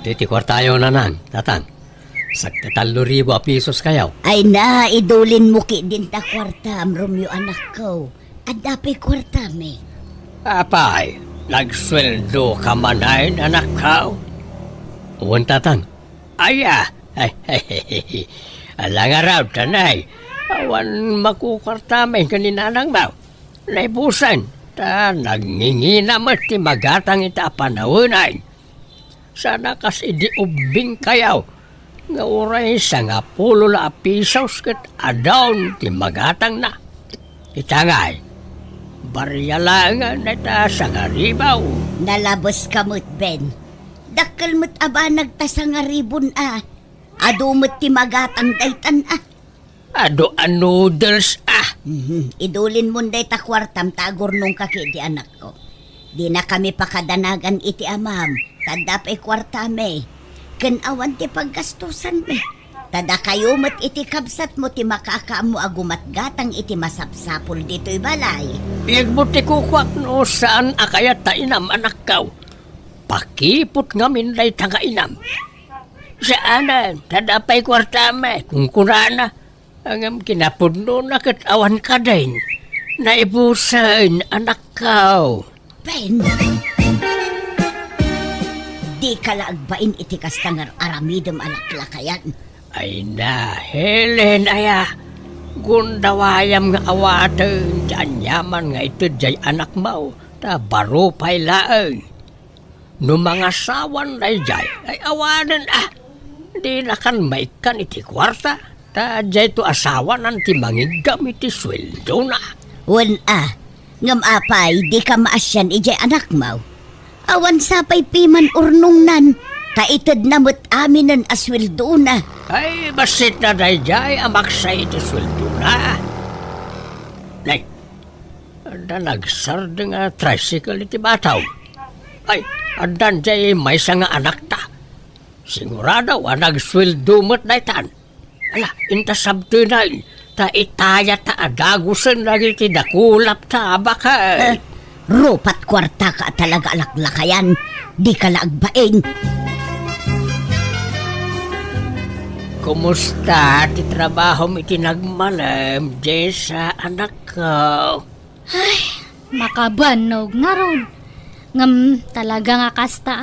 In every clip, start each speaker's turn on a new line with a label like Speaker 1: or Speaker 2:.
Speaker 1: Iti kwartayo na nan, tatang. Sakta 3,000 pisos kayaw.
Speaker 2: Ay na, idulin mo ki din ta kwartam, Romeo anak ko. At dapay kwartame.
Speaker 1: Apay, nagsweldo ka manay, anak ka. Uwan, tatang. Aya, alang araw, tanay. Awan makukwartame kaninanang mau. Naibusan, ta nagngingina mo ti magatang ita panawunay. Sana kasi di ubing kayaw. Nga oray sa nga 10 pisos kat adawn ti magatang na. Itangay, barya lang na ta sa nga ribaw.
Speaker 2: Nalabos kamot, Ben. Dakkel mo't aba nagtasa nga ribon Adumot ti magatang daytan
Speaker 1: Ado ang noodles
Speaker 2: Idulin mo day ta kwartam tagurnong kaki di anak ko. Di na kami pakadanagan iti amam. Tadapay kwartame. Ken awan ti paggastusan me. Tada kayo mat iti kabsat mo ti makakaamo agumat gatang iti masapsapol dito'y balay.
Speaker 1: Pigbuti ko kwak no saan akayat ta inam anak kaw. Pakipot nga minday tanga inam. Saanan, tadapay kwartame, kung kurana. Ang kinapudno na kat awan ka din. Naibusan, anak kaw.
Speaker 2: Ben! Di ka laagbain iti kastangar aramidem alaklakayan.
Speaker 1: Ay na, Helen, aya. Gundawayam nga awaten, dyan yaman nga ito jay anak mo. Ta baro pa'y laeng. No mga sawan na jay, ay awanan Di na kan maikan iti kwarta. Ta jay to asawa nanti mangigam iti sweldo na.
Speaker 2: Wan ngam apay di ka maasyan ijay anak mo. Awan sapay piman urnong nan, kaitad na mo't aminan asweldo na.
Speaker 1: Ay, basit na dayjay, amaksay iti sweldo na. Nay, anda nagsard nga tricycle iti bataw. Ay, andan jay may nga anak ta. Sigurado, nagsweldo mo't daytan. Ala, inta sabtunan, ta itaya ta adagusan lagi ti dakulap ta baka.
Speaker 2: Rupat kwarta ka talaga alaklakayan, di ka laagbain.
Speaker 1: Kumusta ti trabaho mo itinagmalam, Jessa, anak ko?
Speaker 3: Ay, makabanog nga ron. Ngam talaga nga kasta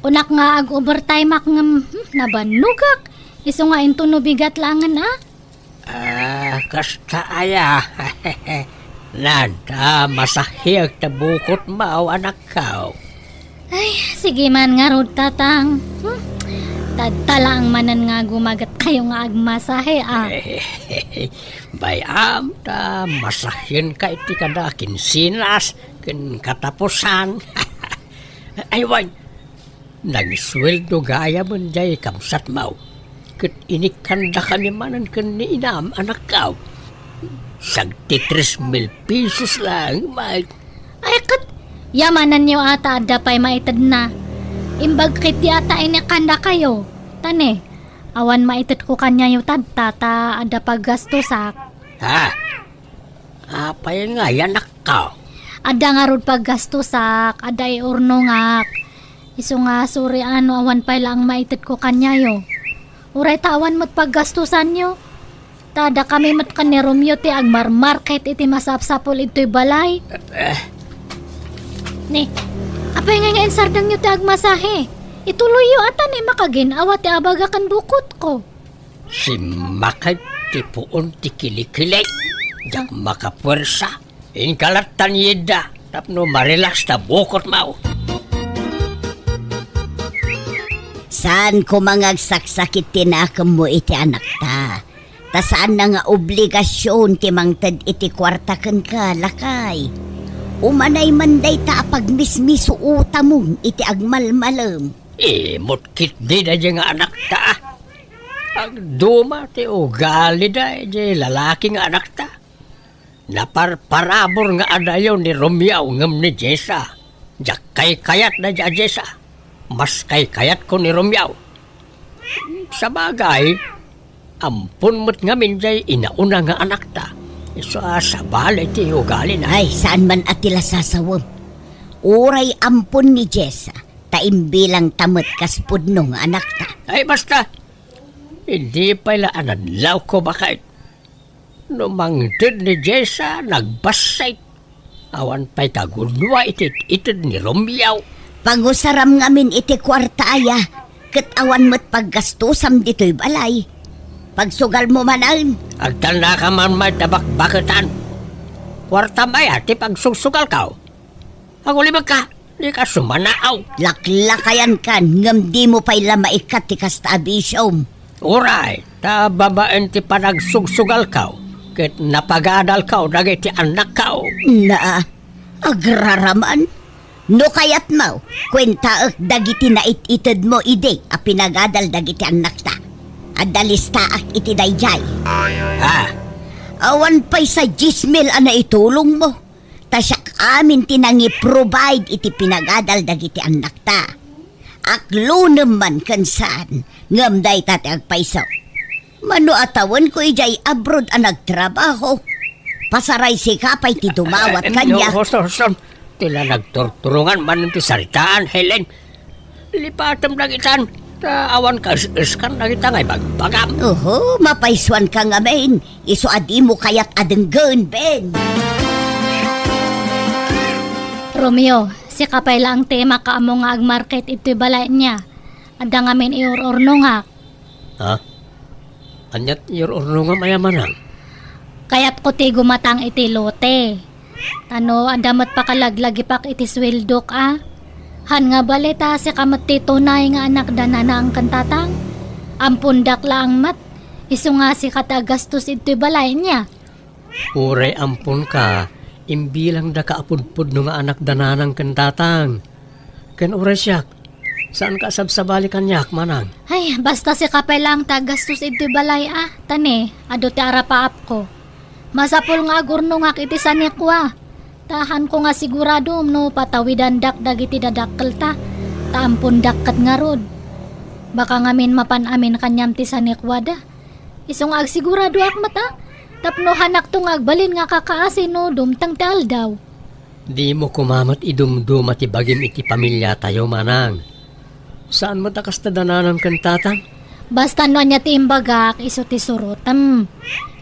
Speaker 3: Unak nga ag-overtime ngam nabanugak. Iso nga into no bigat langan
Speaker 1: Kasta aya. Nanda, masahiyag ta bukot mao, anak ko.
Speaker 3: Ay, sige man nga rod tatang. Tadtala ang manan nga gumagat kayo nga agmasahe
Speaker 1: Bayam ta, masahin ka iti kada kinsinas, kin katapusan. Aywan, nagsweldo gaya mo jay kamsat mao. Kat inikanda kami manan kan ni inam, anak ko. Sagti 3,000 pesos lang, Mike.
Speaker 3: Ay, kat yamanan niyo ata adapay maitad na. Imbag kit yata inikanda kayo. Tane, awan maitad ko kanya yung tata ada paggastusak.
Speaker 1: Apay nga yan, anak ko.
Speaker 3: Ada nga rod paggastusak, ada iurnongak. Iso nga suri awan pa lang maitad ko kanya yo. Uray tawan mo't paggastusan nyo. Tada kami mat kan ni Romeo ti agmarmarket iti masapsapol ito'y balay. Ni, apay nga ensardang nyo ti agmasahe. Ituloy yo ata ni makaginawa ti abagakan bukot ko.
Speaker 1: Si Makay ti puon ti kilikilay. Diyak makapwersa. Inkalatan yeda. Tapno marelax ta bukot mao.
Speaker 2: Saan ko mangagsaksakit tinakam mo iti anak ta? Ta saan na nga obligasyon ti mangtad iti kwarta ken ka lakay. Umanay manday ta pagmismiso uta mo iti agmalmalam.
Speaker 1: Mutkit di na dyan nga anak ta. Ang duma ti ugali da di lalaki nga anak ta. Naparparabor nga adayaw ni Romeo ngam ni Jessa. Diyak kay kayat na dyan Jessa. Mas kay kayat ko ni Romeo. Sa bagay, ampun mo't ngamin jay inauna nga anak ta. Iso sa balay ti ugali na.
Speaker 2: Ay, saan man atila sasawam. Uray ampun ni Jessa. taimbilang tamot kaspud nung anak ta.
Speaker 1: Ay basta, hindi pala anadlaw ko bakit. Numangtid ni Jessa, nagbasay. Awan pa'y kagulwa itid ni Romeo.
Speaker 2: Pangusaram ngamin iti kwarta aya, ket awan mo't paggastusam dito'y balay. Pagsugal mo manan,
Speaker 1: Agtal na ka man may tabak-baketan. Kwarta maya, ti pagsusugal ka. Ang ulibag ka, di ka sumanaaw.
Speaker 2: laklakayan kan, ngam di mo pa'y lamaikat ti kastabisyom.
Speaker 1: Uray, ta babaan ti panagsugsugal ka. Ket napagadal ka, dagiti anak ka.
Speaker 2: Na, agraraman. No kayat mo, kwenta dagiti na ititid mo ide, a pinagadal dagiti anak ta. Adalista ak iti dayjay.
Speaker 1: Ha?
Speaker 2: Awan pa'y sa 10,000 ana itulong mo. Tasyak amin tinangi provide iti pinagadal dagiti anak ta. Aklo naman kansan, ngam day tate agpaiso. Mano atawan ko ijay abroad ang nagtrabaho. Pasaray si kapay ti dumawat kanya.
Speaker 1: Hoson, tila nagturturungan man ti saritaan, Helen. Lipatam lang itan, awan ka iskan lang itang ay bagbagam.
Speaker 2: Oho, mapaiswan ka nga men. Iso adi mo kayat adenggan, Ben.
Speaker 3: Romeo, si kapay lang tema ka amo nga agmarket ito'y balay niya. Ada nga min iur-urno nga.
Speaker 1: Ha? Anyat urno nga mayamanang.
Speaker 3: Kaya't ko ti gumatang iti lote. Ano, adamat pa kalaglagi pak iti swildok Han nga balita si kamat ti tunay nga anak dana na ang kantatang. Ampundak lang mat. Isu nga si katagastos ito'y balay niya.
Speaker 1: Uray ampun ka, imbilang da kaapudpud no nga anak dananang kantatang. Ken uray siyak, saan ka sabsabali kanyak manang?
Speaker 3: Ay, basta si kapay lang tagastos ito'y balay Tane, ado ti arapaap ko. Masapul nga agurno nga kiti sanikwa. Tahan ko nga sigurado no patawidan dakdag iti dadakkel ta. Taampun dakkat nga rod. Baka ngamin mapan-amin kanyam ti sanikwa da. Isong agsigurado akmat Tapno hanak tong agbalin nga kakaasin no dumtang tal daw.
Speaker 1: Di mo kumamat idumdum at ibagim iti pamilya tayo manang. Saan mo takas na dananang kantatang?
Speaker 3: Basta no niya ti imbagak iso ti surutam.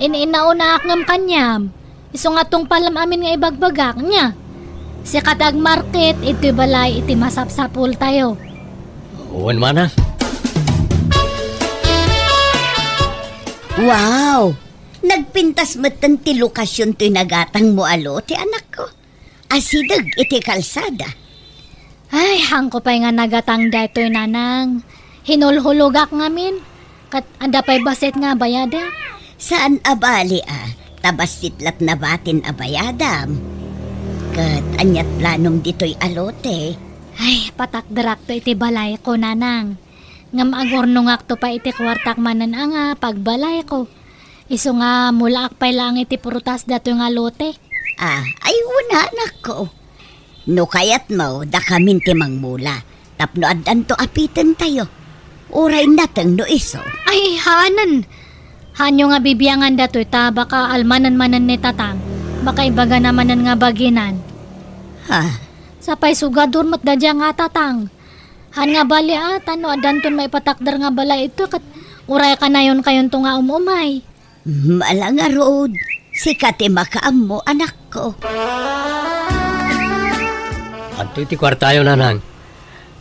Speaker 3: Inauna akngam kanyam. Iso nga tong palam amin nga ibagbagak niya. Si katag market iti balay iti masapsapul tayo.
Speaker 1: Uwan manang.
Speaker 2: Wow! Nagpintas matan ti lokasyon to'y nagatang mo alo ti anak ko. Asidag iti kalsada.
Speaker 3: Ay, hangko pa'y nga nagatang daytoy nanang. Hinulhulugak ngamin. Kat anda pa'y baset nga bayada.
Speaker 2: Saan abali tabas sitlat na batin abayadam. Kat anyat planong dito'y alote.
Speaker 3: Ay, patakdarak to iti balay ko nanang. Ngam agornongak to pa iti kwartak manan pagbalay ko. Iso nga mula akpay lang iti prutas dato nga lote.
Speaker 2: Ay una anak ko. No kayat mo, da kamin timang mula. Tapno adan to apitan tayo. Uray natang no iso.
Speaker 3: Ay, hanan. Hanyo nga bibiyangan dato ta baka almanan-manan ni tatang. Baka ibaga namanan nga baginan.
Speaker 2: Ha?
Speaker 3: Sapay sugador mat dadya nga tatang. Han nga bali tano adan ton may patakdar nga balay ito kat uray ka na yun kayon to nga umumay.
Speaker 2: Malanga road. Sikati makaam mo anak ko.
Speaker 1: Adto iti kwartayo nanang.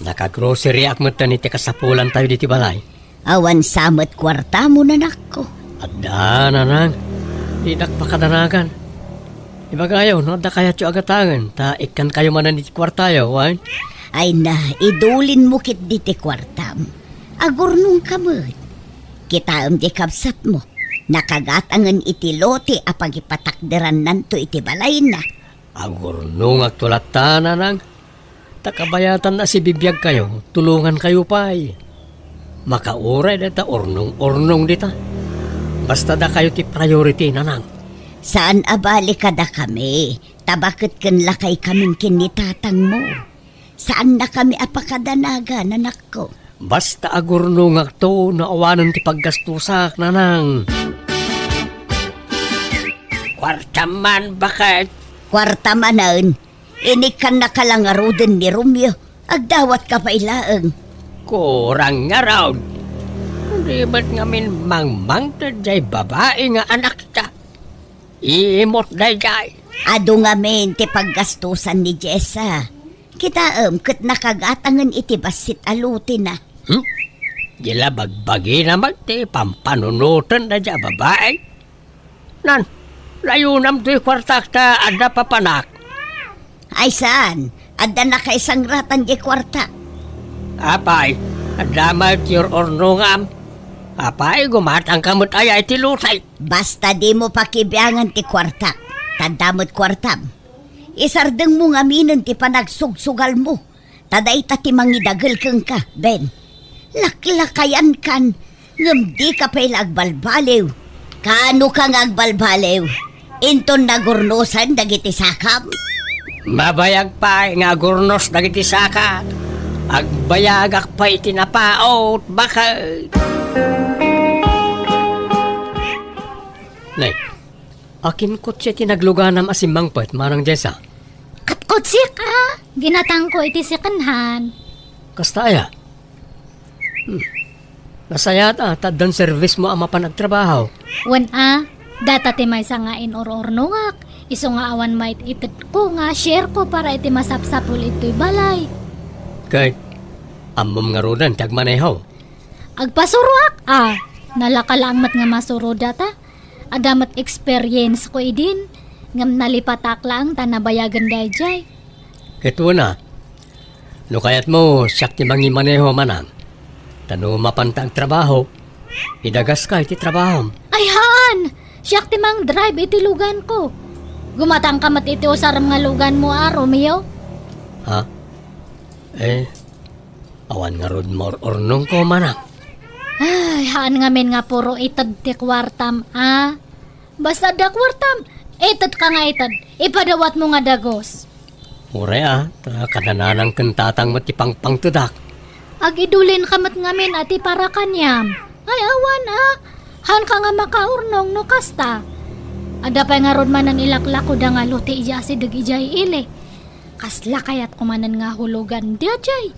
Speaker 1: Naka-grocery akmatan iti kasapulan tayo diti balay.
Speaker 2: Awan samat kwarta mo nanak ko.
Speaker 1: Adda nanang. Didak pakadanagan. Ibagayaw no, adda kaya tiyo agatangan. Ta ikan kayo manan iti kwartayo, wan?
Speaker 2: Ay na, idulin mo kit diti kwartam. Agurnong kamot. Kitaam di kapsat mo. Nakagatangan iti lote apag ipatakderan nanto iti balay na.
Speaker 1: Agurnong agtulatan nanang. Takabayatan na si bibiyag kayo. Tulungan kayo pa'y. Makauray dita ornong-ornong dita. Basta da kayo ti priority nanang.
Speaker 2: Saan abali ka da kami? Tabakit kan lakay kaming kinitatang mo. Saan na kami apakadanaga, nanak ko?
Speaker 1: Basta agurnong agto na awanan ti paggastusak nanang. Kwartaman bakit?
Speaker 2: Kwarta manan, inikan na kalangarudan ni Romeo. Agdawat ka pa ilaang.
Speaker 1: Kurang nga raw. Di ba't ngamin mangmangtad jay babae nga anak ta? Iimot na jay.
Speaker 2: Ado nga men ti paggastusan ni Jessa. Kita kat nakagatangan iti basit alutin na.
Speaker 1: Gila bagbagi naman ti pampanunutan na jay babae. Nan, layo nam to'y kwartak ta ada papanak.
Speaker 2: Ay saan? Adda na ka isang ratan di kwarta.
Speaker 1: Apay, adamay tiyor ornungam. Apay, gumatang kamot ay ti lusay.
Speaker 2: Basta di mo pakibiyangan ti kwarta. Tandamot kwartam. Isardeng mo nga minon ti panagsugsugal mo. Taday ta ti mangidagal kang ka, Ben. Laklakayan kan. Ngam di ka pa'y agbalbaliw. Kaano kang agbalbaliw? Inton nagurnusan dagiti sakam?
Speaker 1: Mabayag pa nga gurnos dagiti saka. Agbayagak pa itinapaot baka. Nay, akin ko siya tinagluganam asimang pat marang Jessa.
Speaker 3: Katkotsik ah! Ginatang ko iti sikanhan.
Speaker 1: Kastaya. Nasaya ta, taddan service mo ama panagtrabaho.
Speaker 3: Wan ah, data ti may sangain or-ornungak. Iso nga awan mait itit ko nga share ko para iti masapsapul ito'y balay.
Speaker 1: Kahit amom nga rodan tagmaneho.
Speaker 3: Agpasuruak ah! Nalakalaangmat nga masuro data. Adamat experience ko idin. Ngam nalipatak lang tanabayagan dayjay.
Speaker 1: Ito na. No kayat mo, siyak ti mangi maneho manang. Tano mapantang trabaho. Idagas ka iti trabaho.
Speaker 3: Ay haan! Siyak ti mang drive iti lugan ko. Gumatang kamat iti usaram nga lugan mo Romeo.
Speaker 1: Ha? Awan nga rod more ornong ko manang.
Speaker 3: Ay, haan nga men nga puro itad ti kwartam ah. Basta da kwartam, itad ka nga itad. Ipadawat mo nga dagos.
Speaker 1: Ure ta kadananang kentatang matipang pangtudak.
Speaker 3: Agidulin kamat nga men ati para kanyam. Ay awan ah. Han ka nga makaurnong no kasta. Ada pa nga rod manan ilaklako da nga luti iya si dag ijay ili. Kasla kayat kumanan nga hulugan dia jay.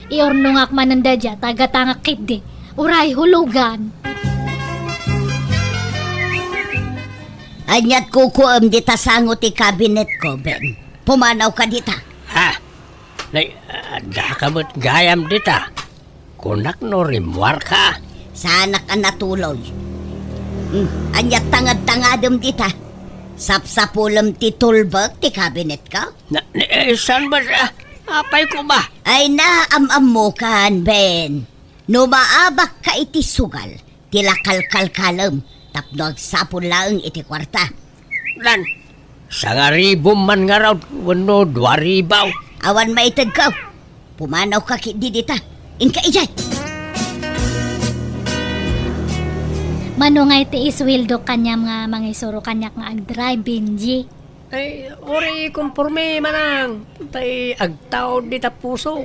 Speaker 3: Iornongak manan da dya tagatangak kiddi. Uray hulugan.
Speaker 2: Anyat kukuam dita sango ti kabinet ko, Ben. Pumanaw ka dita.
Speaker 1: Ha? Nay, da ka mo't gayam dita. Kunak no rimwar ka.
Speaker 2: Sana ka natuloy. Anyat tangad-tangadom dita. Sapsapulam ti tulbag ti kabinet ka?
Speaker 1: Saan ba siya? Apay ko ba?
Speaker 2: Ay naamam mo kan, Ben. No maabak ka iti sugal, tilakalkalkalam, tapno agsapon lang iti kwarta.
Speaker 1: Dan, sangaribo man nga raw, wano dwaribaw.
Speaker 2: Awan maitag ka. Pumanaw ka di dita. Inka ijay.
Speaker 3: Mano nga iti iswildo kanyam nga mangisuro kanyak nga ag-drive, Benji.
Speaker 1: Ay, ori kumporme manang. Tay agtaw di tapuso.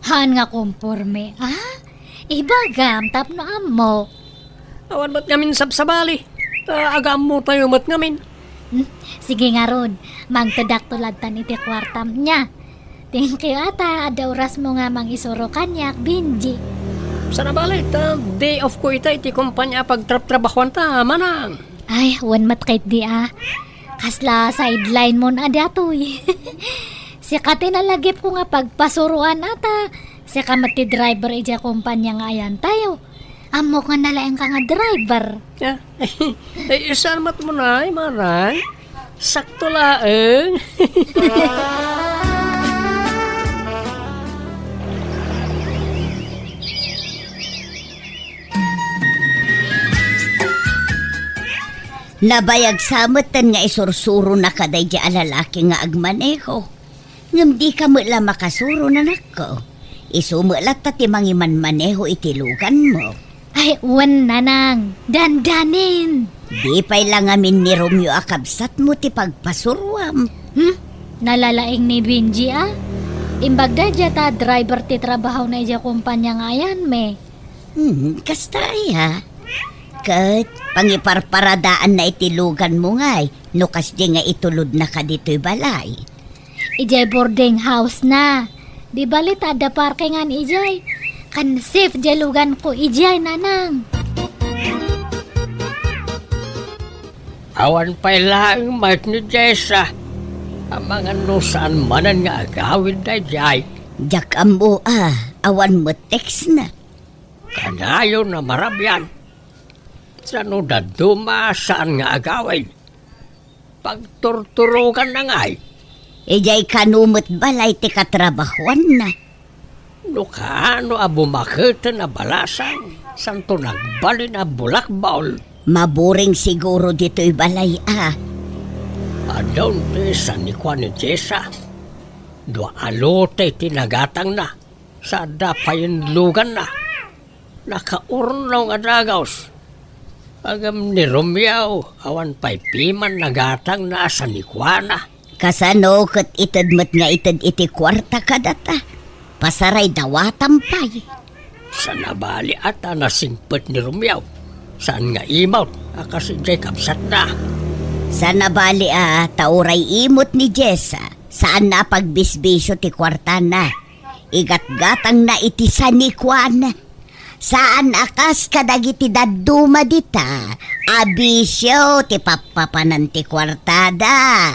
Speaker 3: Han nga kumporme. Ah, ibagam tapno amo.
Speaker 1: Awan ba't ngamin sabsabali? Agam mo tayo mat ngamin.
Speaker 3: Sige nga ron, magtadak tulad tan iti kwartam niya. Thank you ata, ada oras mo nga mangisuro kanyak, Benji.
Speaker 1: Sana balik, day off ko iti kumpanya pagtrap-trabahuan ta, manang.
Speaker 3: Ay, wan matkait di ah. Kasla sideline mo na datoy. Sika tinalagip ko nga pagpasuruan ata. Sika mati driver ija kumpanya nga ayan tayo. Amo ka nalaeng ka nga driver.
Speaker 1: Ay, saan mat mo na, marang? Sakto laeng.
Speaker 2: Nabayag samatan nga isursuro na kaday di alalaki nga agmaneho. Ngam di ka mula makasuro na nako. Isumulat tati mangiman maneho itilugan mo.
Speaker 3: Ay, wan nanang. Dandanin.
Speaker 2: Di pa'y lang amin ni Romeo akabsat mo ti pagpasuruam.
Speaker 3: Nalalaing ni Benji ah. Imbag da dya ta driver ti trabaho na ija kumpanya nga ayan me.
Speaker 2: Kastaya. Kat, pangiparparadaan na itilugan mo ngay, nukas di nga itulod na ka dito'y balay.
Speaker 3: Ijay boarding house na. Di balit ada parkingan ijay. Kan safe jalugan ko ijay nanang.
Speaker 1: Awan pa'y laang mat ni Jessa. Ang mga nusaan manan nga agawin na jay.
Speaker 2: Jak ambo awan mo text na.
Speaker 1: Kanayo na marabyan. Sa nudaduma saan nga agawin. Pagturturukan na nga'y.
Speaker 2: Ijay kanumot balay ti katrabahuan na.
Speaker 1: No kaano abumakita na balasan. Santo nagbali na bulakbaol.
Speaker 2: Maburing siguro dito'y balay
Speaker 1: Adon ti sa ni Juan ni Jessa. Dua alote tinagatang na. Sa dapayin lugan na. Nakaurnaw nga dagaws. Agam ni Romeo, awan pa'y piman nagatang na sa ni Juana.
Speaker 2: Kasano kat itadmat nga itad iti kwarta kadata. Pasaray dawatampay.
Speaker 1: Sa nabali ata nasingpet ni Romeo. Saan nga imot, kasi jay kamsat na.
Speaker 2: Sa nabali tauray imot ni Jessa. Saan na pagbisbisyo ti kwarta na. Igat-gatang na iti sa ni Juana. Saan akas kadagiti daduma dita. Abisyo ti papapanan ti kwartada.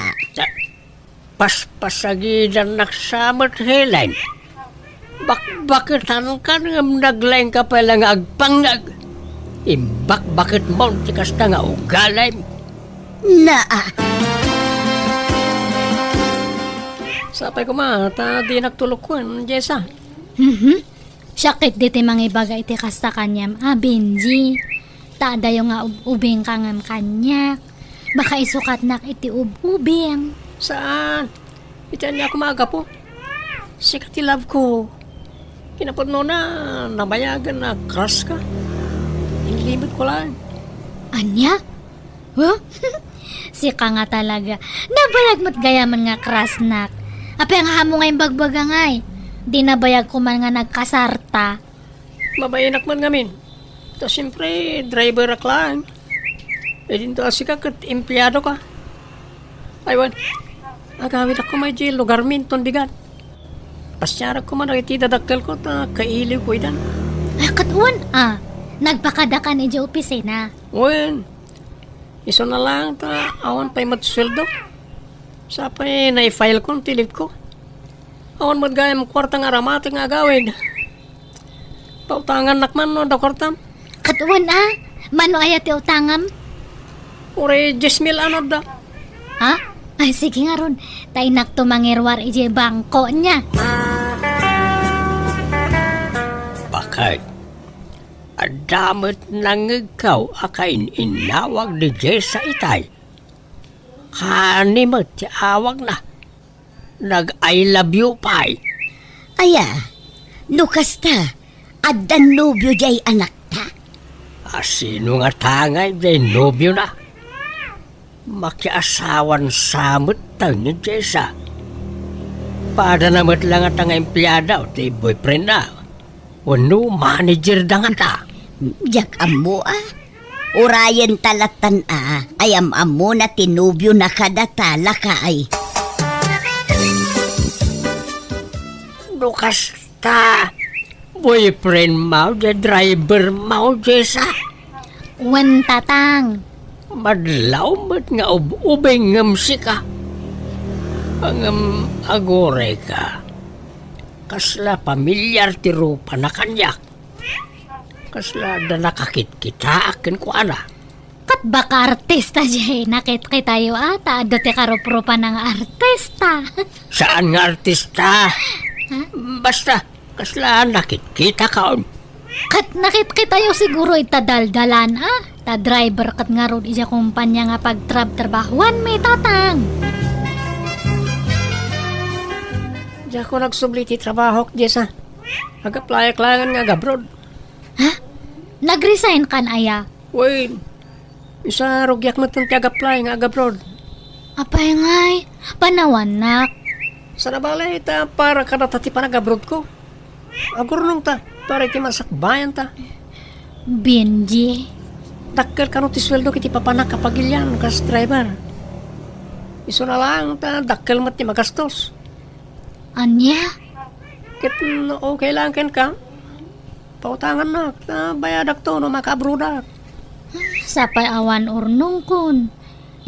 Speaker 1: Paspasagidan naksamot Helen. Bakbakitan ka nga naglaing ka palang agpangag. Imbak-bakit mo ti kasta nga ugalay. Sapay ko di nagtulukwan, Jessa.
Speaker 3: Syakit diti mangibagay iti kasta kanyam. Benji. Taadayo nga ubing kangam kanya. Baka isukat nak iti ubing.
Speaker 1: Saan? Itian niya kumaga po. Sikat ti love ko. Kinapod mo na nabayagan na crush ka. Inlimit ko lang.
Speaker 3: Anya? Huh? Sika nga talaga. Nabayag mo't gayaman nga krasnak. Apay nga hamo nga yung bagbaga ngay. Di nabayag ko man nga nagkasarta.
Speaker 1: Mabayanak man ngamin. Tapos siyempre, driver ak lang. E din to asika kat empleyado ka. Aywan, agawin ako may di lugar min ton bigat. Pasyarag ko man iti dadakkel ko ta kailiw ko idan.
Speaker 3: Ay, katuan nagpakadakan iti opisina.
Speaker 1: Wen, iso na lang ta awan pa'y matsweldo. Sapay na-file ko, tilip ko. Awan magayam kwartang aramati nga gawin. Pautangan nakman no da kwartam.
Speaker 3: Katuan mano ayat ti utangam?
Speaker 1: Ure 10,000 ano da.
Speaker 3: Ha? Ay, sige nga ron. Tay nakto mangirwar ije bangko niya.
Speaker 1: Bakit? Adamot nang ikaw akain inawag ni Jessa itay. Kanimot ti awag na. Nag-I love you pa'y.
Speaker 2: Lukas ta. Addan nobyo jay anak ta.
Speaker 1: Sino nga tangay jay nobyo na? Makiasawan samot tang ni Jessa. Pada namat lang at ang empleyada o ti boyfriend na. Wano manager dangan ta.
Speaker 2: Jak ammo Urayan talatan ayam ammo na tinubyo na kadata lakay.
Speaker 1: Lukas ta. Boyfriend mo, driver mo, Jessa.
Speaker 3: Wan tatang.
Speaker 1: Madlaw mat nga ubing ngam sika. Ang agore ka. Kasla pamilyar ti rupa na kanyak. Kasla da nakakit-kita akin ko ana.
Speaker 3: Kat baka artista jay nakit kay tayo ado ti karupropa ng artista.
Speaker 1: Saan nga artista? Basta, kasla nakit-kita kaon.
Speaker 3: Kat nakit kay tayo siguro itadaldalan ta driver kat nga ron ija kumpanya nga pagtrabahuan may tatang.
Speaker 1: Diya ko nagsubli ti trabaho Jessa. Nag-apply-aklangan nga gabrod.
Speaker 3: Nag-resign kan aya?
Speaker 1: Wait, isa rugyak mo itong tiag-apply nga gabrod.
Speaker 3: Apay ngay, panawan nak.
Speaker 1: Sa nabalay ta para kada tati pa nag-abroad ko. Agurnong ta, para iti masakbayan ta.
Speaker 3: Benji.
Speaker 1: Dakkel ka no ti sweldo kiti papanak kapag ilyan kas driver. Iso na lang ta, dakkel mo ti magastos.
Speaker 3: Anya?
Speaker 1: Kit okay lang ken ka. Pautangan na, bayadak to no makabrudak.
Speaker 3: Sapay awan urnong kun.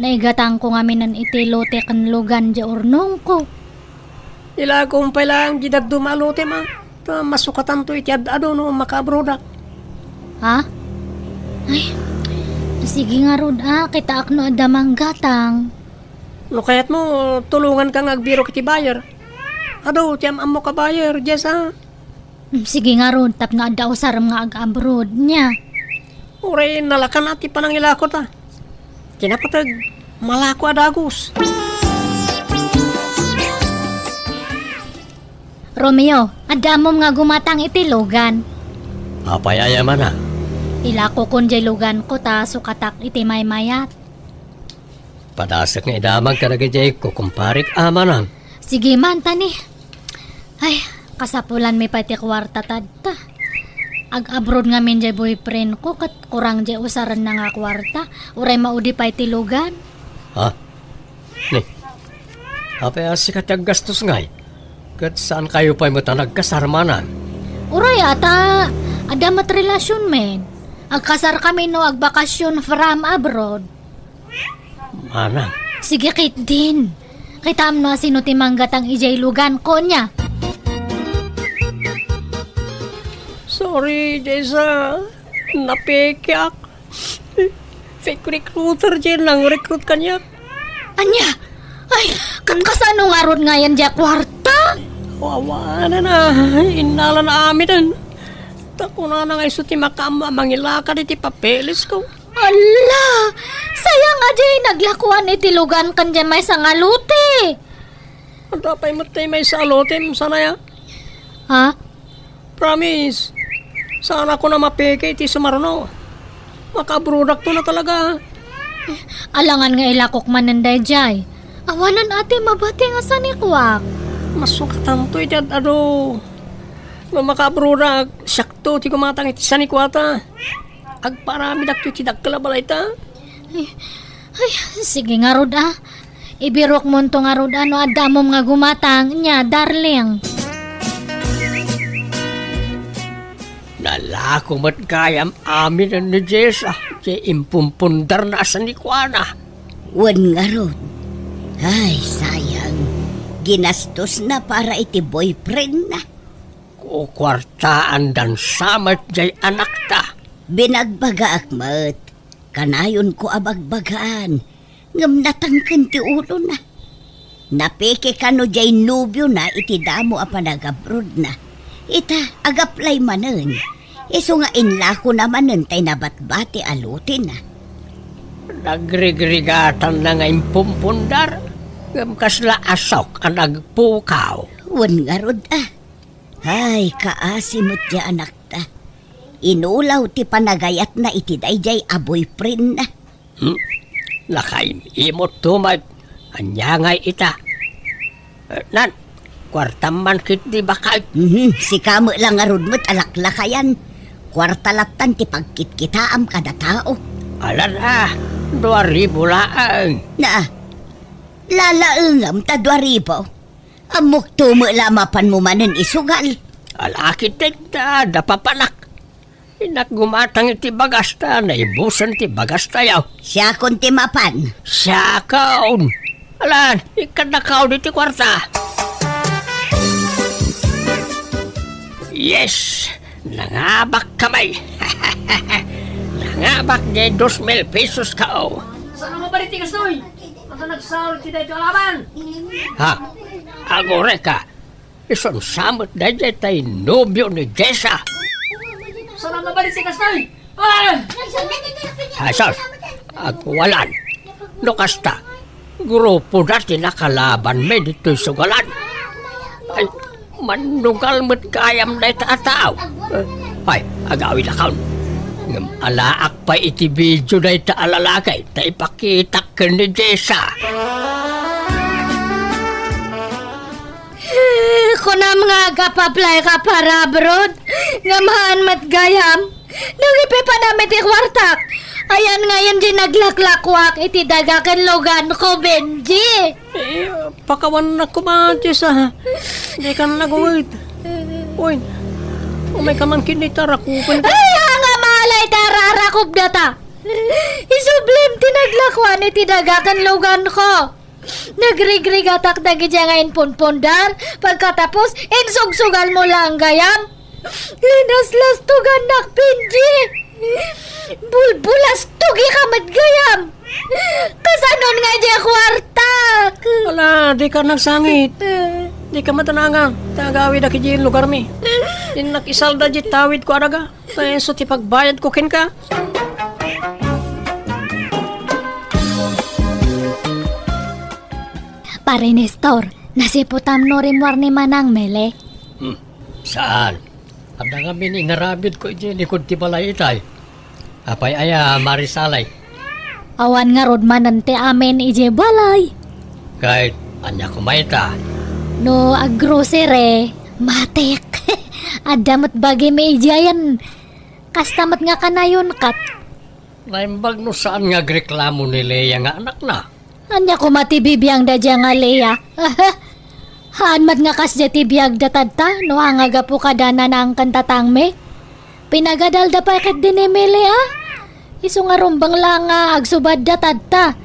Speaker 3: Naigatang ko nga minan itilote kan lugan di urnong ko.
Speaker 1: Ila kumpay lang gidag dumalote ma. Masukatan to iti ado no makabrudak.
Speaker 3: Ha? Ay, sige nga rod kita akno adamang gatang.
Speaker 1: No kayat mo, tulungan kang agbiro kiti bayer. Ado, tiyam amo ka bayer, Jessa.
Speaker 3: Sige nga rod, tap nga daw saram nga ag-abroad niya.
Speaker 1: Uray, nalakan ati pa ng ilakot Kinapatag, malako adagos.
Speaker 3: Romeo, adamom nga gumatang itilogan.
Speaker 1: Apayaya man
Speaker 3: Ilako kun jay lugan ko ta sukatak iti maymayat.
Speaker 1: Padasak nga idamag ka nagajay ko kumparik amanang.
Speaker 3: Sige man tani. Ay, kasapulan may pati kwarta tadta. Ag-abroad nga min jay boyfriend ko kat kurang jay usaran na nga kwarta. Uray maudi pa iti lugan.
Speaker 1: Ha? Ni, apaya sikat yung gastos ngay. Kat saan kayo pa'y matanag kasarmanan?
Speaker 3: Uray ata, adamat relasyon men. Agkasar kami no agbakasyon from abroad.
Speaker 1: Manang,
Speaker 3: Sige kit din. Kita no sino timanggat ang ijay lugan ko niya.
Speaker 1: sorry, Jessa. Napekyak. Fake recruiter dyan lang, recruit kanyak.
Speaker 3: Anya? Ay, kasano nga ron nga yan dya kwarta?
Speaker 1: Wawa na. Inalan na amin. Tako na nga iso ti makama mangilakad iti papeles ko.
Speaker 3: Ala, sayang nga dyan naglakuan iti lugan kan dyan may sangaluti.
Speaker 1: Ang tapay mo tayo may salotem, sana ya?
Speaker 3: Ha?
Speaker 1: Promise. Sana ko na mapeke iti sumarno. Makabrudak to na talaga.
Speaker 3: Alangan nga ilakok mananday jay. Awanan ate mabati nga sa nikwak.
Speaker 1: Masukatan to iti ado. No makabrudak, syakto ti kumatang iti sanikwata. Agparami dakto iti dakkalabalay ta.
Speaker 3: Ay, sige nga rod Ibirok mo to nga rod ano adamom nga gumatang niya, darling.
Speaker 1: Nalako mat kayam amin ni Jessa. Di impumpundar na sa nikwana.
Speaker 2: Wan nga ron. Ay, sayang. Ginastos na para iti boyfriend na.
Speaker 1: Kukwartaan dan samat jay anak ta.
Speaker 2: Binagbaga akmat. Kanayon ko abagbagaan. Ngam natangken ti ulo na. Napeke kano jay nubyo na iti damo a panagabrod na. Ita agaplay manen. Iso nga inlako naman tay nabatbati alutin na.
Speaker 1: Nagrigrigatan na nga impumpundar. Kasla asok ang nagpukaw.
Speaker 2: Wan nga rod Ay, kaasimot ya anak ta. Inulaw ti panagayat na iti dayjay a boyfriend na.
Speaker 1: Nakaimot tumad. Anya ngay ita. Nan, kwartaman kit di bakay.
Speaker 2: Si kamo lang nga rod mo't alaklakayan. Kwartalatan ti pagkitkitaam kada tao.
Speaker 1: Alan 2,000 laang.
Speaker 2: Na, lalaengam ta 2,000. Amok tumo lamapan mo manen isugal.
Speaker 1: Alakit ta, dapapanak. Inak gumatang iti bagasta, naibusan ti bagasta yaw.
Speaker 2: Siya kon ti mapan.
Speaker 1: Siya kaon. Alan, ikanakaw diti kwarta. Yes, nangabak kamay. Nangabak de 2,000 pesos kao.
Speaker 4: Saan mo ba rin tigas noy? Ang nagsahol ti dahil kalaban?
Speaker 1: Ha? Agore ka. Ison samot na dyan tayo nobyo ni Jessa.
Speaker 4: Saan mo ba rin tigas noy? Ah!
Speaker 1: Hasos, agwalan. Nukasta, grupo dati nakalaban may dito'y sugalan. Ay, manugal mo't kayam na itaataw. Ay, agawin akaw. Ngam alaak pa iti video na ita alalakay, ta ipakita ka ni Jessa.
Speaker 3: Kunam nga kapaplay ka para abroad. Ngamahan mat gayam. Nagipi pa namin ti kwartak. Ayan ngayon di naglaklakwak iti dagakan lugan ko, Benji.
Speaker 1: Pakawan na ko ba, Jessa? Hindi ka na nagawid. Uy, umay ka man kinitarakupan ka.
Speaker 3: Ay, nga malay tararakop data. Isublim tinaglakwan iti dagakan lugan ko. Nagrigrig atak dagi dya ngayon punpundar. Pagkatapos, insugsugal mo lang gayam. Linaslas tugan nakpinji. Bulbulas tugi kamat gayam. Kasanon nga dya kwarta.
Speaker 1: Wala, di ka nagsangit. Di ka matanangan. Tagawid aki di lugar mi. Di nakisalda di tawid ko araga. Kaya so ti pagbayad ko kin ka.
Speaker 3: Pare Nestor, nasiputam no rimwar ni Manang Mele.
Speaker 1: Saan? Ada kami ni ngarabid ko di likod ti balay itay. Apay aya marisalay.
Speaker 3: Awan nga rod manante amen ije balay.
Speaker 1: Kahit anya kumaita.
Speaker 3: No agrosere, matek. Adamat bagay may ijayan. Kastamat nga kanayon kat.
Speaker 1: Naimbag no saan nga reklamo ni Leia nga anak na.
Speaker 3: Anya ko matibibiyang da dya nga leya. Haanmat nga kasya tibiyag datadta, no hangaga po kadana na ang kantatangme. Pinagadal da pa kat dinemele Iso nga rumbang lang nga agsubad datadta.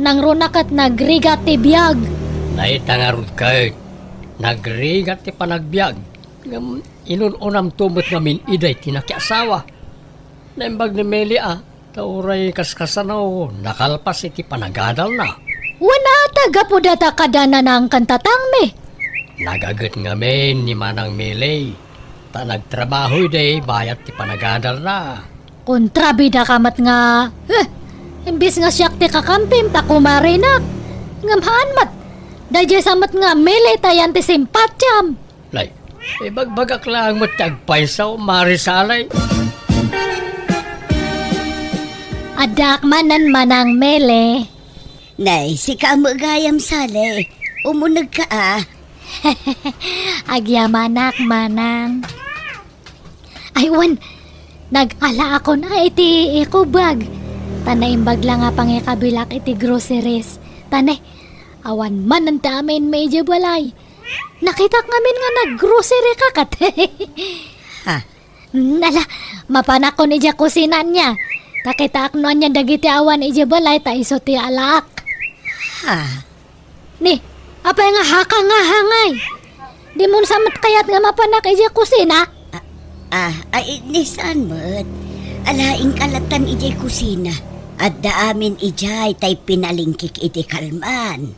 Speaker 3: Nang runakat nagrigat tibiyag.
Speaker 1: Naita nga rod kahit. Nagrigat ti panagbiag. Inununam tumot namin iday tinakiasawa. Naimbag ni Melia, tauray kaskasanaw, nakalpas iti panagadal na.
Speaker 3: Wana taga po data kadana na ang kantatangme.
Speaker 1: Nagagat nga men ni Manang Mele. Ta nagtrabaho day, bayat ti panagadal na.
Speaker 3: Kontrabida kamat nga. Imbis nga siyak ti kakampim ta kumarinak. Ngamhaan mat. Dadya samat nga mele tayan ti simpatyam.
Speaker 1: Lay, bagbagak lang mo tagpaysaw, marisalay.
Speaker 3: Adak manan Manang Mele.
Speaker 2: Nay, si kamagayam sale. Umunag ka
Speaker 3: Agyamanak Manang. Aywan, nag-ala ako na iti ikubag. Tanaimbag lang nga pangikabilak iti groceries. Tanay, awan man ang tamin medyo balay. Nakita ngamin nga nag-grocery kakat.
Speaker 2: Ha?
Speaker 3: Nala, mapanakon ija kusinan niya. Takita aknoan niya dagiti awan ija balay ta iso ti alak.
Speaker 2: Ha?
Speaker 3: Ni, apay nga haka nga hangay. Di mo samat kayat nga mapanak ija kusina.
Speaker 2: Ay, nisan mo't. Alaing kalatan ijay kusina. At daamin ijay tay pinalingkik iti kalman.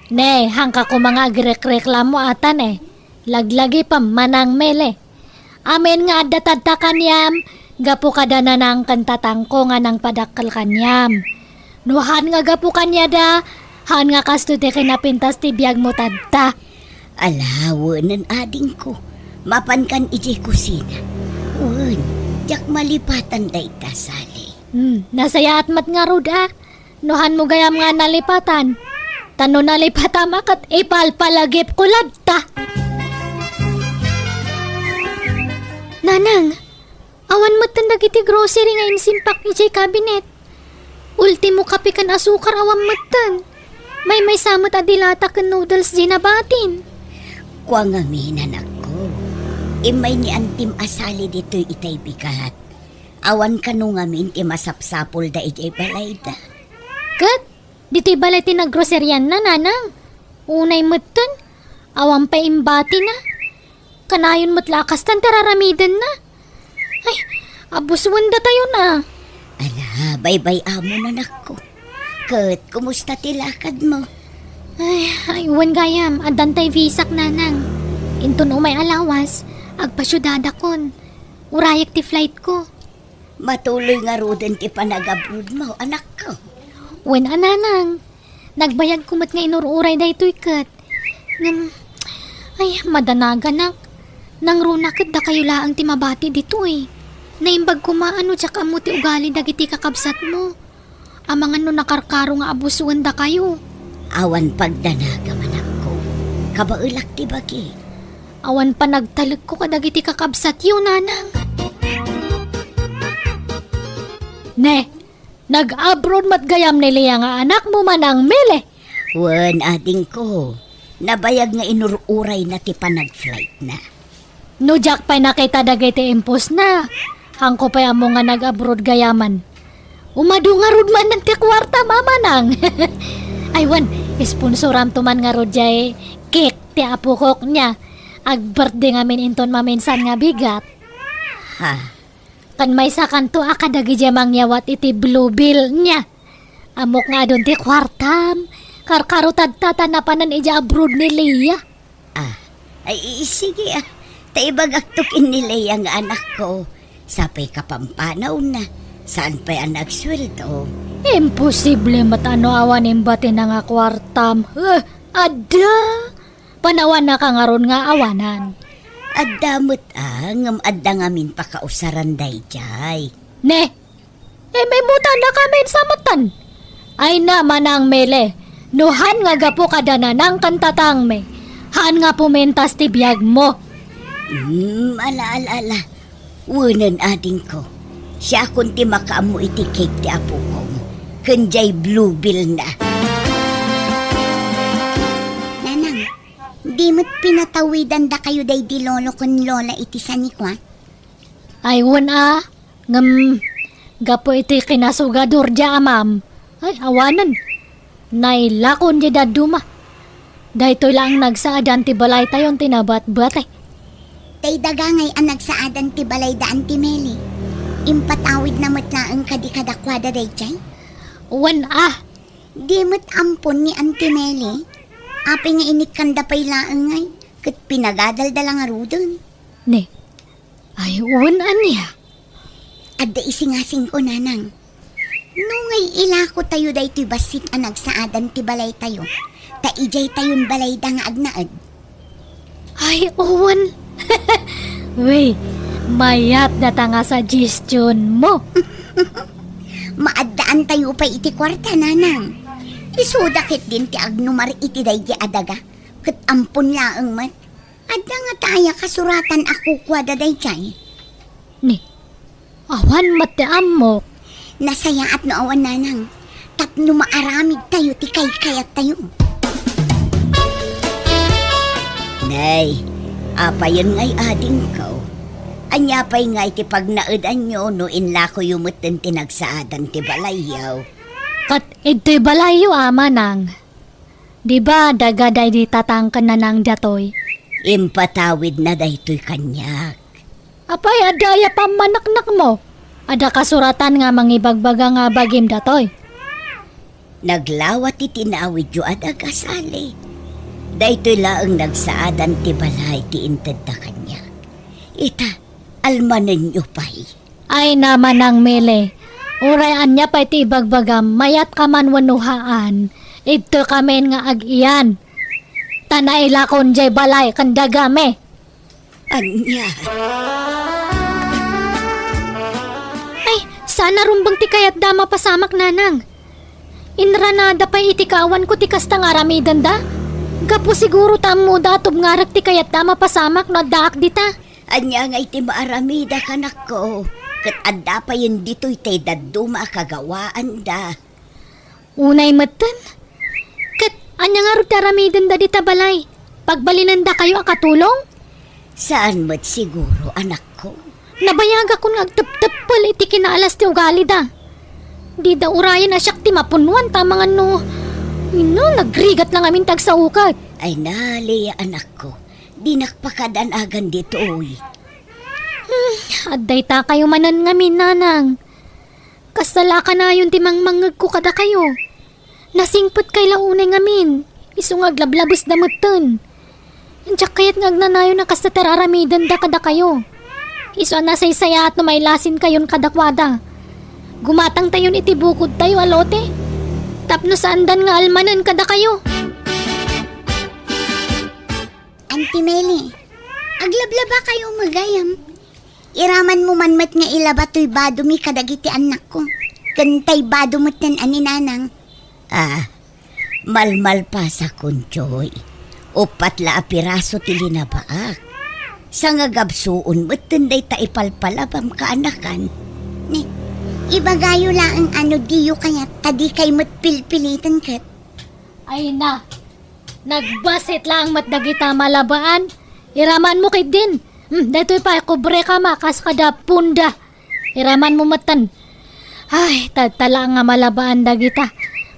Speaker 3: Ne, hangka ko mga agrek-reklamo atan Laglagi pa Manang Mele. Amin nga adatadta kanyam, gapu kadana ng kantatangko nga ng padakal kanyam. Nuhan nga gapu kanya da, han nga kasto ti kinapintas ti biyag mo tadta.
Speaker 2: Alawanan ading ko. Mapan kan ijay kusina. Un, jak malipatan da itasali.
Speaker 3: Nasaya at mat nga rod Nuhan mo gayam nga nalipatan. Tano nalipatamak at ipalpalagip kulad ta. Nanang, awan mo tandag iti grocery nga insimpak ni Jay Cabinet. Ultimo kape kan asukar awam matan. May samot adilata kan noodles di nabatin.
Speaker 2: Kwa nga minan ako. Imay ni antim asali dito'y itay bigat. Awan ka nung amin imasapsapol da ijay balay da.
Speaker 3: Kat, dito'y balay tinaggroceryan na nanang. Unay matan, awam pa imbati na. Kanayon mo't lakas tan tararamidan na. Ay, abuswanda tayo na.
Speaker 2: Ala, bye-bye amo na nako. Kat, kumusta tilakad mo?
Speaker 3: Ay, wan gayam, adantay visak nanang. Inton umay alawas, agpasyudada kon. Urayak ti flight ko.
Speaker 2: Matuloy nga roden ti panag-abroad mo, anak ko.
Speaker 3: Wan ananang, nagbayag kumat nga inururay da ito'y kat. Ay, madanaga nak. Nang runakit da kayo laang ti mabati dito Naimbag kumaano tsak amo ti ugali dagiti kakabsat mo. Amang ano nakarkaro nga abusuan da kayo.
Speaker 2: Awan pagdanaga manak ko. Kabaulak ti bagi.
Speaker 3: Awan pa nagtalag ko kadagiti kakabsat yun, nanang. Ne, nag-abroad matgayam nila nga anak mo Manang Mele.
Speaker 2: Wan ading ko. Nabayag nga inururay na ti panag-flight na.
Speaker 3: No jak pa'y nakita dagiti impos na. Hangko pa'y amo nga nag-abroad gayaman. Umadu nga rod man ng ti kwarta mama nang. Aywan, sponsoram to man nga rod jay cake ti apukok niya. Ag-birthday ngamin inton maminsan nga bigat.
Speaker 2: Ha?
Speaker 3: Kan may sakanto akadagi jay mangyawat iti blue bill niya. Amok nga doon ti kwartam. Karkarotad tatanapanan ija abroad ni Leia.
Speaker 2: Ay, sige Taibagaktukin ni Leia nga anak ko. Sapay kapampanaw na. Saan pa'y ang nagsweldo?
Speaker 3: Imposible matano awan imbati na nga kwartam. Ada! Panawan na ka nga ron nga awanan.
Speaker 2: Adamot ngam adda ngamin pakausaran day jay.
Speaker 3: Ne! May muta na kami sa matan. Ay naman ang mele. Nuhan nga gapo kadana ng kantatang me. Haan nga pumentas ti biyag mo.
Speaker 2: Ala. Wunan ading ko. Siya kunti makaamu iti cake ti apo ko. Kanjay blue bill na. Nanang, di mo't pinatawidan da kayo day di lolo kon lola iti sanikwa?
Speaker 3: Aywan ngam gapo iti kinasugador dya ma'am. Ay awanan. Nailakon di daduma. Dahito lang nagsaadan ti balay tayon tinabat-batay.
Speaker 2: Tay dagangay ang nagsaadan ti balay daan ti Meli. Impatawid na matlaang kadikadakwada day chay.
Speaker 3: Wan
Speaker 2: Di mo't ampon ni Auntie Meli. Api nga init kanda pa'y laang ngay. Kat pinagadal-dala nga rudon.
Speaker 3: Ne. Ay wan niya.
Speaker 2: Adda isingasing ko nanang. Nungay ilako tayo day ti basit ang nagsaadan ti balay tayo. Ta ijay tayon balay da nga agnaad.
Speaker 3: Ay uwan. Wey, mayat na nga suggestion mo.
Speaker 2: Maaddaan tayo pa iti kwarta nanang. Isudakit din ti agnumar iti day di adaga. Kat ampun laang mat. Adda nga taya kasuratan ako kwada day chay.
Speaker 3: Ni, awan mati amok.
Speaker 2: Nasaya at noowan nanang. Tapno maaramid tayo ti kay-kayat tayo. Nay, apayon ngay ading ko. Anya pa'y ngay ti pagnaadan nyo no inla ko yumutin tinagsaadan ti balayaw.
Speaker 3: Kat ito'y balayo manang. Di ba dagaday di tatangkan na ng datoy?
Speaker 2: Impatawid na daytoy kanyak.
Speaker 3: Apay adaya pa manaknak mo. Ada kasuratan nga mangibagbaga nga bagim datoy.
Speaker 2: Naglawat iti tinawid yu at agasali. Daytoy laang nagsaadan ti balay ti inted na kanyak. Ita, almanan nyo pa'y.
Speaker 3: Ay naman ang mele. Urayan niya pa iti ibagbagam, mayat ka man wanuhaan. Ito kami nga agiyan. Tanaila kon jay balay kandagame.
Speaker 2: Anya.
Speaker 3: Ay, sana rumbang ti kayat dama pasamak nanang. Inranada pa iti kawan ko ti kasta nga ramidan da. Gapo siguro tamo datob ngarak ti kayat dama pasamak no daak dita.
Speaker 2: Anya nga iti maaramida kanak ko. Kat adda pa yun dito'y tay daduma kagawaan da.
Speaker 3: Unay matan. Kat anya nga ro taramidan da dita balay. Pagbalinan da kayo akatulong?
Speaker 2: Saan mo't siguro anak ko?
Speaker 3: Nabayaga ko nga agtep-tepel iti kinaalas ti ugali da. Di da urayan na siyak ti mapunuan tamang ano. Nagrigat lang amin tag sa ukat.
Speaker 2: Ay nali anak ko. Di nakpakadanagan dito oy.
Speaker 3: Adday ta kayo manan ngamin nanang. Kasala ka na yun timang mangag ko kada kayo. Nasingpot kay launay ngamin. Isong aglablabos da mutan. Andiyak kayat ngagnanayo na kasta tararamidan da kada kayo. Iso na saysaya at numaylasin kayon kadakwada. Gumatang tayon iti bukod tayo alote. Tapno saandan nga almanan kada kayo.
Speaker 2: Auntie Meli, aglablaba kayo magayam. Iraman mo man mat nga ilabatoy badumi kadagiti anak ko. Kantay badumot nan aninanang. Malmal pa sa kunchoy. Upat la apiraso ti linabaak. Sa nga gabsuon mo't tunday ta ipalpalabam kaanakan. Ni, ibagayo lang ang diyo kaya tadi kay mo't pilpilitan kat.
Speaker 3: Ay na. Nagbasit lang matdagita malabaan. Iraman mo kay din. Dato'y pa, kubre ka makas kada punda. Iraman mo matan. Ay, tala nga malabaan da kita.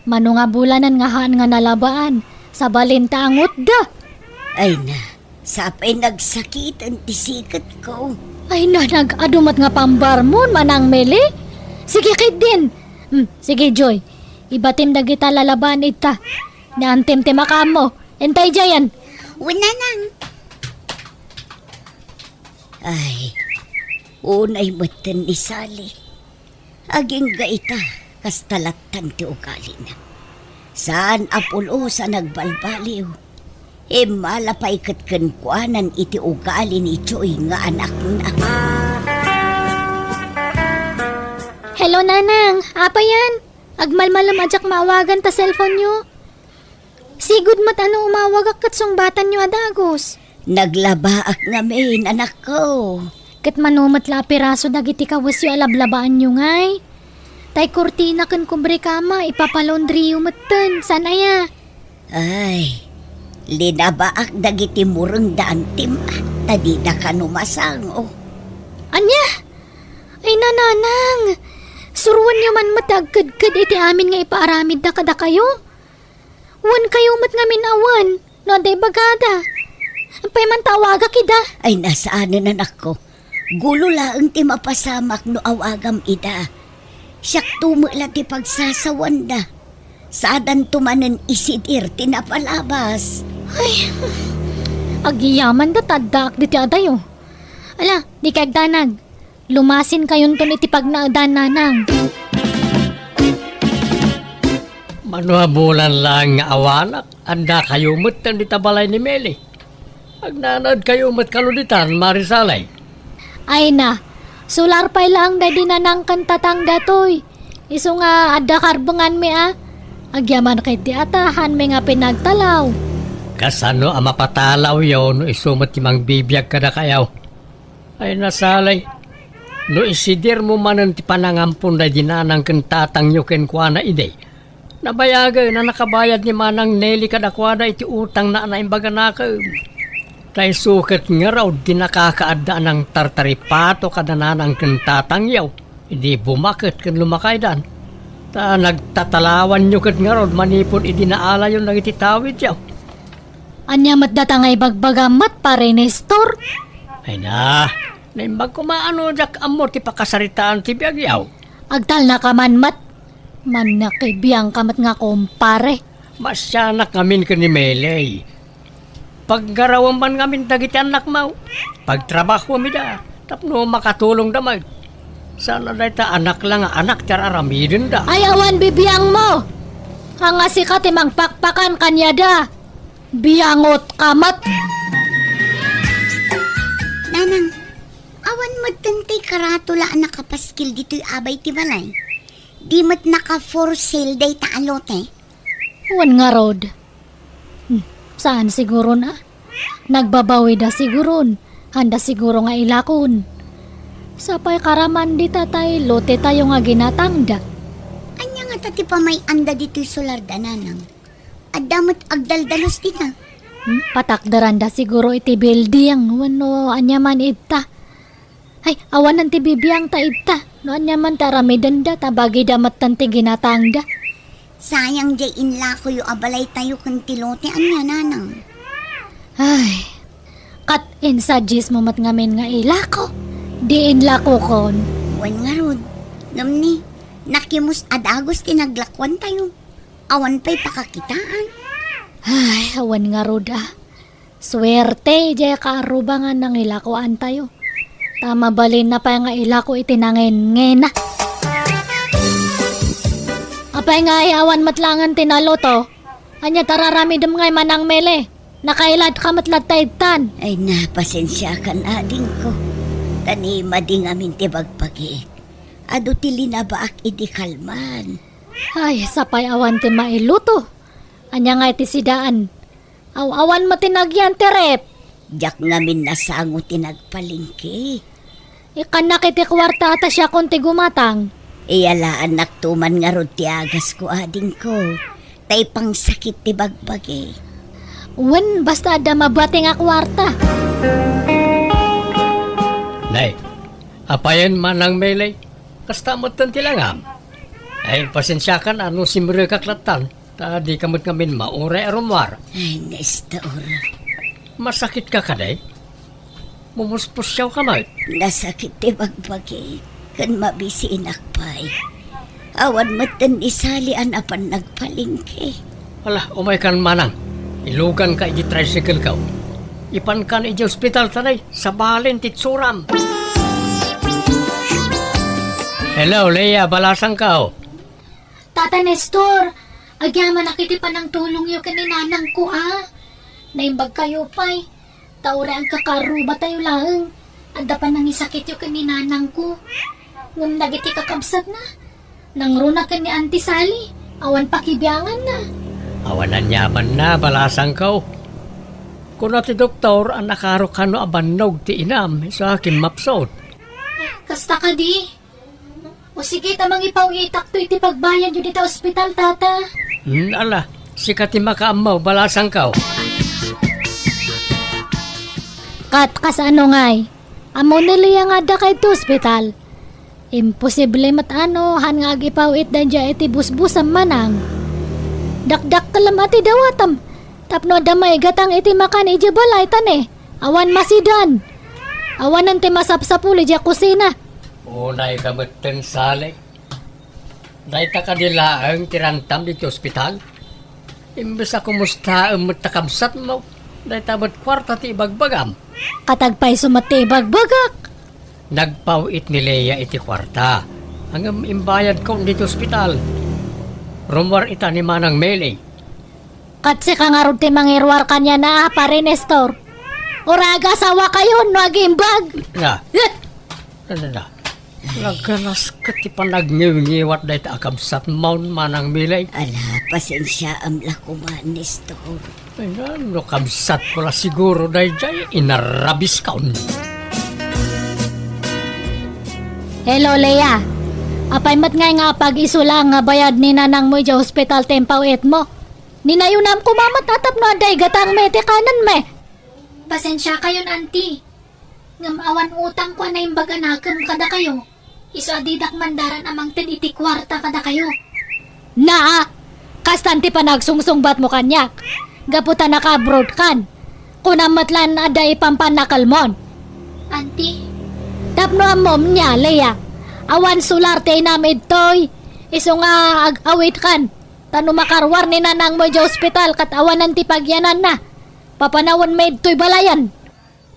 Speaker 3: Mano nga bulanan nga haan nga nalabaan. Sa balinta ang utda.
Speaker 2: Ay na, sapay nagsakit ang tisikat ko.
Speaker 3: Ay na, nag-adumat nga pambarmon, manang meli. Sige, kid din. Sige, Joy. Ibatim da kita lalabaan ita. Naantim-tim mo. Entay jayan.
Speaker 2: Wala nang. Ay, unay matan ni Sally. Aging gaita, kastalatan ti ugali na. Saan apulo sa nagbalbaliw? Malapay katkankwanan iti ugali ni Joy nga anak na.
Speaker 3: Hello, Nanang. Apa yan? Agmalmalam ajak maawagan ta cellphone nyo. Sigud mat ano umawag akatsong batan nyo adagos.
Speaker 2: Naglabaak nga main, anak ko.
Speaker 3: Kat manumat la piraso dagiti kawas yu alablabaan nyo ngay. Tay kurtina kan kumbre kama ipapalondri yu matan. Sana ya?
Speaker 2: Ay, linabaak dagiti mureng daan tim. Tadida ka numasang, oh.
Speaker 3: Anya? Ay nananang. Suruan nyo man matagkad-kad iti amin nga ipaaramid da kada kayo. Wan kayo mat ngamin awan. No, day bagada. Ampay man tawaga kida.
Speaker 2: Ay, nasaanan anak ko. Gulo laang ti mapasamak no awagam ida. Siyak tumula ti pagsasawan da. Saadan tumanan isidir tinapalabas.
Speaker 3: Ay, agiyaman da taddaak diti adayo. Ala, di kagdanag. Lumasin kayon ton iti pagnaadan nanang.
Speaker 1: Manuhabulan lang nga awanak, anda kayo mutan di tabalay ni Meli. Agnanad kayo mat kaluditan, Marisalay.
Speaker 3: Ay na, sular pay lang da dinanangkan tatang datoy. Iso nga adda karbangan mi Agyaman kay ti atahan mi nga pinagtalaw.
Speaker 1: Kasano ang mapatalaw yaw no isumat timang bibiyag kada kayaw. Ay nasalay, no isidir mo manan ti panangampun da dinanang kentatang nyo kenkwana ide. Nabayaga na nakabayad ni Manang Nelly kadakwada iti utang na naimbaga na ka. Tay sukat nga raw di nakakaadda ng tartaripato kadananang kentatang yaw. Hindi bumakit kan lumakay dan. Ta nagtatalawan nyo kat nga raw manipon idinaala yung nagititawid yaw.
Speaker 3: Anya mat datangay bagbagamat pare Nestor.
Speaker 1: Ay na, naimbag ko maano jak amor ti pakasaritaan ti biyag yaw.
Speaker 3: Agtal na ka man mat. Man na kay biyang kamat nga kumpare.
Speaker 1: Masyanak ngamin ka ni Melay. Paggarawan man ngamin dagiti anak mo. Pagtrabaho mi da. Tapno makatulong damay. Sana da ita anak lang anak tiyar aramidin da.
Speaker 3: Ay awan bibiyang mo. Hanga si ka timang pakpakan kanya da. Biyangot kamat.
Speaker 2: Nanang, awan magtantay karatula nakapaskil dito'y abay ti balay. Di mat naka for sale day ta alote.
Speaker 3: Wan nga rod. Saan siguro na? Nagbabawi da siguro. Handa siguro nga ilakon. Sapay karaman di tatay lote tayo nga ginatangda.
Speaker 2: Anya nga tati pa may anda dito'y solar da nanang. Adamot agdaldalos di na.
Speaker 3: Patakdaran da siguro iti building. Wano anya man ita. Ay, awan nanti bibiyang ta ita. No anya man taramidan da tabagi damat tanti ginatangda.
Speaker 2: Sayang jay inla ko yung abalay tayo kung tilote anya nanang.
Speaker 3: Ay, kat insajis mo mat ngamin nga ilako. Di inlako kon.
Speaker 2: Wan nga rod. Namni, nakimus adagos tinaglakwan tayo. Awan pa'y pakakitaan.
Speaker 3: Ay, awan nga rod Swerte, jay kaarubangan ng ilakoan tayo. Tama balin na pa nga ilako itinangin-ngena. Apay nga awan matlangan tinalo to. Anya tararamidam ngay manang mele. Nakailad ka matlat taidtan.
Speaker 2: Ay na, pasensya ka na ading ko. Tanima ding amin ti bagpagik. Ado ti linabaak idi kalman.
Speaker 3: Ay, sapay awan ti mailuto. Anya nga iti sidaan. Awan matinagyan ti rep.
Speaker 2: Diyak ngamin nasango tinagpalingki.
Speaker 3: Ikanak iti kwarta ata siya konti gumatang.
Speaker 2: Iyalaan naktuman nga rod ti agas ko ading ko. Tay pang sakit ti bagbagi.
Speaker 3: Wen, basta ada mabati nga kwarta.
Speaker 1: Apayan man ang melay. Kasta mo tilangam. Ay, pasensya ka na ano si Mure kaklatan. Ta di kamot ngamin maure arumar.
Speaker 2: Ay, Nestor.
Speaker 1: Masakit ka kaday? Mumuspusyaw ka man.
Speaker 2: Nasakit ti bagbagi. Kan mabisi inakpay. Awan matan isalian apan nagpalingke.
Speaker 1: Wala, umay kan manang. Ilugan ka iti tricycle ka. Ipan ka na iti hospital tanay. Sa balin titsuram. Hello, Leia. Balasang ka o.
Speaker 3: Tata Nestor, agyaman nakiti pa ng tulong yo kaninanang ko Naimbag kayo pa'y. Taure ang kakaruba tayo lang. Anda pa nang isakit yo kaninanang ko. Ngam nagiti kakabsat na. Nang runa ka ni Auntie Sally. Awan pakibiyangan na.
Speaker 1: Awanan yaman na, balasang ka o. Kuno ti doktor, ang nakaro ka no abanog ti inam sa akin mapsod.
Speaker 3: Kasta ka di. O sige, tamang ipawitak to iti pagbayan yun dito ospital, tata.
Speaker 1: Ala, sikat ti makaamaw, balasang ka o.
Speaker 3: Kat, kasano ngay? Amo niliya nga da kay to ospital. Imposible matano, han nga agipawit dan dya iti busbusam manang. Dakdak kalam ati dawatam. Tapno damay gatang iti makan iti balay tane. Awan masidan. Awan nanti masapsapuli dya kusina.
Speaker 1: Unay kamutin sali. Dahil ta kanila ang tirantam dito ospital. Imbes ako musta ang matakamsat mo. Dahil tabat kwarta ti ibagbagam.
Speaker 3: Katagpay sumati bagbagak.
Speaker 1: Nagpawit ni Leia iti kwarta. Hanggang imbayad ko dito ospital. Rumwar ita ni Manang Meli.
Speaker 3: Katsi ka nga rin ti mangirwar kanya na pare Nestor. Uraga sawa kayo no agimbag.
Speaker 1: Na. Naganas ka ti panagniw-niwat dahil ta akamsat maun Manang Meli.
Speaker 2: Ala, pasensya am lakuman, Nestor.
Speaker 1: Ay no kamsat ko la siguro dahil dyan inarabis ka.
Speaker 3: Hello, Leia. Apay mat nga pag-isula nga bayad ni nanang mo dya hospital tempawit mo. Ninayunam ko mamatapap no aday gatang mete kanan me. Pasensya kayo, auntie. Ngam awan utang ko na imbag anagam kada kayo. Iso adidak mandaran amang ten iti kwarta kada kayo. Na! Kastanti pa nagsungsungbat mo kanyak. Gaputa naka-abroad kan. Kunamatlan aday pampanakalmon. Auntie, tapno ang mom niya, Leia. Awan sularte namid toy. Iso nga ag-awit kan. Tano makarwar ni nanang mo dya hospital kat awan ang tipagyanan na. Papanawan med toy balayan.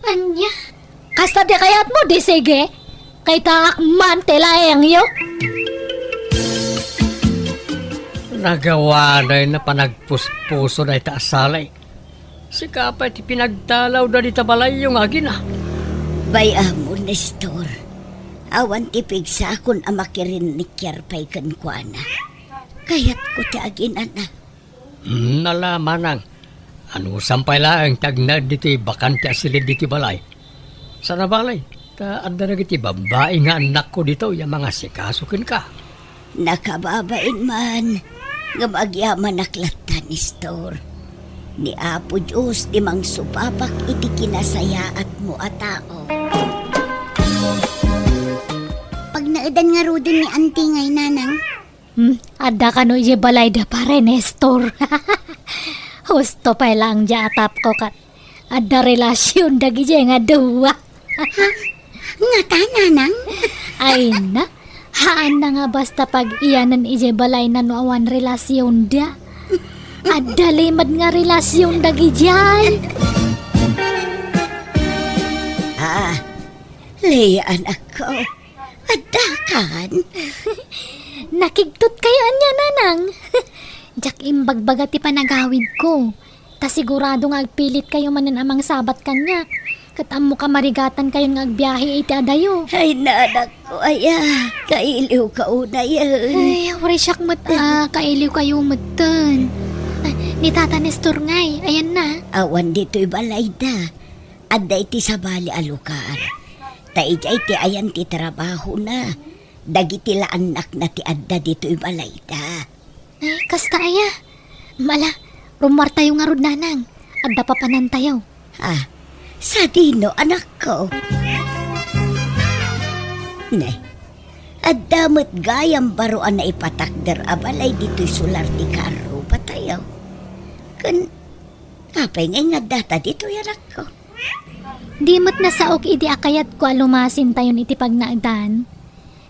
Speaker 3: Anya? Kasta di kayat mo di sige. Kay taak man telayang yo.
Speaker 1: Nagawa na panagpuspuso na itaasalay. Si kapay ti pinagtalaw na di tabalay yung agina.
Speaker 2: Bayamo, Nestor. Awan tipig sa akon amakirin ni Kierpay kankwana. Kaya't ko ti aginan na.
Speaker 1: Nalaman ang ano sampay lang tagnad dito bakante asilid dito balay. Sana balay, ta anda na giti babae nga anak ko dito yung mga sikasukin ka.
Speaker 2: Nakababain man. Gamagyaman naklatan, Nestor. Ni Apo Diyos di mang supapak iti kinasayaat mo a tao.
Speaker 5: Pag naidan nga rudin ni auntie ngay nanang.
Speaker 3: Ada ka no ije balay da pare Nestor. Husto pa lang dya atap ko kat. Ada relasyon dagi dya nga duwa.
Speaker 5: Nga ta nanang?
Speaker 3: Ay na. Haan na nga basta pag iyanan ije balay na no awan relasyon da. Ada limad nga relasyon dagi dyan.
Speaker 2: Leia anak ko. Adakan.
Speaker 3: Nakigtot kayo anya nanang. Jak imbagbaga ti panagawid ko. Ta sigurado nga agpilit kayo manan amang sabat kanya. Katam mo ka marigatan kayo nga agbiyahe iti adayo.
Speaker 2: Ay nanak ko aya. Kailiw ka una yan.
Speaker 3: Ay, wari siyak kailiw kayo matan. Ni Tata Nestor ngay, ayan na.
Speaker 2: Awan dito'y balay da. Adda iti sabali alukaan. Taijay ti ayan ti trabaho na. Dagiti la anak na ti adda dito'y balay da.
Speaker 3: Ay, kasta aya. Mala, rumar tayo nga rod nanang. Adda pa panan tayo.
Speaker 2: Sa dino anak ko. Ne, at damot gayam baruan na ipatakder abalay dito'y sular ti karo patayaw. Kan, apay ngay nga data dito yanak ko.
Speaker 3: Di mo't nasaok idi akayat ko alumasin tayo iti pagnaadan.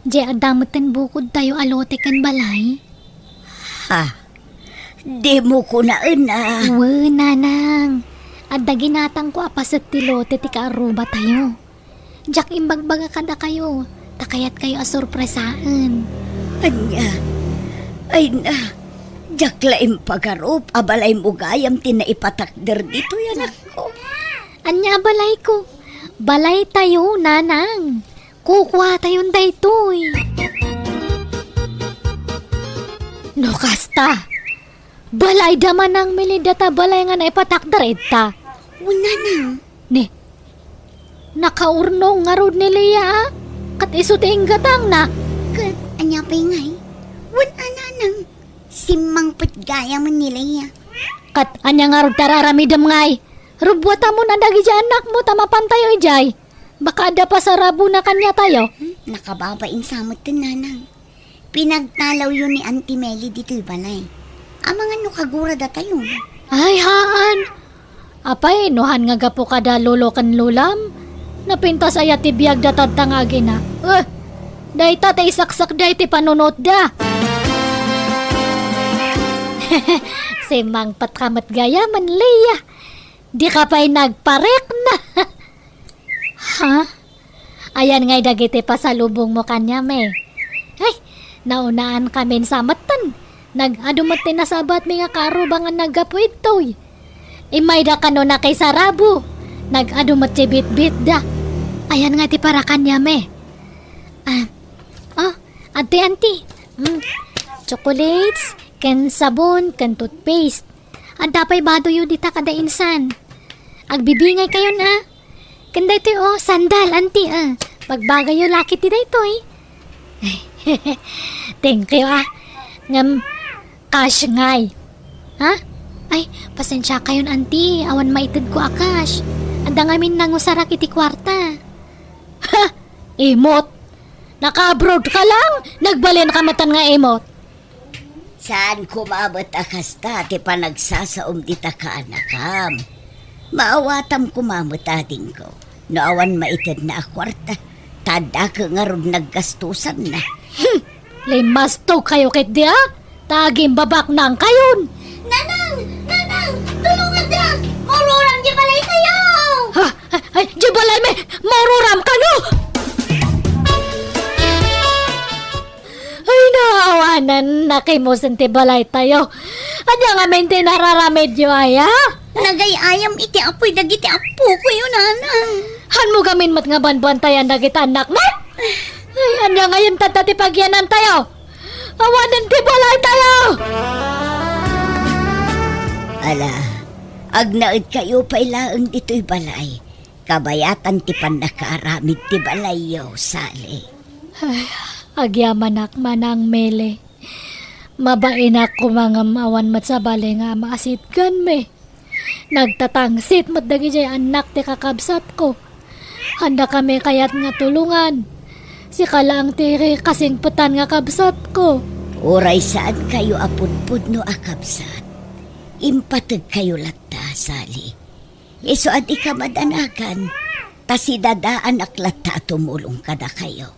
Speaker 3: Di adamutan bukod tayo alote kan balay.
Speaker 2: Ha, di mo ko na ina.
Speaker 3: Nanang. Adda ginatang ko apaset ti lote ti kaaruba tayo. Diyak imbagbaga kada kayo. Takayat kayo asurpresaan.
Speaker 2: Anya, ay na, jaklaim pagarup, abalay mo gayam tinaipatakder dito yanak ko.
Speaker 3: Anya balay ko. Balay tayo, nanang. Kukuha tayon daytoy. No kasta. Balay daman ang milidata balay nga naipatakder ita.
Speaker 5: Wala nang.
Speaker 3: Ni. Nakaurnong nga rod ni Leia. Kat isuting gatang na.
Speaker 5: Kat, anya pa ngay. Wala nanang. Simang gaya mo nila ya.
Speaker 3: Kat anya nga rod tararamidam ngay. Rubwata mo na dagi dyan anak mo tamapan tayo ijay. Baka ada pa sa rabo na kanya tayo.
Speaker 5: Nakababain sa mo to nanang. Pinagtalaw yun ni Auntie Melly dito'y balay. Amang ano kagura data yun.
Speaker 3: Ay haan. Apay, nuhan nga gapo kada lolo kan lulam. Napintas aya ti biyag datad tangagi na. Day tatay saksak day ti panunot da. Simang patkamat gaya man Leia. Di ka pa'y nagparek na. Ha? Ayan nga'y dagiti pasalubong mo kanya me. Ay, naunaan kami sa matan. Nag-adumat ti nasabat mi nga karo bangan naggapo itoy. Imay da kano na kay sarabo. Nag-adumat ti bit-bit da. Ayan nga ti para kanya me. Auntie. Chocolates, ken sabon, ken toothpaste. Adapay bado yu dita kada insan. Agbibingay kayo na. Kanda ito sandal, auntie Pagbagay yu laki ti dayto Thank you Ngam, cash ngay. Ha? Ay, pasensya kayon auntie. Awan maitid ko cash. Anda ngamin nangusarak iti kwarta. Ha? Imot? Naka-abroad ka lang? Nagbalin ka matan nga imot.
Speaker 2: Saan kumabot akasta ti panagsasaom dita ka anakam. Maawatam kumamot ading ko. Naawan maitid na akwarta. Tada ka nga rin naggastusan na.
Speaker 3: Limasto kayo kit di Taging babak nang kayon.
Speaker 5: Nanang! Tulungan da! Maururang di balay kayo!
Speaker 3: Ha? Ay, di balay me! Maruram ka no! Ay, naawanan na kay mo ti balay tayo. Anya nga may tinararamedyo aya?
Speaker 5: Nagayayam iti apoy dagiti apo ko yun, nanang.
Speaker 3: Han mo gamin mat nga banbantayan dagit anak mo? Ay, anya ngayon tatatipagyanan tayo. Awanan ti balay tayo!
Speaker 2: Ala, agnaid kayo pailaang dito'y balay. Kabayatan ti panakaaramid ti balay yo, sali.
Speaker 3: Agyaman ak manang mele. Mabain ako mga mawan mat sa balay nga maasit kan me. Nagtatangsit mat dagi jay anak ti kakabsat ko. Handa kami kayat nga tulungan. Si kalang tiri kasing putan nga kabsat ko.
Speaker 2: Uray saan kayo apudpud no akabsat. Impatag kayo lata, sali. Iso at ikamadanakan. Tasidadaan aklata tumulong kada kayo.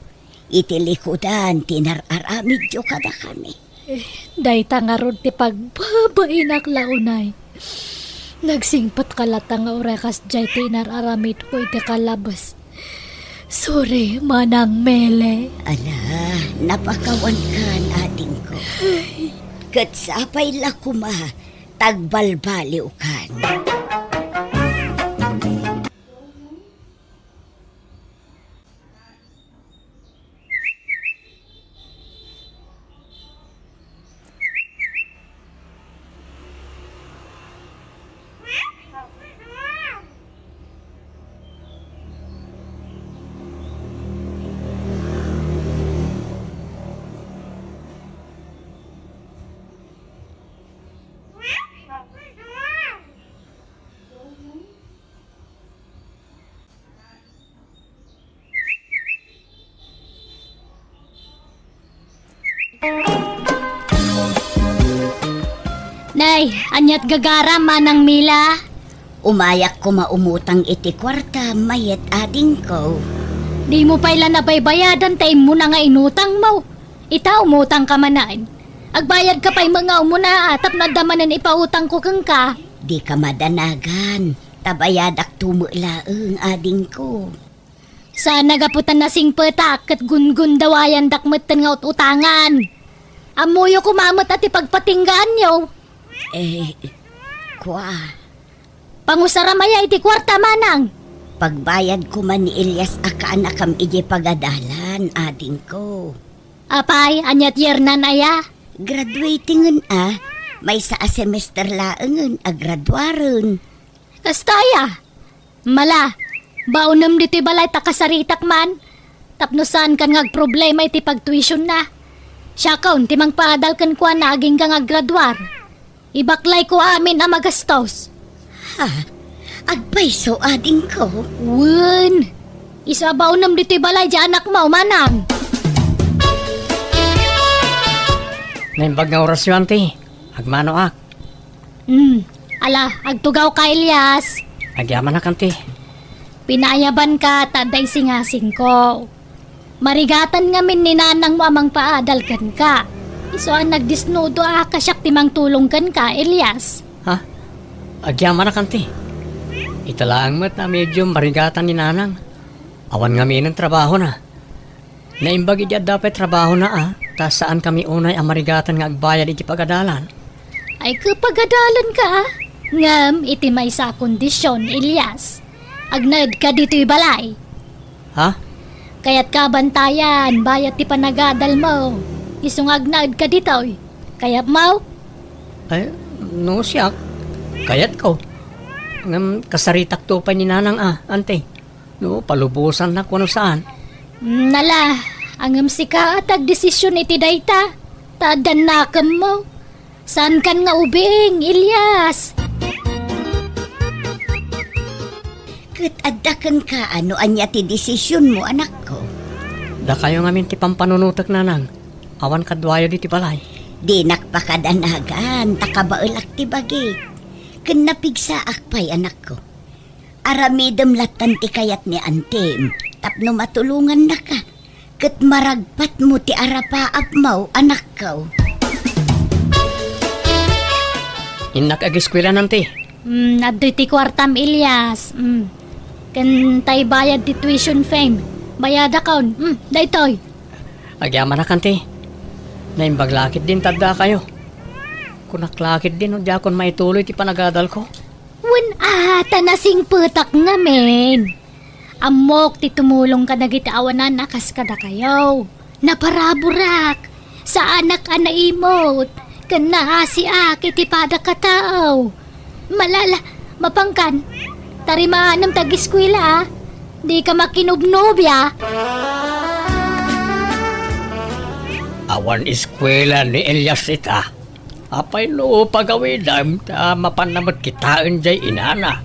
Speaker 2: Itilikudan, tinararamid yo kada kami.
Speaker 3: Day tangarod ti pagbabain ak launay. Nagsingpat kalata nga orekas jay tinararamid ko iti kalabas. Sorry, manang mele.
Speaker 2: Ala, napakawan kan ating ko. Katsapay la kuma, tagbalbaliw kan.
Speaker 3: Nay, anyat gagara manang Mila.
Speaker 2: Umayak ko maumutang iti kwarta, mayet ading ko.
Speaker 3: Di mo pa ilan na baybayadan, tayo mo na nga inutang mo. Ita, umutang ka manan. Agbayad ka pa'y mga umuna, tap na damanan ipautang ko kang ka.
Speaker 2: Di ka madanagan, tabayadak tumulaeng ading ko.
Speaker 3: Sana gaputan na sing petak kat gun-gun dawayan dakmeten nga utangan. Amuyo kumamot at ipagpatinggaan nyo.
Speaker 2: Kwa,
Speaker 3: Pangusaramaya iti kwarta manang.
Speaker 2: pagbayad ko man ni Elias akaanakam ije pagadalan, ading ko.
Speaker 3: Apay, anyat yernan aya.
Speaker 2: Graduatingan may sa semester laengen graduaren.
Speaker 3: Kastaya. Mala, baunam dito balay takasaritak man. Tapnosan kan ngag problema iti pagtuition na. Siya kaun, timang paadal kan kwa na aging kang aggraduar. Ibaklay ko amin ang magastos.
Speaker 2: Agpaiso ading ko.
Speaker 3: Wun! Isa baunam dito balay di anak mo, manang.
Speaker 1: Naimbag nga orasyon, ti. Agmano ak.
Speaker 3: Ala, agtugaw ka, Elias.
Speaker 1: Agyaman na kanti.
Speaker 3: Pinayaban ka, taday singasing ko. Marigatan nga min ni nanang mo amang paadal kan ka. Iso ang nagdisnudo kasyak timang tulong kan ka, Elias.
Speaker 1: Ha? Agyaman na kanti. Italaang mat na medyo marigatan ni nanang. Awan nga ng trabaho na. Naimbag idya dapat trabaho na ta saan kami unay ang marigatan nga agbayad iti pagadalan.
Speaker 3: Ay kapagadalan ka, ngam iti may sa kondisyon, Elias. Agnaid ka dito'y balay.
Speaker 1: Ha?
Speaker 3: Kaya't kabantayan, bayat ti panagadal mo. Isong agnaid ka dito'y. Kayap mo?
Speaker 1: Ay, no siyak. Kayat ko. Ngam kasaritak to pa ni nanang ante. No, palubusan na kung ano saan.
Speaker 3: Nala, angam sika at agdesisyon iti dayta. Tadan nakam mo. Saan kan nga ubing, Elias?
Speaker 2: Kat addakan ka ano anya ti desisyon mo, anak ko.
Speaker 1: Da kayo ngamin ti pampanunutak nanang. Awan kadwayo di ti balay.
Speaker 2: Di nakpakadanagan, takabaulak ti bagi. Ken napigsa akpay, anak ko. Aramidem latan ti kayat ni antem, tapno matulungan na ka. Kat maragpat mo ti arapaap mo, anak ko.
Speaker 1: Inak agiskwela nanti.
Speaker 3: Adoy ti kwartam, Elias. Kan tay bayad ti tuition fame. Bayada kaon. Daytoy.
Speaker 1: Agyaman na kanti. Naimbaglakit din tadda kayo. Kunaklakit din o kon maituloy ti panagadal ko.
Speaker 3: Wen tanasing putak nga men. Amok ti tumulong ka nagitaawanan akas kada kayo. Naparaburak. Sa anak anaimot. Kan naasiak iti pada katao. Malala, mapangkan. Tarimaanam tagiskwila. Di ka makinubnobya.
Speaker 1: Awan eskwela ni Elias ita. Apay no pagawidam ta mapanamot kitaan jay inana.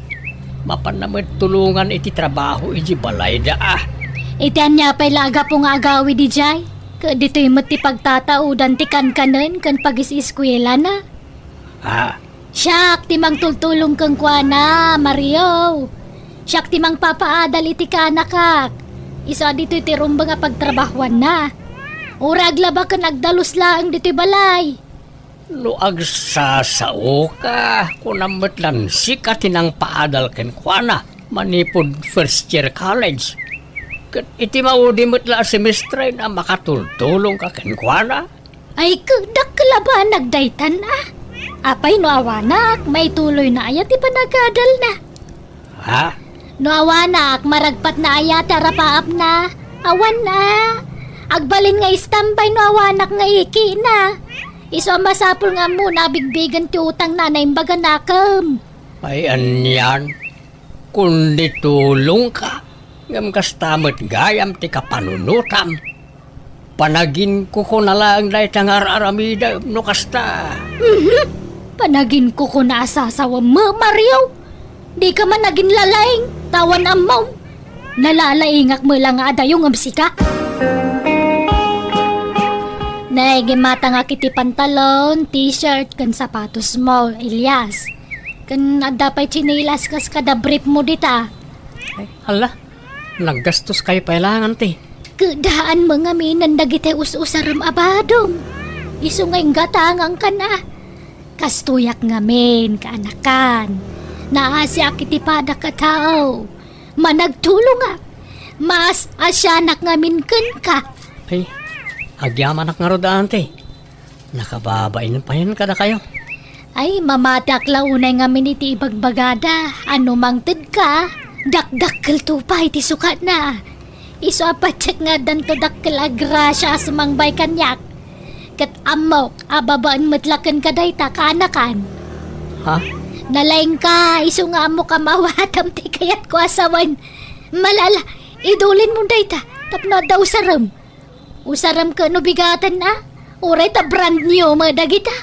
Speaker 1: Mapanamot tulungan iti trabaho iti balay da
Speaker 3: Itian niya pa'y laga pong agawi di jay. Dito'y mati pagtataudan ti kan-kanen kan pag-isiskwela na.
Speaker 1: Ha?
Speaker 3: Siyak timang tultulong kang kuana, Mario. Siyak timang papaadal iti kanakak. Isa dito'y tirumba nga pagtrabahuan na. Urag laba ka nagdalus laang dito'y balay.
Speaker 1: No agsasao ka kunamot lang sika tinang paadal ken kuana manipod first year college. Ket iti maudi metla semestre na makatultulong ka ken kuana.
Speaker 3: Ay kudak laba nagdaytan Apay no awanak, may tuloy na ayat ti panagadal na.
Speaker 1: Ha?
Speaker 3: No awanak, maragpat na ayat arapaap na. Awan na. Agbalin nga istambay no awanak nga iki na. Iso masapul nga mo nabigbigan ti utang na imbaga nakam.
Speaker 1: Ay anyan. Kundi tulong ka. Ngam kastamot gayam ti kapanunutam. Panagin ko nalang dahi tangar aramida no kasta.
Speaker 3: Panagin ko na asasawa mo, Mario. Di ka man naging lalaing, tawan amaw. Nalalaingak mo lang adayong amsika. Naigimata nga kiti pantalon, t-shirt, kan sapatos mo, Elias. Kan adapay chinilas kas kada brief mo dita.
Speaker 4: Ay, hala. Naggastos kayo pailangan, te.
Speaker 3: Kedaan mga minan dagiti us-usaram abadong. Isu nga gatangang ka na. Kastuyak nga men, kaanakan. Naasya kiti pada ka tao. Managtulong nga. Mas asyanak nga minken ka.
Speaker 4: Ay, agyaman ak nga rodaan, te. Nakababain pa yan kada kayo.
Speaker 3: Ay, mamadak launay nga miniti ibagbagada. Ano mang tid ka? Dakdakkel tupay ti sukat na. Iso apatsyak nga danto dakkel agrasya sumangbay kanyak. Kat amok, ababaan matlakan ka dayta kaanakan.
Speaker 4: Ha?
Speaker 3: Nalaing ka, iso nga amok ka mawatam ti kayat ko asawan. Malala, idulin mo dayta, tapno daw usaram. Usaram ka no bigatan na. Uray ta brand new mga dagita.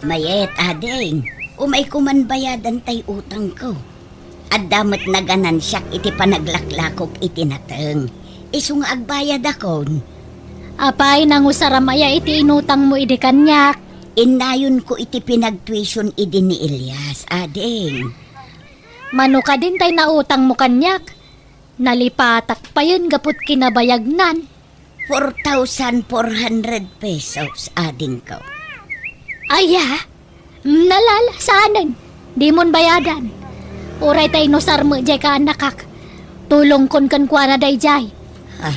Speaker 2: Mayet, ading. Umay kumanbayadan tay utang ko. At damat na ganan siyak iti panaglaklakok iti nateng. Isu nga agbayad akon.
Speaker 3: Apay nang usaramaya iti inutang mo idi kanyak.
Speaker 2: Inayon ko iti pinagtuition idi ni Elias, ading.
Speaker 3: Mano ka din tay nautang mo kanyak. Nalipatak pa yun gapot kinabayagnan.
Speaker 2: 4,400 pesos, ading ko.
Speaker 3: Aya, nalala saanan. Di mon bayadan. Uray tay nosar mo jay ka anakak. Tulong kon kan kwa na day jay.
Speaker 2: Ha?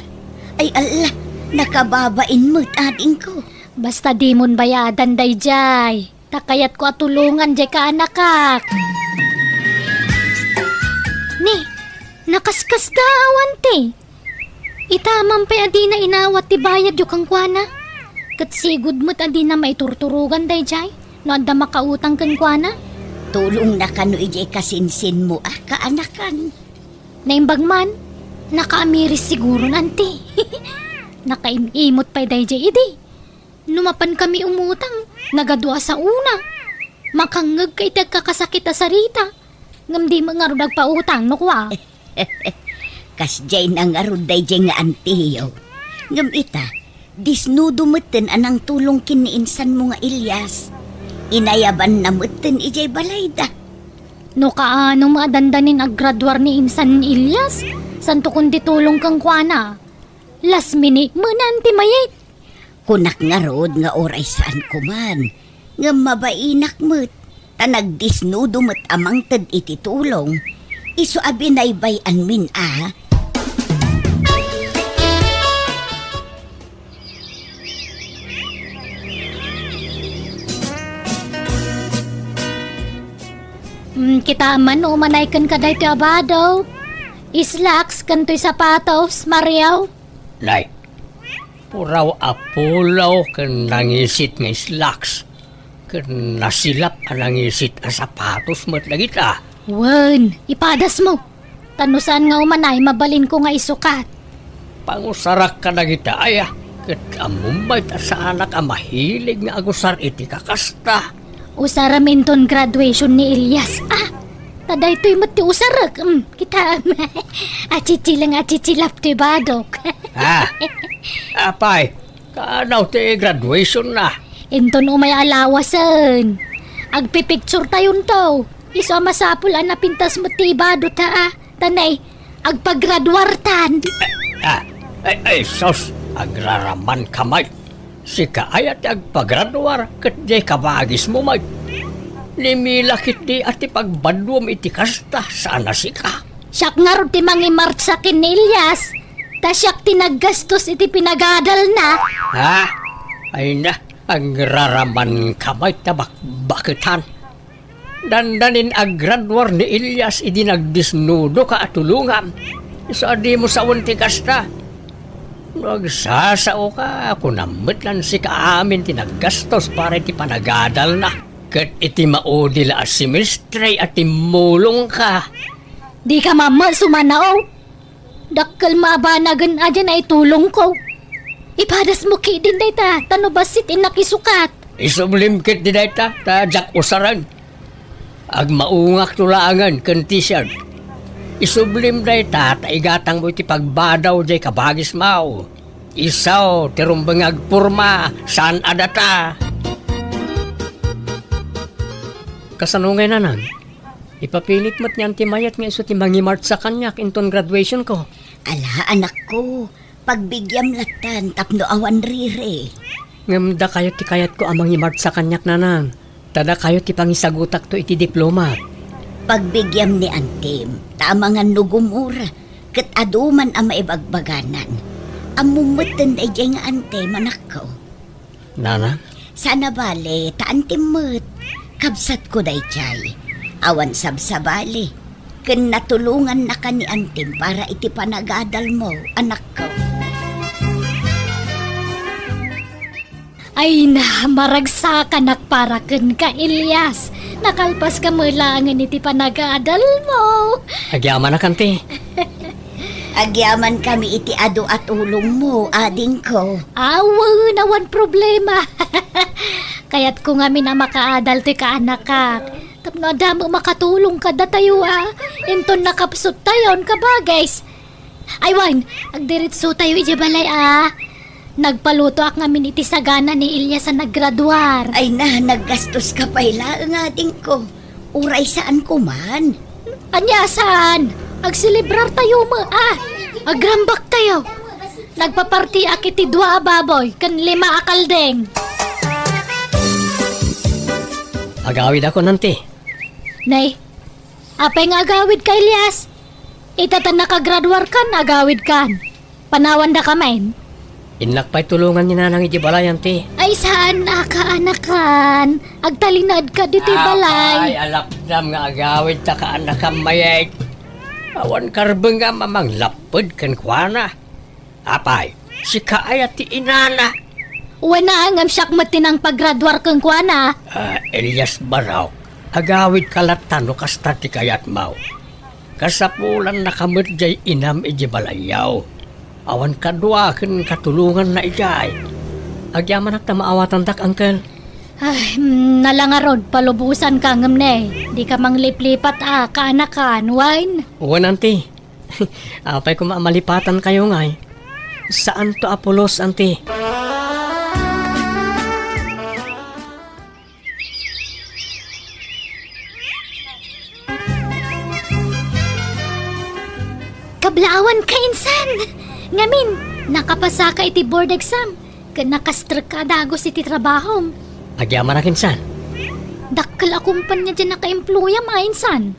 Speaker 2: Ay ala, nakababain mo't ading ko.
Speaker 3: Basta di mon bayadan day jay. Takayat ko at tulungan jay ka anakak. Ni, nakaskas da awan te. Itamang pa adi na inawat ti bayad yu kang kwa na. Kat sigud mo't adi na may turturugan day jay. No anda makautang kan kwa na.
Speaker 2: Tulong na kano ijay kasinsin mo, kaanakan.
Speaker 3: Naimbag man, nakaamiris siguro nanti. Nakaimimot pa day jay idi. Numapan kami umutang, nagadua sa una. Makangag kay tagkakasakit sa sarita. Ngam di mga rudag pa utang no kwa.
Speaker 2: Kas jay nang aruday jay nga antiyo. Ngam ita, disnudo meten anang tulong kiniinsan mo nga Elias. Inayaban na meten ijay balayda.
Speaker 3: No kaano maadandanin aggraduar ni Insan Ilyas? Santo kundi tulong kang kuana. Last minute mo nanti mayit.
Speaker 2: Kunak nga rod nga oray saan kuman. Nga mabainak mo't. Tanag disnudo mo't amang tad iti tulong. Isu abinaybayan min ah.
Speaker 3: Kita man umanaykan ka dahi ti abado. Islaks kanto'y sapatos, Mariaw.
Speaker 1: Nay, puraw apulaw kan nangisit nga slacks. Kan nasilap ang nangisit ang sapatos mo't lagita.
Speaker 3: Wen, ipadas mo. Tanusan nga umanay, mabalin ko nga isukat.
Speaker 1: Pangusarak ka na kita, aya. Kat amumbay ta sa anak ang mahilig nga agusar iti kakasta.
Speaker 3: Usaraminton graduation ni Elias. Taday to'y mati usarak. Kita, achichilang achichilap ti badok.
Speaker 1: Ha? Apay, kaanaw ti graduation na.
Speaker 3: Inton umay alawasan. Agpipicture tayon to. Iso masapul na pintas mo ti badot ha. Tanay, agpagraduartan.
Speaker 1: Ay, sos, agraraman kamay. Si kaayat agpagraduar kat di kabagis mo may. Nimilakit di at ipagbadwam iti kasta sana si ka.
Speaker 3: Siyak nga ro ti mangimart sa kinilias. Ta siyak tinaggastos iti pinagadal na.
Speaker 1: Ha? Ay na, agraraman kamay tabak-bakitan. Dandanin aggraduar ni Elias idi nagdisnudo ka at tulungan. Isa di mo sa unti kasta. Nagsasao ka, kunamit lang si kaamin tinaggastos para iti panagadal na. Kat iti maudila as semestre at imulong ka.
Speaker 3: Di ka mama sumanao. Dakkel maabanagan adyan ay tulong ko. Ipadas mo kidin day ta, tanubasit inakisukat.
Speaker 1: Isublimkit di dayta, tajak usaran. Ag maungak tulaangan kan t-shirt. Isublim dayta, taigatang mo iti pagbadaw day kabagis mao. isaw, tirumbang agpurma, saan adata?
Speaker 4: Kasanungay nanang, ipapilit mo't niyan ti mayat nga iso ti mangimart sa kanyak inton graduation ko.
Speaker 2: Ala, anak ko, pagbigyam latan, tapno awan rire.
Speaker 4: Ngamda kayo ti kayat ko amang imart sa kanyak nanang. Tada kayo ti pangisagutak to iti diplomat.
Speaker 2: Pagbigyam ni Antim, tamangan no gumura, kat aduman ang maibagbaganan. Amumutan ay dyan nga Antim, anak ko.
Speaker 4: Nanang?
Speaker 2: Sana bale, ta Antim mo't, kabsat ko day chay. Awan sabsabali, ken natulungan na ka ni Antim para iti panagadal mo, anak ko.
Speaker 3: Ay na, maragsakan para ken ka, Elias. Nakalpas ka mo langan iti panag-aadal mo.
Speaker 4: Agyaman na kanti.
Speaker 2: Agyaman kami iti ado at ulong mo, ading ko.
Speaker 3: Awa, nawan problema. Kaya't ko nga na makaadal ti kaanak ka. Tapno adamo makatulong ka datayo Inton nakapsot tayon ka ba guys? Ay wan, agdiritso tayo ijabalay Nagpaluto ak ngamin iti sagana ni Ilya sa naggraduar.
Speaker 2: Ay na, naggastos ka pa ang ading ko. Uray saan ko man?
Speaker 3: Anya saan? Agsilibrar tayo mo Agrambak tayo. Nagpaparti ak iti 2 baboy kan 5 akaldeng.
Speaker 4: Agawid ako nanti.
Speaker 3: Nay, apay nga agawid ka, Elias? Itatan nakagraduar kan, agawid kan. Panawan da ka main.
Speaker 4: Inlakpay tulungan ni nanang iti balayan ti.
Speaker 3: Ay saan anakan? Agtalinad ka dito balay.
Speaker 1: Ay, alapdam nga agawid ta ka anak mayay. Awan karbeng nga mamang lapod kan kuana. Apay, si kaayat ti inana.
Speaker 3: Wana ang siyak matinang paggraduar kang kuana.
Speaker 1: Elias Baraw, agawid kalatan no kasta ti kayat mau. Kasapulan na kamot jay inam iji balayaw. Awan kadwa ken katulungan na ijay.
Speaker 4: Agyaman at maawatan tak, uncle.
Speaker 3: Ay, nalangarod, palubusan ka ngam Di ka mangliplipat kaanakan, wine.
Speaker 4: Oo nanti. Apay ko maamalipatan kayo ngay. Saan to Apolos, anti?
Speaker 3: Kablaawan ka insan. Ngamin, nakapasa ka iti board exam. Nakastrak ka dagos iti trabaho.
Speaker 4: Agyaman na kinsan.
Speaker 3: Dakkel akumpanya dyan naka-employa insan.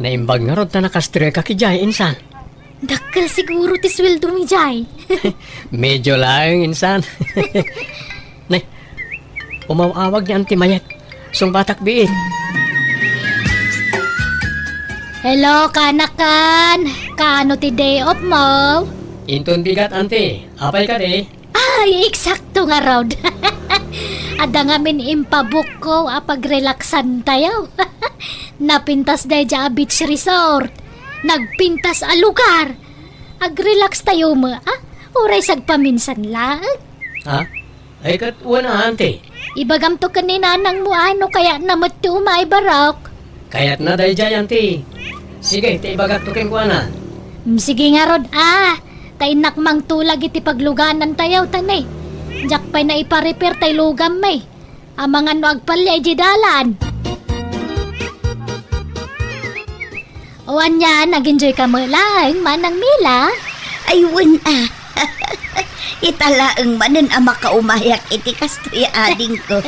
Speaker 4: Naimbag nga rod na nakastre ka kijay, insan.
Speaker 3: Dakkel siguro ti sweldo mi jay.
Speaker 4: Medyo lang, insan. Nay, umawawag ni Auntie Mayet. Sung batak biit.
Speaker 3: Hello, kanakan. Kano ti day off mo?
Speaker 4: Inton bigat, Auntie. Apay ka de.
Speaker 3: Ay, eksakto nga rod. Ada ngamin impabuk ko pag-relaxan tayo. Napintas day dya beach resort. Nagpintas lugar. Ag-relax tayo mo, Uray sagpaminsan lang.
Speaker 4: Ha? Ay katwa na, Auntie.
Speaker 3: Ibagam to kanina nang mo kaya namat ti umay barok.
Speaker 4: Kaya't na day jay, Auntie. Sige, taibagat to ken kwa na.
Speaker 3: Sige nga rod, Tainak mang tulag iti pagluganan tayo, tanay. Diyak pa'y na ipa-repair tay lugam may. Amangan no agpalya dalan. Owan yan, nag-enjoy ka mo lang, manang Mila.
Speaker 2: Ayun Italaang manan ang makaumayak iti kastoy ading ko.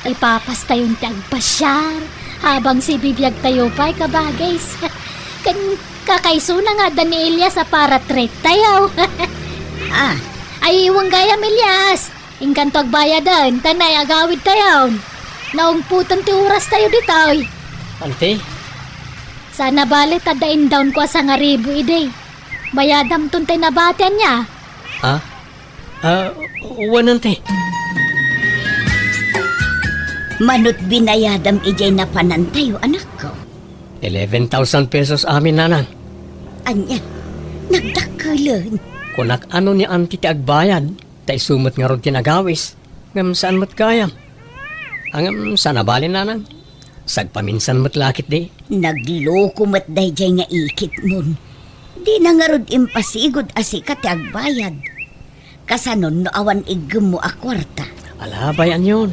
Speaker 3: Ipapas tayong tagpasyar. Habang si bibiyag tayo pa'y kabagays. Kakaiso na nga Daniela sa para treat tayo. Ay, iwang gayam Elias. Ingkanto agbayadan, tanay agawid tayo. Naungputan ti oras tayo dito.
Speaker 4: Auntie?
Speaker 3: Sana bali tadain down ko sa nga ribu ide. Bayadam tuntay na batian niya.
Speaker 4: Ha? Uwan, Auntie.
Speaker 2: Manut binayadam ijay na panantayo, anak ko.
Speaker 4: 11,000 pesos amin, nanang.
Speaker 2: Anya, nagdakalan.
Speaker 4: Kunak ano ni Auntie ti agbayad, tay sumot nga ron tinagawis. Ngam saan mo't kayam? Angam sana balin, nanang. Sagpaminsan mo't lakit di.
Speaker 2: Nagloko mat dayjay nga ikit mon. Di na nga rod impasigod asikat ti agbayad. Kasanon no awan igem mo a kwarta.
Speaker 4: Alabayan yun.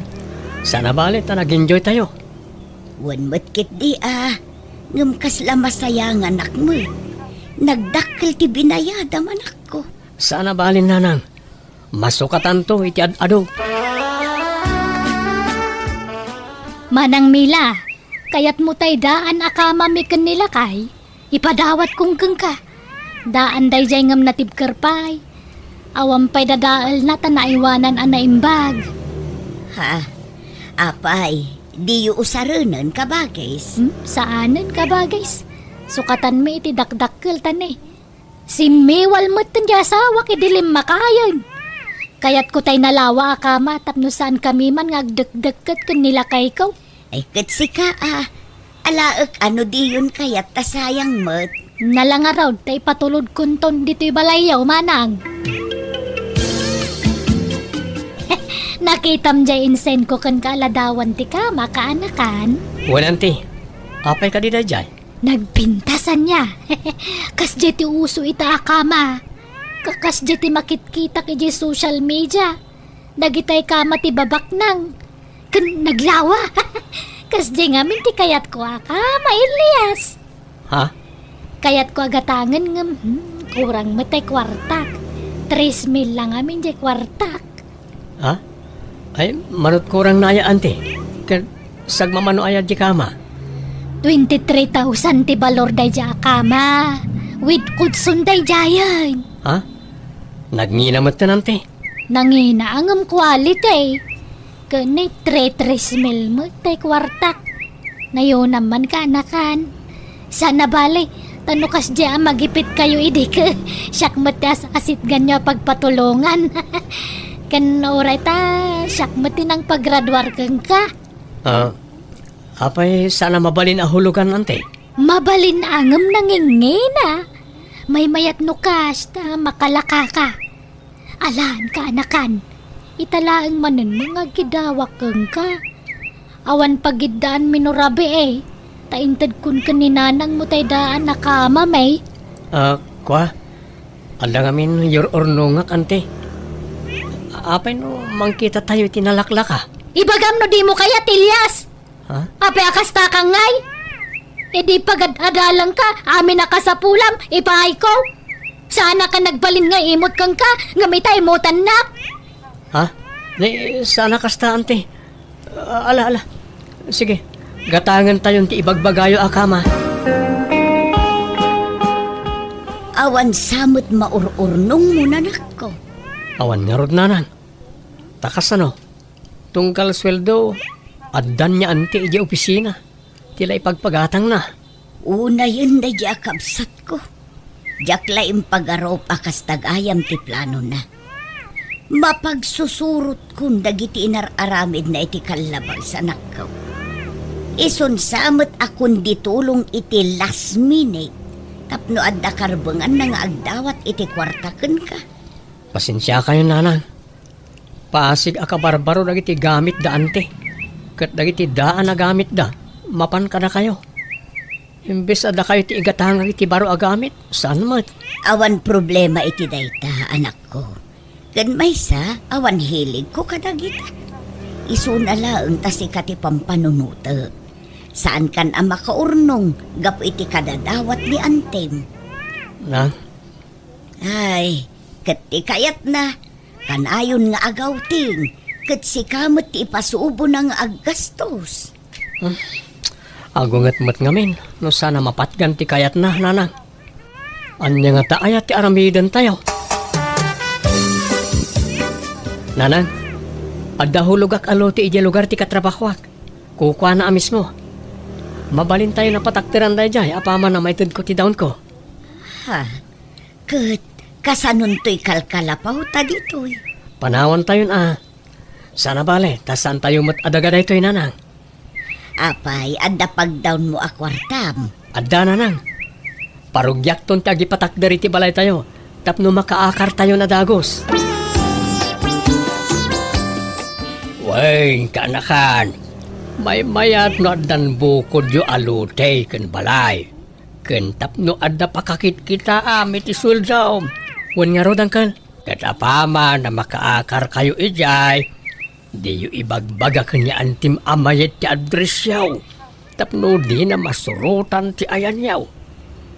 Speaker 4: Sana bali ta nag-enjoy tayo.
Speaker 2: Wan matkit di ngem kasla masayang anak mo. Nagdakkel ti binayada manak ko.
Speaker 4: Sana balin nanang. Masukatan to iti ad-ado.
Speaker 3: Manang Mila, kayat mo tay daan akama mi ken nila kay, ipadawat kong keng ka. Daan day jay ngam natib kerpay. Awam pay dadaal na tanaiwanan ana imbag.
Speaker 2: Ha? Apay, di yu usarenan ka bagais.
Speaker 3: Saanan ka ba guys? Sukatan mi iti dakdakkel tani. Si Mewal mo't ti asawa kidilim makayon. Kayat ko tay nalawa akama tapno saan kami man ngagdekdeket ken nila kay ikaw.
Speaker 2: Ay katsi ka Alaek ano di yun kayat tasayang mat.
Speaker 3: Nalangaraw tay patulod kunton dito'y balayaw manang. Nakitam jay insen ko kan kaaladawan ti ka makaanakan.
Speaker 4: Walanti. Apay ka di dayjay.
Speaker 3: Nagpintasan niya. Kas jeti uso ita akama. Kakas jeti makitkita ki social media. Nagitay kama ti babak nang. Kan naglawa. Kas jay ngamin ti kayat ko akama Elias.
Speaker 4: Ha?
Speaker 3: Kayat ko agatangan ngem. Kurang matay kwartak. 3,000 lang amin jay kwartak.
Speaker 4: Ha? Ay, manot kurang na aya ante. Sagmamano aya di kama.
Speaker 3: 23,000 ti balor day ja akama. With kutsun day jayan.
Speaker 4: Ha? Nagnginamot ka nante.
Speaker 3: Nangina ang quality. Kanay 3,000 mo tay kwartak. Ngayon naman ka anakan. Sana bali, tanukas dya magipit kayo idi ka. Siyak matas asit ganyo pagpatulungan. Kan oray ta, siyak matin ang paggraduar kang ka.
Speaker 4: Apay sana mabalin a hulugan ante.
Speaker 3: Mabalin angam nangingina. May mayat no kas ta makalaka ka. Alaan ka anakan. Italaang manen mga gidawak kang ka. Awan pagidaan minurabi eh. Taintad kun kaninanang mo tay daan nakama may.
Speaker 4: Kwa? Andang amin your ornongak ante. Apay no mangkita tayo tinalaklaka.
Speaker 3: Ibagam no di mo kaya Tilyas.
Speaker 4: Ha?
Speaker 3: Apay akas ta kang ngay. E di pagad-adalang ka, amin na kasapulam, ipahay ko. Sana ka nagbalin nga imot kang ka, ngamitay motan na.
Speaker 4: Ha? Sana kasta ante. Ala. Sige, gatangan tayon ti ibagbagayo akama.
Speaker 2: Awan samot maururnong mo nanak ko.
Speaker 4: Awan nga rod nanan. Takas ano? Tungkal sweldo, addan niya ante iji opisina. Tila ipagpagatang na.
Speaker 2: Una yun na di akabsat ko. Jakla impag-arop akas tag-ayam ti plano na. Mapagsusurot kung dagiti inararamid na iti kalabang sa nakaw. Ison samot akong ditulong iti last minute. Tapno adda karbangan na nga agdawat iti kwartaken ka.
Speaker 4: Pasensya kayo nanan. Paasig akabarbaro dagiti gamit da ante. Kat dagiti daan na gamit da, mapan ka na kayo. Imbes ada kayo ti igatanga iti baro agamit, saan mat?
Speaker 2: Awan problema iti dayta, anak ko. Gan maysa, awan hilig ko kadagita. Isuna laeng tasi kati pampanunuta. Saan kan ama kaurnong, gapo iti kadadawat ni antem.
Speaker 4: Na?
Speaker 2: Ay, kati kayat na. Kanayon nga agawting, kat si kamot ti ipasubo na nga aggastos.
Speaker 4: Agungat mat ngamin, no sana mapatgan ti kayat na, nanang. Anya nga taayat ti aramidan tayo. Nanang, adda hulugak alo ti ija lugar ti katrabahwak. Kukwa na amis mo. Mabalin tayo na pataktiran tayo jay, apaman na maitid ko ti daon ko.
Speaker 2: Ha, kat kasanon to'y kalkalapaw ta dito'y.
Speaker 4: Panawan tayo na. Sana bale, tasan tayo mat adagaday to'y nanang.
Speaker 2: Apay, adda pagdown mo akwartam.
Speaker 4: Adda nanang. Parugyak ton ti agipatakdari ti balay tayo. Tapno makaakar tayo na dagos.
Speaker 1: Wen, kanakan. May mayat no addan bukod yu alutay ken balay. Ken tapno adda pakakit kita amit isuldaw.
Speaker 4: Wan nga rod, angkal.
Speaker 1: Katapama na makaakar kayo ijay, di yu ibagbaga kanya antim amayet ti address yaw. Tapno di na masurutan ti ayan yaw.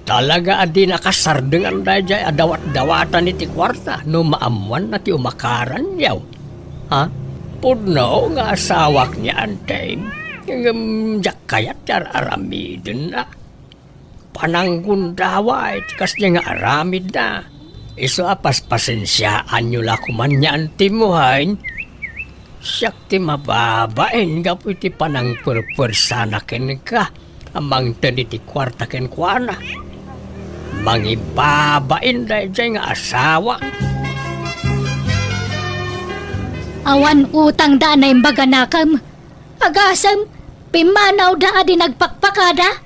Speaker 1: Talaga adi nakasardengan da jay adawat-dawatan iti kwarta no maamuan na ti umakaran yaw. Ha? Pudno nga asawak ni Antay. Jak kayat jar aramidin na. Pananggundawa iti kas niya nga aramid na. Iso apas pasensyaan nyo lakuman niya antimuhain. Siyak ti mababain gapu iti panangpurpursanakin ka. Amang tadi ti kwarta ken kuana. Mangibabain da jay nga asawa.
Speaker 3: Awan utang da na imbaga nakam. Agasam, pimanaw da adi nagpakpakada.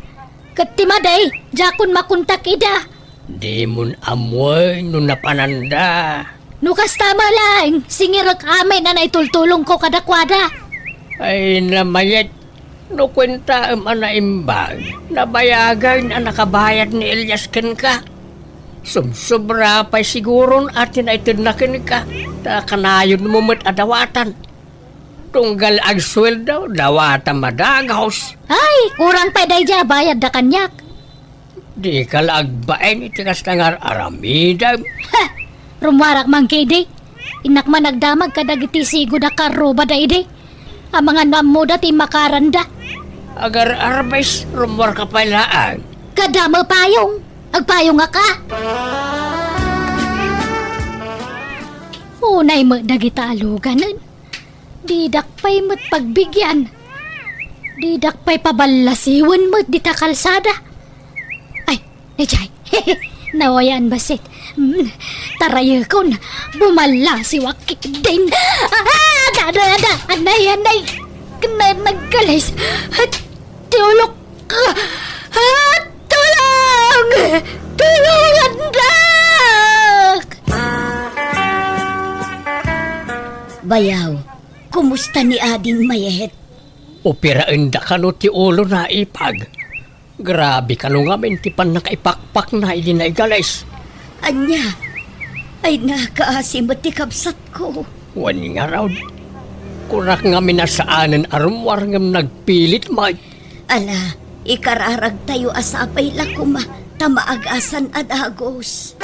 Speaker 3: Katimaday, jakun makuntak ida.
Speaker 1: Di mun amoy no napananda.
Speaker 3: Nukas tama lang, singirak amin na naitultulong ko kadakwada.
Speaker 1: Ay namayet, no kwenta ana imbag. Nabayagan ang nakabayad ni Elias ken ka. Sumsobra pa'y siguron atin ay tinakin ka. Ta kanayon mo met adawatan. Tunggal ag sweldo, dawatan madaghaws.
Speaker 3: Ay, kurang pa day dya, bayad da kanyak.
Speaker 1: Di ka laagbain iti kas nangar aramida.
Speaker 3: Ha! Rumwarak mang kidi. Inak man nagdamag kadagiti sigo da karoba da ide. Ang mga namo dati makaranda.
Speaker 1: Agar arbais, rumwar ka pailaan.
Speaker 3: Kadama payong. Agpayong nga ka. Unay mo dagita aluganan. Didak pa'y mo't pagbigyan. Didak pa'y pabalasiwan mo't dita kalsada. Ay, Ejay, nawayan basit. Taraya ko na, bumala si Wakik din. Ada, anay, kena nagkalis. Tulok ka, tulong! Tulungan dak!
Speaker 2: Bayaw, kumusta ni ading mayet?
Speaker 1: Operain da kano ti ulo na ipag. Grabe kano nga mentipan nakaipakpak na ili na igalis.
Speaker 2: Anya, ay nakaasimot ti kapsat ko.
Speaker 1: Wani nga raw. Kurak nga minasaanan arumwar nga nagpilit mag.
Speaker 2: Ala, ikararag tayo asapay lakuma, tamaagasan adagos.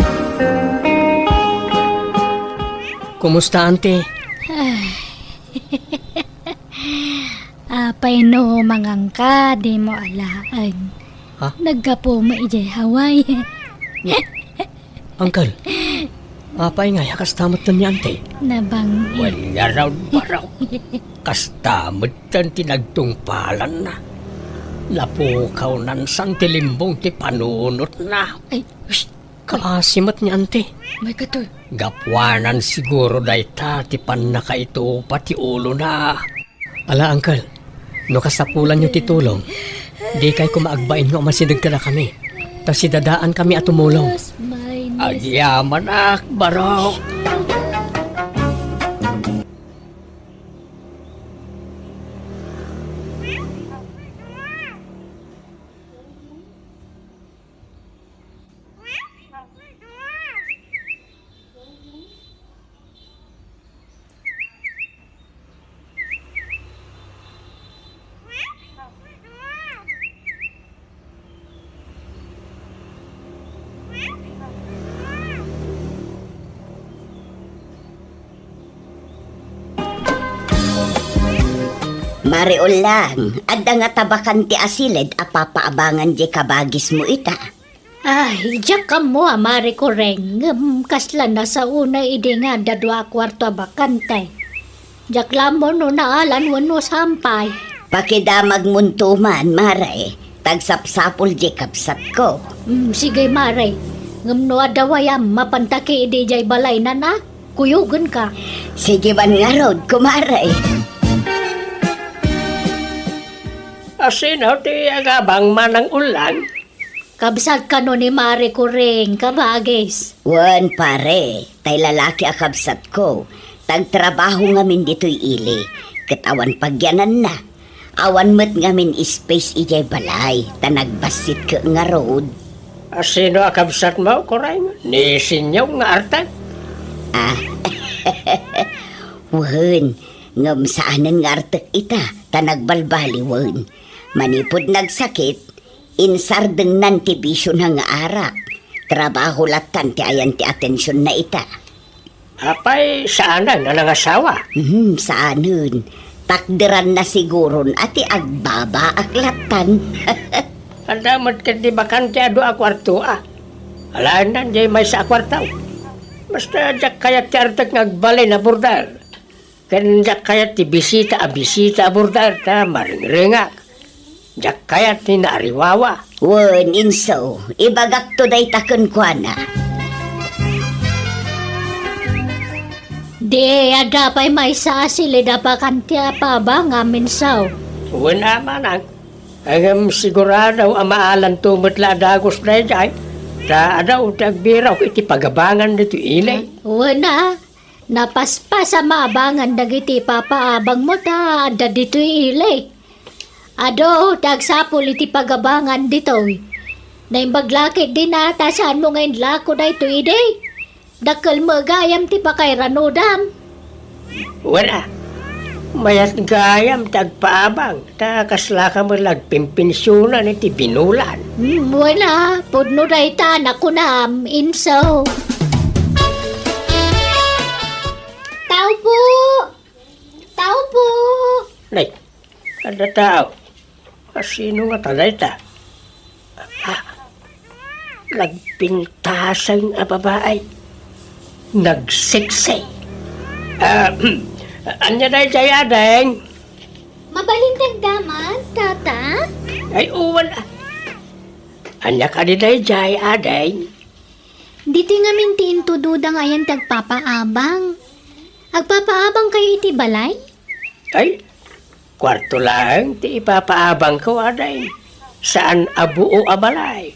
Speaker 1: Kumusta, ante?
Speaker 3: Apay no mangangka, di mo alaan.
Speaker 1: Ha?
Speaker 3: Nagkapo maijay Hawaii.
Speaker 1: Uncle, apay nga yakas tamot na ni ante.
Speaker 3: Nabang
Speaker 1: Wani nga raw baraw. Kastamot tan tinagtungpalan na. Napukaw nan sang tilimbong ti panunot na.
Speaker 3: ay, shh,
Speaker 1: Kaasimot ni ante.
Speaker 3: may katoy.
Speaker 1: Gapwanan siguro day ti pan na kaito pati ulo na. Ala, uncle, no kasapulan nyo titulong, di kay kumaagbain nga umasidag ka na kami. Tas sidadaan kami at tumulong. Agyaman baraw.
Speaker 2: Mariol lang, adda nga tabakan ti asilid, apapaabangan di kabagis mo ita.
Speaker 3: Ay, diyak ka mo, amari ko reng. Kasla na sa una ide nga dadwa kwarto bakantay. Diyak lang mo no naalan wano sampay.
Speaker 2: Pakidamag muntuman, maray, tagsapsapol di kapsat ko.
Speaker 3: Sige, maray. Ngamno adawayam, mapantaki ide jay balay na na. Kuyugan ka.
Speaker 2: Sige man nga rod, kumaray.
Speaker 1: Asino ti agabang manang ulan?
Speaker 3: Kabsat ka no ni Mari ko ring, kabagis.
Speaker 2: Wan pare, tay lalaki akabsat ko. Tagtrabaho ngamin dito'y ili. Katawan pagyanan na. Awan met ngamin space ijay balay. Tanagbasit ka nga road.
Speaker 1: Asino akabsat mo, Koreng? Ni sinyaw nga artag?
Speaker 2: Wen, ngam saanan nga artek ita, tanagbalbali wen. Manipod nagsakit, insardeng nanti bisyon nga arak. Trabaho latan ti ayan ti atensyon na ita.
Speaker 1: Apay, saanan na nangasawa?
Speaker 2: Saanan. Takderan na siguron ati agbaba aklatan.
Speaker 1: Andamot ka di bakante ado a kwarto Alaan na, di may sa kwartaw. Basta jak kaya ti artek ngagbalay na bordar. Kan jak kaya ti bisita a bordar ta maringringak. Jak kaya ti naariwawa.
Speaker 2: Wen, inso, ibagak to day takon kwa na.
Speaker 3: Di, ada pa'y may sasili da pa kantya pa ba ngamin saw?
Speaker 1: Wala manang. Ang sigurado ang maalan tumutla dagos na jay. Ta adaw tagbiraw iti pagabangan dito ilay.
Speaker 3: Wala. Napaspas sa maabangan dagiti papaabang mo ta ada dito ilay. Ado, tagsapol iti pagabangan dito. Naimbaglakit din ata saan mo ngayon lako na ito ide. Dakal magayam ti pakay ranodam.
Speaker 1: Wala. Mayat gayam tagpaabang. Ta kasla ka mo lagpimpinsyunan iti binulan.
Speaker 3: Wala. Pudno na ita nakunam. Inso. Tao po! Tao po!
Speaker 1: Nay, ada tao. Sino nga talay ta? Nagpintasang a babae. Nagsiksay. Anya na jaya deng?
Speaker 3: Mabalintag daman, tata?
Speaker 1: Ay uwan Anya ka di day jaya deng?
Speaker 3: Dito nga mintiin to dudang ayan tagpapaabang. Agpapaabang kayo iti balay?
Speaker 1: Ay, kwarto lang ti ipapaabang ko aday. Saan abuo abalay?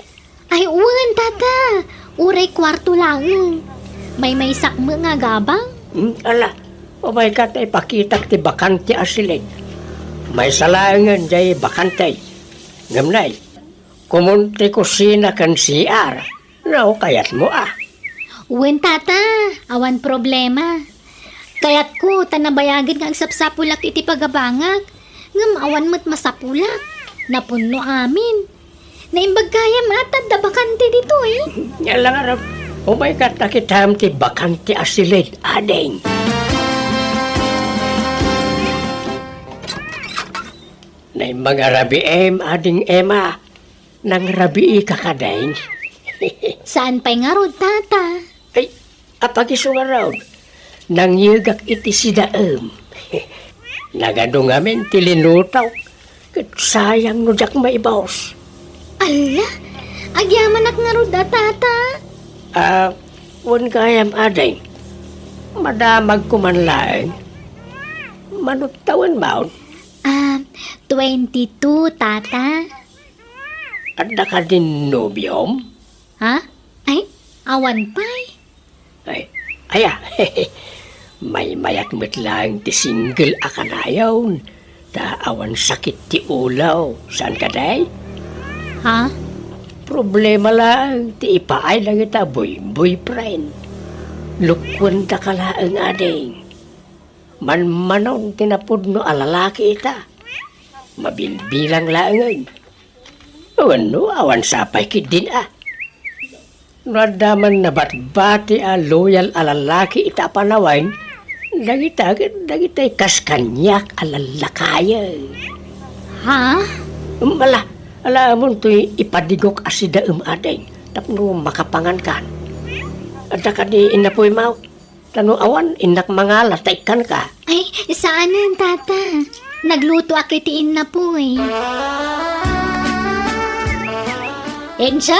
Speaker 3: Ay, uwan, tata. Uray kwarto lang. May sakmo nga gabang.
Speaker 1: Ala, o may kat ay pakitak ti bakante asilig. May salangan jay bakante. Ngamnay, kumunti kusina kan CR. No, kayat mo
Speaker 3: Uwan, tata. Awan problema. Kayat ko, tanabayagin nga ang sapsapulak iti pagabangag. Ngam awan mo't masapulak. Napuno amin. Naimbag kaya matad da bakante dito eh.
Speaker 1: Yan lang arap. O may kat nakitam ti bakante asilig. Adeng. Nay mga rabi ading ema. Nang rabi kakadain.
Speaker 3: Saan pa'y nga rod, tata?
Speaker 1: Ay, apagisungaraw. Nang yugak iti si daem. Nagado ngamin tilinutaw. Kat sayang no jak maibaws.
Speaker 3: Ala, agyaman ak nga rod, tata.
Speaker 1: Wan kayam aday. Madamag kumanlaeng. Manuptawan maun.
Speaker 3: 22, tata.
Speaker 1: At ka din nobyom?
Speaker 3: Ha? Ay, awan pa'y.
Speaker 1: Ay, aya. May mayat mo't lang ti single akanayaw. Ta awan sakit ti ulaw. Saan ka day?
Speaker 3: Ha?
Speaker 1: Problema lang. Ti ipaay lang ita boyfriend. Lukwan ta ka laang ading. Manmanong tinapod no alalaki ita. Mabilbilang laangan. Ano, awan sapay kidin Nadaman na batbati loyal alalaki ita panawain. Dagitay kaskanyak alalakaya.
Speaker 3: Ha?
Speaker 1: Alamon to'y ipadigok asida adeng. Tapno makapangan kan. At ka di inapoy mau. Tano awan, inak mga lataykan ka.
Speaker 3: Ay, saan yan, tata? Nagluto akitiin na po eh. Enso!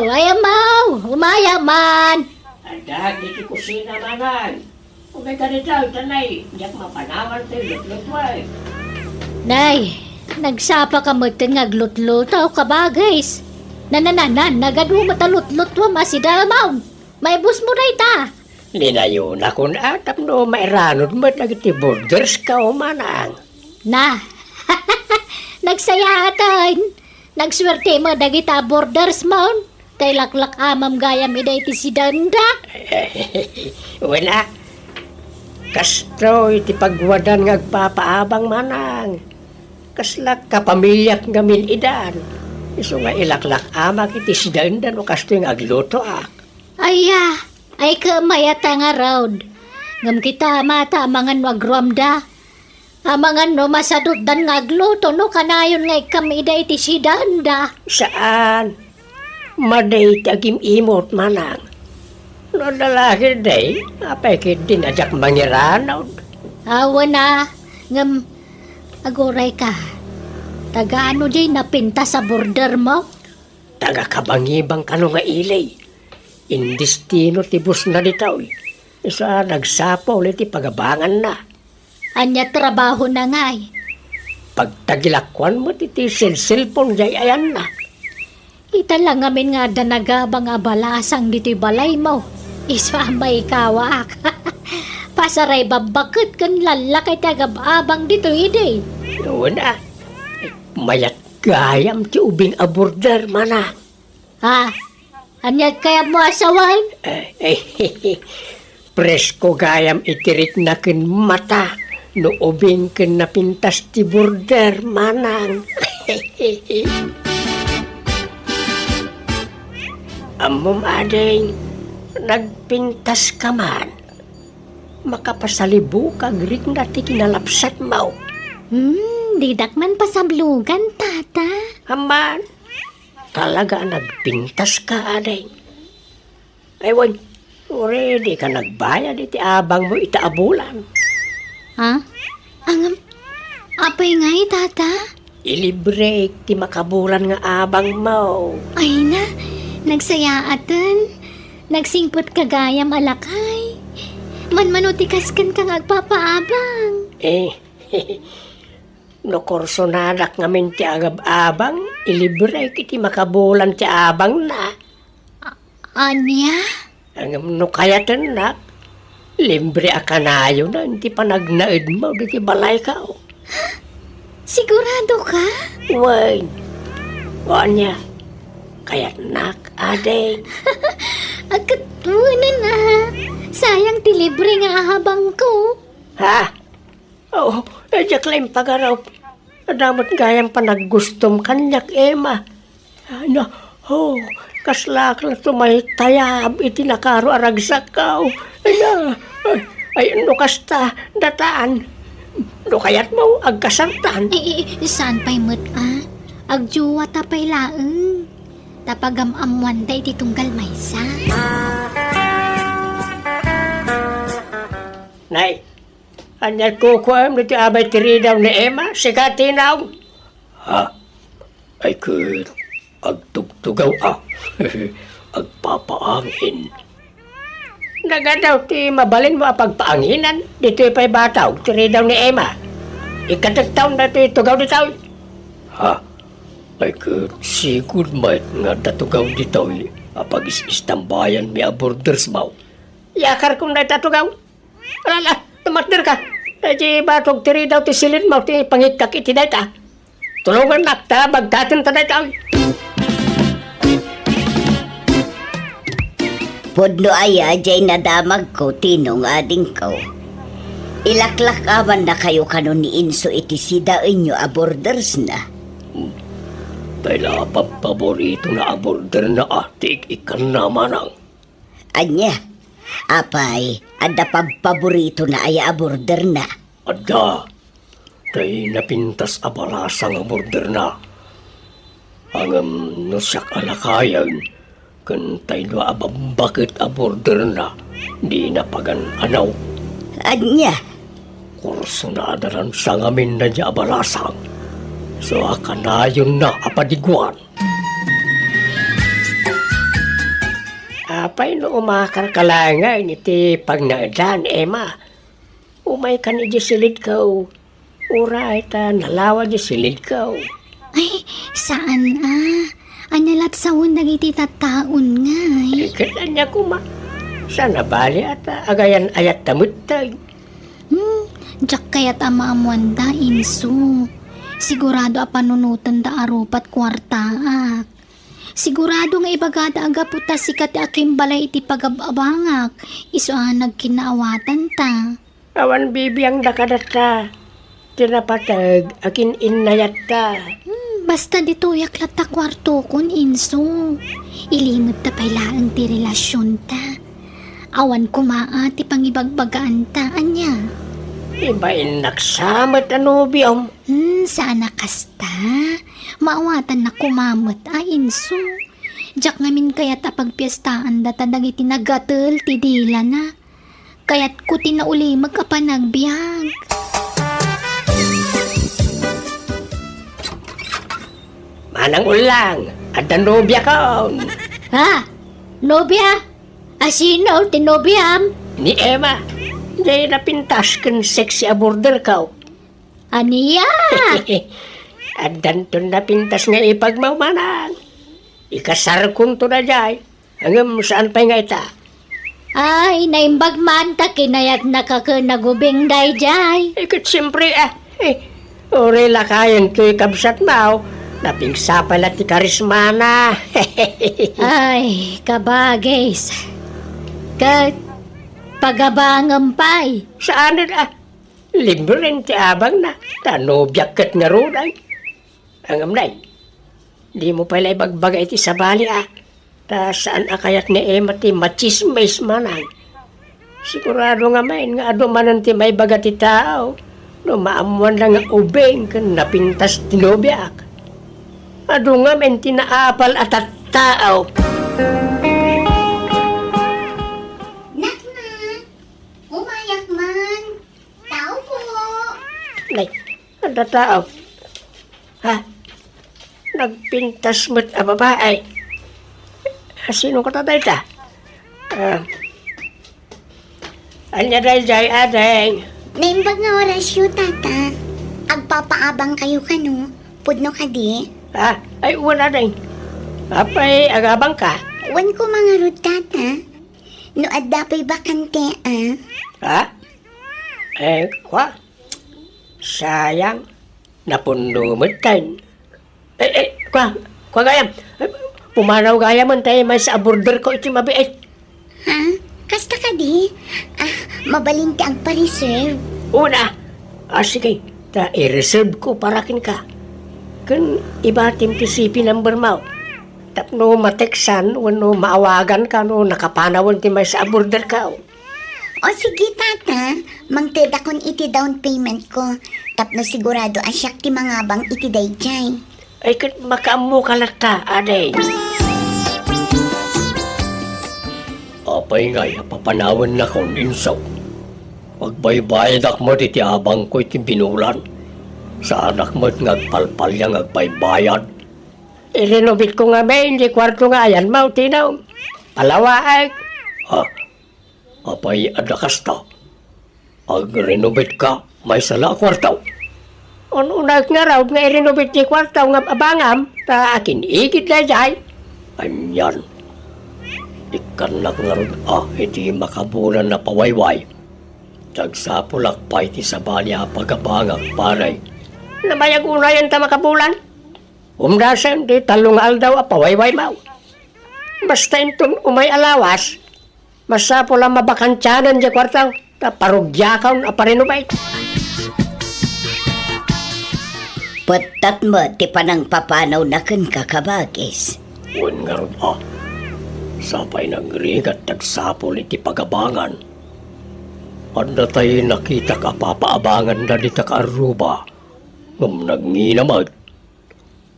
Speaker 3: Ayamaw! Umayaman!
Speaker 1: Ada, di ti kusina mangan. Kung may ganito, tanay, diyak mapanawan tayo, lutlutway.
Speaker 3: Nay, nagsapa ka mo nga glutluto ka ba, guys? Nanananan, nagadu matalutlutwa masidamaw. May bus mo na ita.
Speaker 1: Linayo na kung atap no, mairanod mo lagi ti borders ka o manang.
Speaker 3: Na, nagsayatan. Nagswerte mo dagita borders mo. tay laklak amam gayam ida iti si Danda.
Speaker 1: Wala. Kasto iti pagwadan nga agpapaabang manang. Kaslak kapamilyak ngamin idan. Iso nga ilaklak amak iti sidandan o kasto yung agluto
Speaker 3: Ay kamayata nga raud. Ngam kita mata amangan no agruamda. Amangan no masadot dan nga agluto no kanayon nga ikam ida iti si Danda.
Speaker 1: Saan? Maday tagim imot manang. No lalaki day, apay kit din ajak mangiranaw.
Speaker 3: Awa na. Ngam aguray ka. Taga ano jay napinta sa border mo?
Speaker 1: Taga kabangibang kano nga ilay. Indistino tibus na ditaw. Isa nagsapaw ulit pagabangan na.
Speaker 3: Anya trabaho na nga eh.
Speaker 1: Pagtagilakwan mo titi cellphone jay ayan na.
Speaker 3: Ita lang amin nga danagabang abalasang dito'y balay mo. Isa may kawaak. Pasaray babakit kan lalakay tagababang dito'y iday.
Speaker 1: Wala. Mayat gayam ti ubing aborder mana.
Speaker 3: Ha? Anya kaya mo asawan?
Speaker 1: Presko gayam itirik na kin mata. No ubing kin napintas ti border manang. Amom adeng, nagpintas ka man. Makapasalibu kag rik na ti kinalapsat mo.
Speaker 3: Didak man pasablugan, tata.
Speaker 1: Haman, talaga nagpintas ka adeng. Ewan, already ka nagbayad iti abang mo itaabulan.
Speaker 3: Ha? Angam, apay nga tata?
Speaker 1: Ilibre ti makabulan nga abang mo.
Speaker 3: Ay na, nagsayaatan. Nagsingpot kagayam alakay. Manmanutikas kan kang agpapaabang.
Speaker 1: No korsonadak ngamin ti agab-abang, ilibre kiti makabulan ti abang na.
Speaker 3: Anya?
Speaker 1: Ang no kayatan nak, libre akanayo na, hindi pa nagnaid mo, di balay ka.
Speaker 3: Sigurado ka?
Speaker 1: Wan, o niya, kaya't nak, adeng.
Speaker 3: Agkatunan na. Sayang ti libre nga habang ko.
Speaker 1: Ha? Oo, adyak lang pagaraw. Adamot gayang pa naggustom kanyak, Emma. Ano, kaslak na tumay tayab, itinakaro aragsakaw. Ay, ano kasta, dataan. No kayat mo, agkasartan.
Speaker 3: Saan pa'y mo't Agjuwa tapay laeng. Tapagam-amuan day titunggal maysa.
Speaker 1: Nay, anyat ko kuam dito abay tiridaw ni Emma, sikatinaw. Ha? Ay kut, agtugtugaw agpapaangin. Nagadaw ti mabalin mo apagpaanginan, dito ipay bataw, tiridaw ni Emma. Ikatagtaw na ito tugaw ditaw. Ha? Ay kut, sigud mait nga datugaw ditaw, apag istambayan mi aborders mo. Yakar kong na tatugaw. Alala, tumatner ka. Di batog tiri daw ti silid mo, ti pangikak iti dayta. Tulungan nakta, bagdatin ta dayta.
Speaker 2: Pudno aya, jay nadamag ko, tinong ading ko. Ilaklak aman na kayo kanon ni Inso iti sida inyo aborders na.
Speaker 1: Dahil paborito na aborder na atik ikan naman ang.
Speaker 2: Anya, apay, ada paborito na ay aborder na.
Speaker 1: Ada, dahil napintas abalasang aborder na. Ang nasak alakayan, kantay na abambakit aborder na, di napagan anaw.
Speaker 2: Anya,
Speaker 1: Kurso na adaran sa ngamin na niya abalasang. So akanayon na apadiguan. Apay no umakar kalangay iti pagnaadan, Emma. Umay ka ni silid ka. Uray ta nalawa di silid ka.
Speaker 3: Ay, saan Anyalat sa undag iti tataon nga eh.
Speaker 1: Ikan niya kuma. Sana bali at agayan ayat tamut tayo.
Speaker 3: Diyak kaya't amaamuan da, Inso. Sigurado a panunutan da arupat kwartaak. Sigurado nga ibagada aga puta sikat aking balay iti pagababangak. Iso nagkinaawatan ta.
Speaker 1: Awan bibiyang nakadata. Tinapatag, akin inayat ta.
Speaker 3: Basta dito yaklat ta kwarto kun inso. Ilimot ta pailaan ti relasyon ta. Awan kumaa ti pangibagbagaan ta anya.
Speaker 1: Ibain naksamat ano biyam.
Speaker 3: Sana kasta. Maawatan na kumamot inso. Jak ngamin kayat apagpiestaan data dagiti nagatel ti dila na. Kaya't ko tinauli magkapanagbiag.
Speaker 1: Manang ulang, at nobya ka.
Speaker 3: Ha? Nobya? Asino tinobyam?
Speaker 1: Ni Emma, di napintas kan sexy aborder ka.
Speaker 3: Aniya?
Speaker 1: At danton napintas nga ipagmaumanang. Ikasar kong to na jay. Hanggang saan pa nga ita?
Speaker 3: Ay, naimbag man ta kinayat nakakanagubing dayjay.
Speaker 1: Ikot siyempre ore lakayan ko ikabsat mao. Napingsa pala ti karismana.
Speaker 3: Ay, kabagis. Kat pagabangang pay.
Speaker 1: Saan na? Limbren ti abang na. Tanobyak kat nga roday. Ang amnay. Di mo pala ibagbagay ti sabali Ta saan akayat ni Emma ti machismis manang. Sigurado nga main nga ado manan ti may baga ti tao. No maamuan lang nga ubeng kan napintas tinobyak. Ado nga men tinaapal at tao.
Speaker 5: Nakman! Umayak man! Tao po!
Speaker 1: Nay, ada tao. Ha? Nagpintas mo't a babae. Sino ka tatay ta? Anya dahil jay adeng.
Speaker 5: Naimbag nga orasyo, tata. Agpapaabang kayo kano. Pudno ka di.
Speaker 1: Ha? Ay, wala adeng. Apay, agabang ka.
Speaker 5: Wan ko mga rod, tata. No adapay bakante,
Speaker 1: Ha? Kwa? Sayang. Napundo mo tayo. Kwa gayam. Pumanaw gayam man tayo may sa aborder ko iti mabiit.
Speaker 5: Ha? Kasta ka di? Mabalin ka ang pa-reserve.
Speaker 1: Una, sige, i-reserve ko para kin ka. Kan ibatim ti sipi number mo. Tapno mateksan, wano maawagan ka, no nakapanawan ti may sa aborder ka.
Speaker 5: O sige, tata. Mangteda kon iti down payment ko. Tapno sigurado asyak ti mga bang iti dayjay.
Speaker 1: Ay, kat makaamu ka lata, aday. Apay ngay, papanawan na kong insaw. Pagbaybayad ak mo iti abang ko iti binulan. Sa anak mo't ngagpalpal yang agbaybayad. I-renovate ko nga may, hindi kwarto nga ayan mo, tinaw. Palawaag. Apay adakas ta. Ag-renovate ka, may sala kwarto. Unag nga raw nga i-renovate ti kwarto nga abangam, ta akin igit na jay. Anyan. Ikanak nga rin, iti makabulan na pawayway. Tagsapulak pa iti sabali pagabangak paray. Namayag unayan ta makabulan. Umdasan di talong aldaw pawayway mau. Basta intun umay alawas, masapula mabakantyanan di kwartaw, ta parugyakaw na parinubay.
Speaker 2: Patat mo, ti panang papanaw na kan kakabagis.
Speaker 1: Uwan nga rin, sapay nagrigat tagsapol iti pagabangan. Anda tayo nakita ka papaabangan na dita ka aruba. Ngam nagninamag.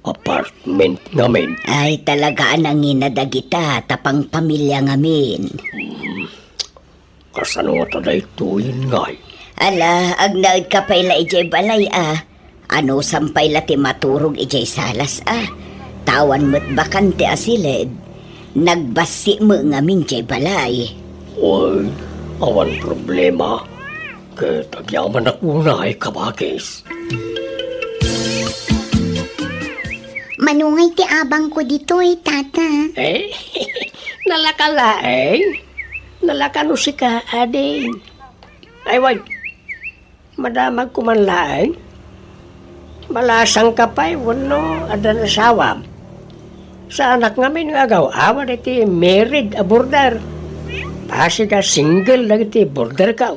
Speaker 1: Apartment ngamin.
Speaker 2: Ay talaga nangina dagita, tapang pamilya ngamin.
Speaker 1: Kasano nga taday tuyin ngay.
Speaker 2: Ala, agnaid ka pala ijay balay Ano sampay lati maturog ijay salas Tawan mo't bakante asilid. Nagbasi mo ngamin jay balay.
Speaker 1: Uy, awan problema. Kaya tagyaman ako na ay kabakis.
Speaker 5: Manungay ti abang ko dito tata.
Speaker 1: Nalakalaeng. Nalakano si ka, ading. Ay, wag. Madamag kumanlaeng. Malasang kapay, wano, adan asawam. Sa anak ngamin nga awan iti married a border. Pasi ka single na iti border ka.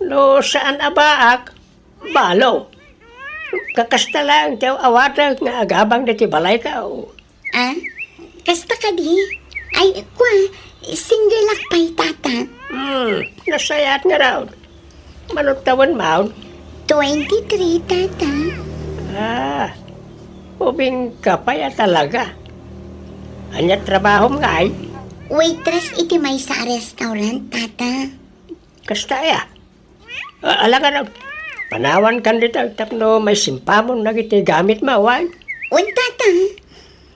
Speaker 1: No saan abaak, balo. Kakasta lang tiyaw awata nga agabang iti balay ka.
Speaker 5: Ah? Kasta ka di? Ay, kwa, single lakpay, tata.
Speaker 1: Nasayat nga raw. Manutawan maun.
Speaker 5: 23, tata.
Speaker 1: Ubing kapaya talaga. Anya trabaho nga ay.
Speaker 5: Waitress iti may sa restaurant, tata.
Speaker 1: Kasta ya. Alaga raw. Panawan kan dito. Tapno may simpamon na iti gamit mo, wan.
Speaker 5: Un, tata.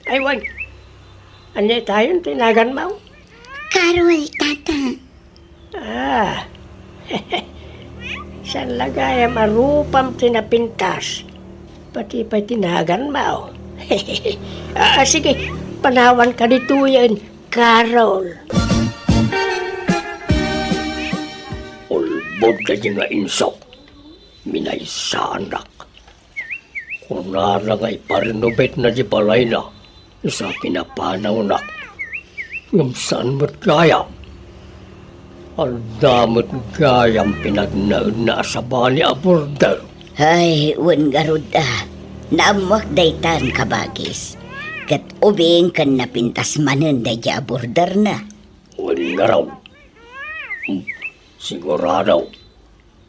Speaker 1: Ay, wan. Anya tayo tinagan mo.
Speaker 5: Carol, tata.
Speaker 1: San lagaya marupam tinapintas. Pati pa tinagan mo. Sige, panawan ka dito yan, Carol. Ulbod ka di nga insok. Minay sa anak. Kunara nga'y parinobet na di balay na. Isa pinapanaw nak. Ngam saan mo't gayam? Ang damot gayam pinagnaon na sa bani a border.
Speaker 2: Ay, wan garud Naamuak daytan kabagis. Kat ubing kan napintas manen day border na.
Speaker 1: Wan nga raw. Sigurado.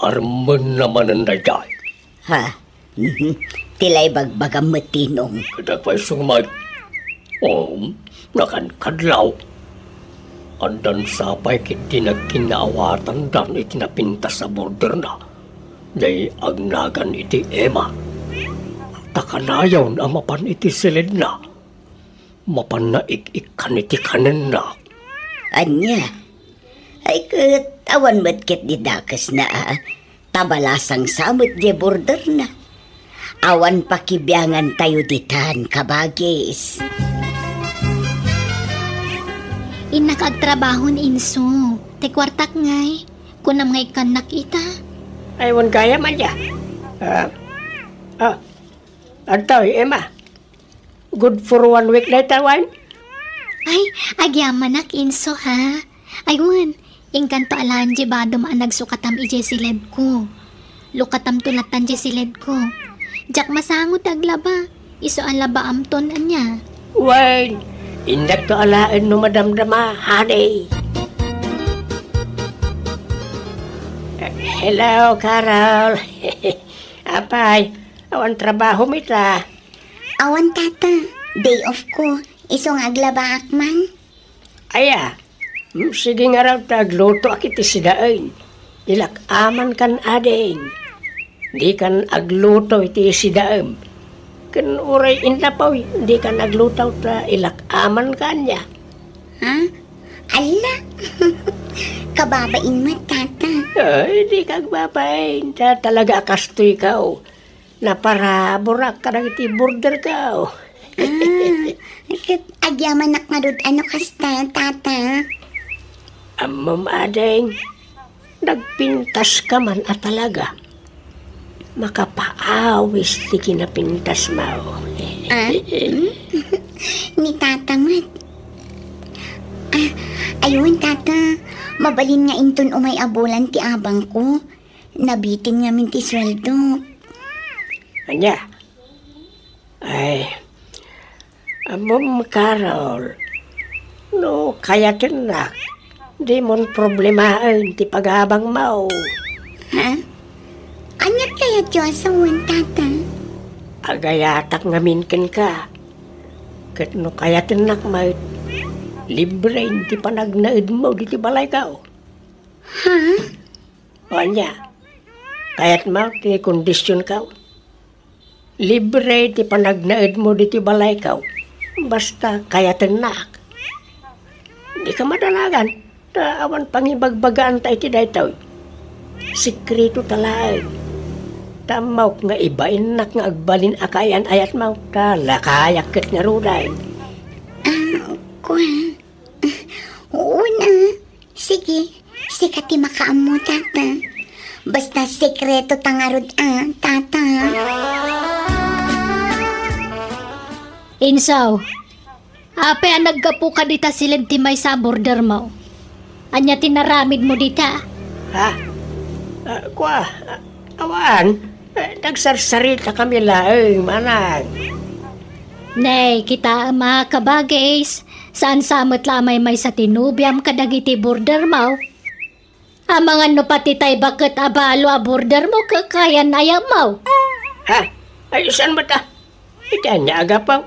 Speaker 1: Arman naman ang dayay.
Speaker 2: Ha? Tilay bagbagam matinong.
Speaker 1: Kadagpay sumay. Nakankadlaw. Andan sapay kiti nagkinaawatan dan itinapintas sa border na. Day agnagan iti Emma. Takanayaw na mapan iti silid na. Mapan na ik-ikan iti kanen na.
Speaker 2: Anya? Ay katawan matkit di dakas na tabalasang samot di border na. Awan pakibiyangan tayo ditan kabagis.
Speaker 3: Inakagtrabahon inso. Te kwartak ngay. Kunam ngay kan nakita.
Speaker 1: Aywan kaya man ya. Antoy, Emma. Good for 1 week na tawan.
Speaker 3: Ay, agyaman nak inso ha. Aywan, ingkanto alaan di ba dumaan nagsukatam ije silid ko. Lukatam tulatan di silid ko. Jak masangot aglaba. Iso alaba amton anya.
Speaker 1: Wait. Indak to alaan no madamdama, honey. Hello, Carol. Apay, awan trabaho mita.
Speaker 5: Awan, tata. Day off ko. Isong aglaba akman.
Speaker 1: Aya, sige nga raw tagluto akiti sidaan. Ilak aman kan ading. Di kan agluto iti sidaan. Kan uray intapaw, di kan aglutaw ta ilak aman kanya.
Speaker 5: Ha? Ala. Kababain mo, tata.
Speaker 1: Ay, di kag babain. Talaga kastoy ka. Na para burak ka na iti border ka.
Speaker 5: Agyaman nak marud ano kasta, tata.
Speaker 1: Amam adeng, nagpintas ka man at talaga. Makapaawis ti kinapintas mo.
Speaker 5: Ni tata mat. Ayun, tata. Mabalin nga inton umay abulan ti abang ko. Nabitin nga min ti sweldo.
Speaker 1: Anya? Ay, amom Carol. No, kaya tinak. Di mon problemain ti pag-abang mo.
Speaker 5: Ha? Anyat kaya Diyosawan, tata?
Speaker 1: Agayatak ngaminkin ka. Kat no kaya tinak may libre ti panagnaid mo di ti balay ka.
Speaker 5: Ha?
Speaker 1: O anya, kaya't mo ti kondisyon ka. Libre ti panagnaid mo di ti balay ka. Basta kaya tinak. Di ka madalagan. Awan pangibagbagaan tayo ti daytaw. Sikreto talaan. Tamaw nga ibain nak nga agbalin akayan ayat mo. Talakayak kat nga ruday.
Speaker 5: Kuha. Oo na. Sige. Sikati makaam mo, tata. Basta sekreto tangarod, tata.
Speaker 3: Insaw, Ape ang naggapu ka dita silenti may sa border mo. Anya tinaramid mo dita.
Speaker 1: Ha? Awan, nagsarsarita kami laeng, manang.
Speaker 3: Nay, kita ang mga kabagays. Saan samot lamay may sa tinubyam kadagiti border mo. Ang mga no pati tay bakit abalo a border mo kakayan ayaw mo.
Speaker 1: Ha? Ay, saan ba ta? Ita niya agapaw.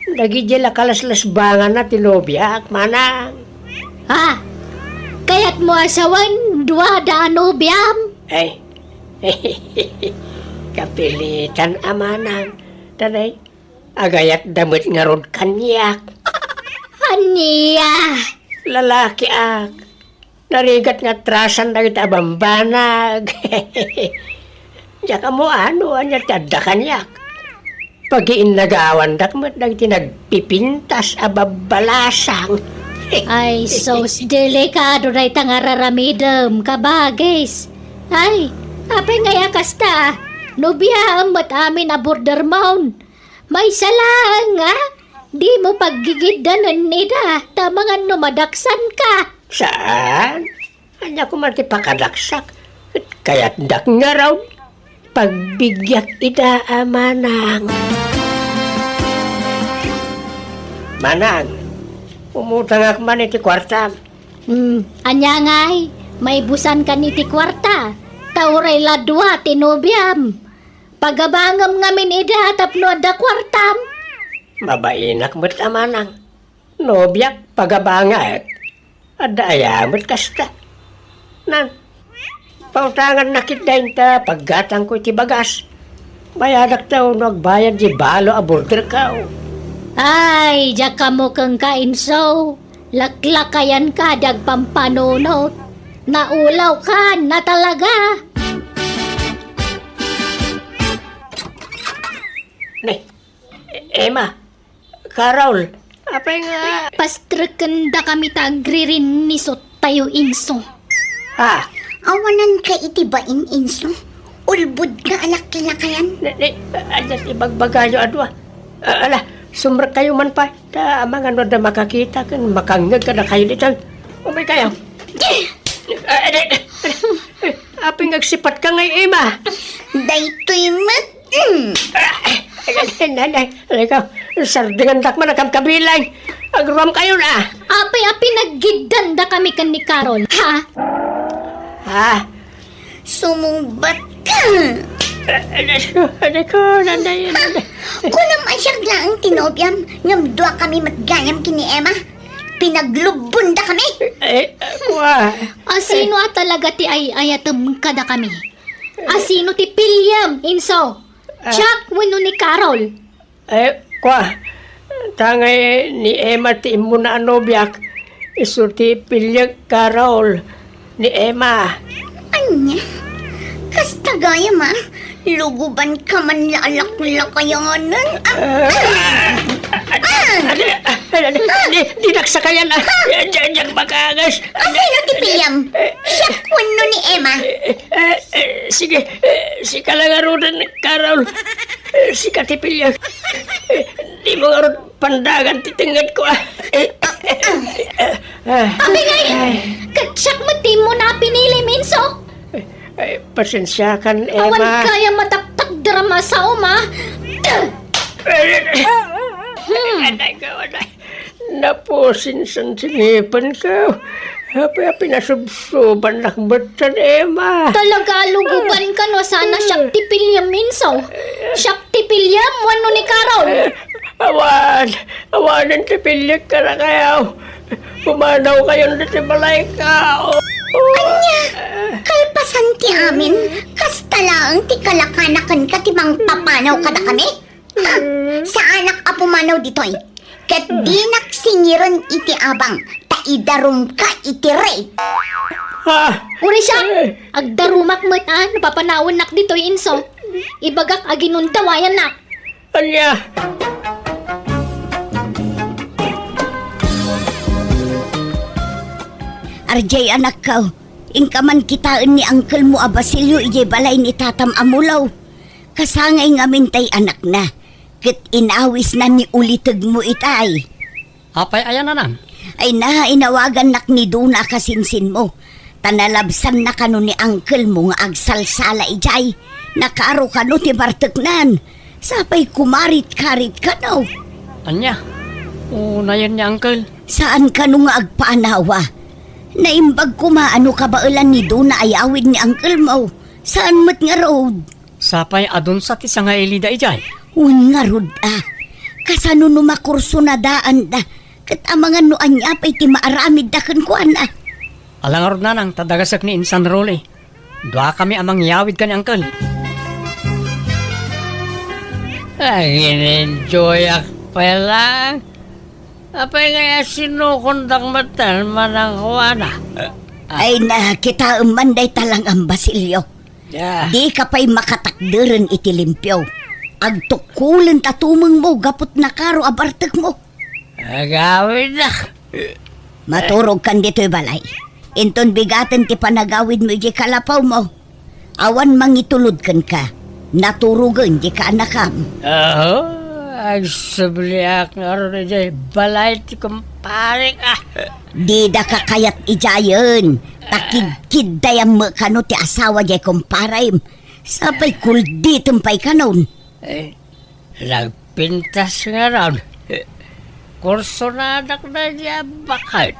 Speaker 1: Nagidya kalaslas bangan na tinobyak, manang.
Speaker 3: Ha? Kaya't mo asawan dua daano biyam.
Speaker 1: Ay, kapilitan amanang. Tanay, agayat damit nga rod kanyak.
Speaker 3: Aniya.
Speaker 1: Lalaki ak. Narigat nga trasan na kita bambanag. Diya ka mo ano, anya tada kanyak. Pag-iin nagawan dakmat na nagpipintas ababalasang.
Speaker 3: Ay, sos delikado na itang araramidam, kabagis. Ay, apay ngaya kasta, nubiyaan mo't amin a border mound. May salang, ha? Di mo paggigidanan nida, tamangan numadaksan ka.
Speaker 1: Saan? Anya ko man ti pakadaksak. Kaya't dak nga raw. Pagbigyak ida amanang. Manang, umutang ak man iti kwarta.
Speaker 3: Anya ngay, may busan ka ni ti kwarta. Tauray ladwa, tinubyam. Pagabangam ngamin ida, tapno da kwartam.
Speaker 1: Mabainak mo't amanang. Nobyak pagabangak. Adayamot kasta. Nan, pautangan nakit dahin ta paggatang ko iti bagas. Bayadak tayo nagbayad di balo a border ka.
Speaker 3: Ay, diyak ka mo kang kainso. Laklakayan ka, dagpampanunot. Naulaw ka na talaga.
Speaker 1: Nay, Emma, Carol, apay nga.
Speaker 3: Pastrekanda kami tagririn ni tayo inso.
Speaker 1: Ha?
Speaker 5: Awanan ka itibain, Inso. Ulbud ka alak-lakayan.
Speaker 1: Adas ibagbagayo adwa. Ala, sumrak kayo man pa. Ta, mga ano na makakita kan makangag ka na kayo dito. Umay kayo. Aping agsipat ka ngay, Emma.
Speaker 5: Daytoy mat.
Speaker 1: Nanay, ikaw, sardingan dakman na kamkabilay. Agruam kayo na.
Speaker 3: Api-api naggidanda kami kan ni Carol, ha?
Speaker 1: Ha?
Speaker 5: Sumumbat ka.
Speaker 1: Ano ko, nanay.
Speaker 5: Kunam asyak lang tinobyam. Ngamdwa kami matgayam kini Emma. Pinaglubunda kami.
Speaker 1: Kuha.
Speaker 3: Asino talaga ti ay ayatem kada kami? Asino ti Pilyam, inso? Chuck, wano ni Carol?
Speaker 1: Kuha. Tangay ni Emma ti imo na anobyak. Isurti pilyag Carol ni Emma.
Speaker 5: Anya? Kasta gaya ma. Luguban ka man lalak-lakayanan.
Speaker 1: Di nagsakayan na. Diyan makagas.
Speaker 5: Sino ti Pilyam? Siya kuno ni Emma.
Speaker 1: Sige, si kalangarudan Carol. Si Katipilya. Di mo nga ron pandagan titingad ko
Speaker 3: Abi ngay! Katsak mo di mo na pinili, minso!
Speaker 1: Pasensya kan,
Speaker 3: Awan
Speaker 1: Emma.
Speaker 3: kaya mataktak drama sa uma!
Speaker 1: Anay ka, anay. Napusin sa sinipan ka. Hapi-hapi na subsuban nakbatan, Emma.
Speaker 3: Talaga luguban ka no, sana siyak tipilyam, minso! Siyak tipilyam, wano ni Carol!
Speaker 1: Awanan si Pilyag ka na kayo. Pumanaw kayo na si balay ka.
Speaker 5: Kalpasan ti amin. Kasta lang ti kalakanakan ka ti mang papanaw kada kami. Ha? Sa anak a pumanaw ditoy. Kat di naksingiran iti abang. Taidarum ka iti rape.
Speaker 1: Ha?
Speaker 3: Uri siya! Agdarumak mo't napapanawon nak dito'y inso. Ibagak aginundawayan nak.
Speaker 1: Anya?
Speaker 2: RJ anak ka, ingkaman kitaan ni Uncle mo a Basilio ijay balay ni Tatam Amulaw. Kasangay nga mintay anak na, kat inawis na ni ulitag mo itay.
Speaker 4: Apay ayan nanang.
Speaker 2: Ay na, inawagan nak ni Duna kasinsin mo. Tanalabsan na kano ni uncle mo nga agsalsala ijay. Nakaro kano ti barteknan. Sapay kumarit-karit kano.
Speaker 4: Anya? Unayan niya, uncle.
Speaker 2: Saan kano nga agpaanawa? Naimbag kumaano kabailan ni Duna ayawid ni uncle mo. Saan mat nga road?
Speaker 4: Sapay adun sa ti nga ilida ijay.
Speaker 2: Un nga road Kasano numakurso na daan da. Kat amangan no anya pa'y ti maaramid da kuan
Speaker 4: Alangarod nanang, tadagasak ni Insan Rolly. Dua kami amang yawid ka ni uncle.
Speaker 1: Ay, in-enjoy ak pala. Apay kaya sinukundang matan manang kuwana.
Speaker 2: Ay na, kita umanday talang ang Basilio.
Speaker 1: Yeah.
Speaker 2: Di ka pa'y makatakdiran iti limpyo. Agtukulan tatumang mo, gapot na karo abartek mo.
Speaker 1: Agawin na.
Speaker 2: Maturog kan dito'y balay. Inton bigatan ti panagawid mo di kalapaw mo. Awan mangitulod kan ka. Naturugan di ka anakam.
Speaker 1: Oo, ang sabliak nga rin dyan. Balay ti kumparing
Speaker 2: Di da ka kayat ijayon. Takid-kid dayang mo kano ti asawa di kumparim. Sapay kuldi tumpay kanon.
Speaker 1: Nagpintas nga rin. Kurso na anak na niya bakit.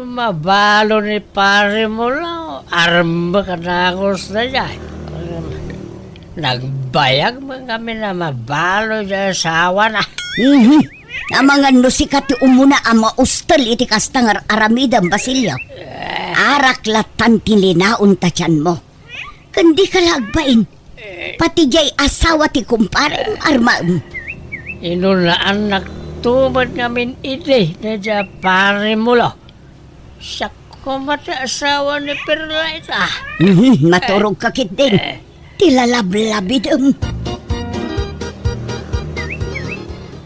Speaker 1: Mabalo ni pare mo lang. Arma ka na kurso na niya. Nagbayag mo kami na mabalo niya sa awa na.
Speaker 2: Amangan no sikat ti umuna ama ustel iti kastang aramidang Basilio. Araklatan tinlinaon ta tiyan mo. Kandi ka lagbain. Pati jay asawa ti kumpare armaem.
Speaker 1: Inunaan nagtumad ngamin iti na dya pare mo lang. Siya ko mata asawa ni Perlaita.
Speaker 2: Maturog kakit din. Tilalab-labidem.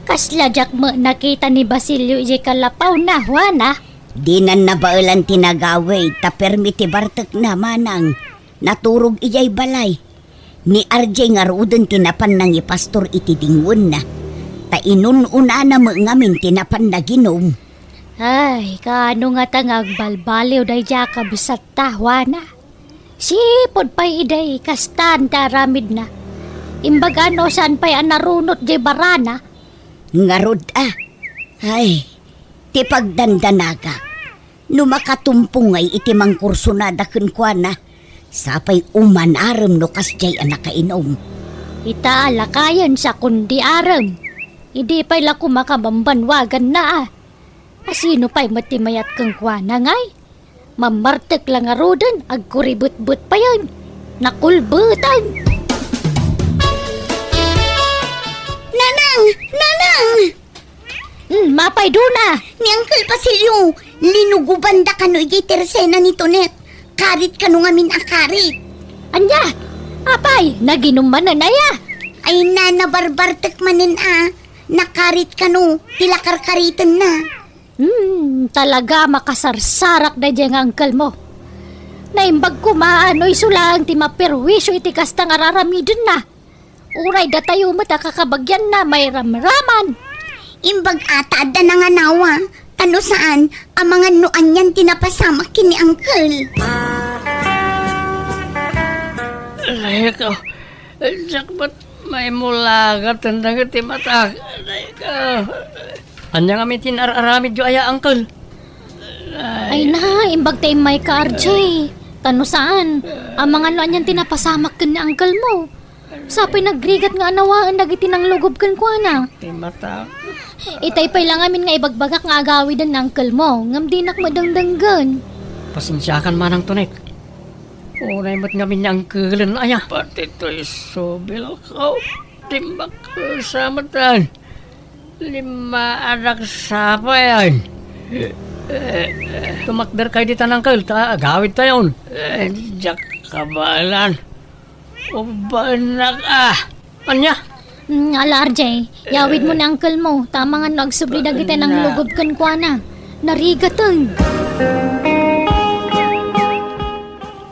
Speaker 3: Kasladyak mo nakita ni Basilio ijay kalapaw na, Juana.
Speaker 2: Di na nabailan tinagaway, ta permiti bartek na manang. Naturog ijay balay. Ni RJ nga ruden tinapan nang ipastor iti dingwon na. Ta inununa na mo ngamin tinapan na ginom.
Speaker 3: Ay, kaano nga tangag balbaliw day dya kabisat ta, Juana. Sipod pa'y iday kastan taramid na. Imbaga no saan pa'y anarunot jay barana.
Speaker 2: Ngarod Ay, ti pagdandanaga. Numakatumpungay iti mangkursunada kenkwana. Sapay umanarem no kasjay anak kainom.
Speaker 3: Ita alakayan sa kundi arem. Idi pa'y laku makabambanwagan na Asino pa'y matimayat kang Juana ngay? Mamartek lang arudan, agkuribut-but pa yan. Nakulbutan!
Speaker 5: Nanang! Nanang!
Speaker 3: Mapay duna!
Speaker 5: Ni Uncle Basilio, linuguban da kano ijay tersena ni Tonet. Karit kano ngamin akarit.
Speaker 3: Anya! Apay, naginuman na naya!
Speaker 5: Ay nabarbartek manin nakarit kano, tilakarkaritan na.
Speaker 3: Talaga makasarsarak na dyan ang uncle mo. Naimbag kumaano'y sulang ti maperwisyo iti kastang araramidin na. Uray da tayo matakakabagyan na may ramraman.
Speaker 5: Imbag ata da na nga nawa. Tano saan, ang mga nuan yan tinapasamak kini Uncle.
Speaker 1: Ay ko, Jack, ba't may mulagat ang dagat mata? Ay ko.
Speaker 4: Anya nga may tinararamid yo aya, uncle.
Speaker 3: Ay na, imbag tayo may ka-RJ. Tano saan, ang mga nuan yan tinapasamak kan ni uncle mo. Sapay nagrigat nga anawaan dagiti nang lugob kan kwa na.
Speaker 1: Mata.
Speaker 3: Itay pa'y lang amin nga ibagbagak nga agawidan ng uncle mo. Ngam di nak madangdanggan.
Speaker 4: Pasensyakan manang tunik. Unay mo't nga minyang kulan aya.
Speaker 1: Pati to'y subil ko. Timbak ko sa matan. 5 anak sapa yan.
Speaker 4: Tumakder kayo dito ng uncle, agawid tayo.
Speaker 1: Jack, kabalan. Ubanak
Speaker 4: Anya?
Speaker 3: Ala RJ, yawid mo na uncle mo. Tama nga nagsubli dagiti ng lugob kan kwa na. Narigatan.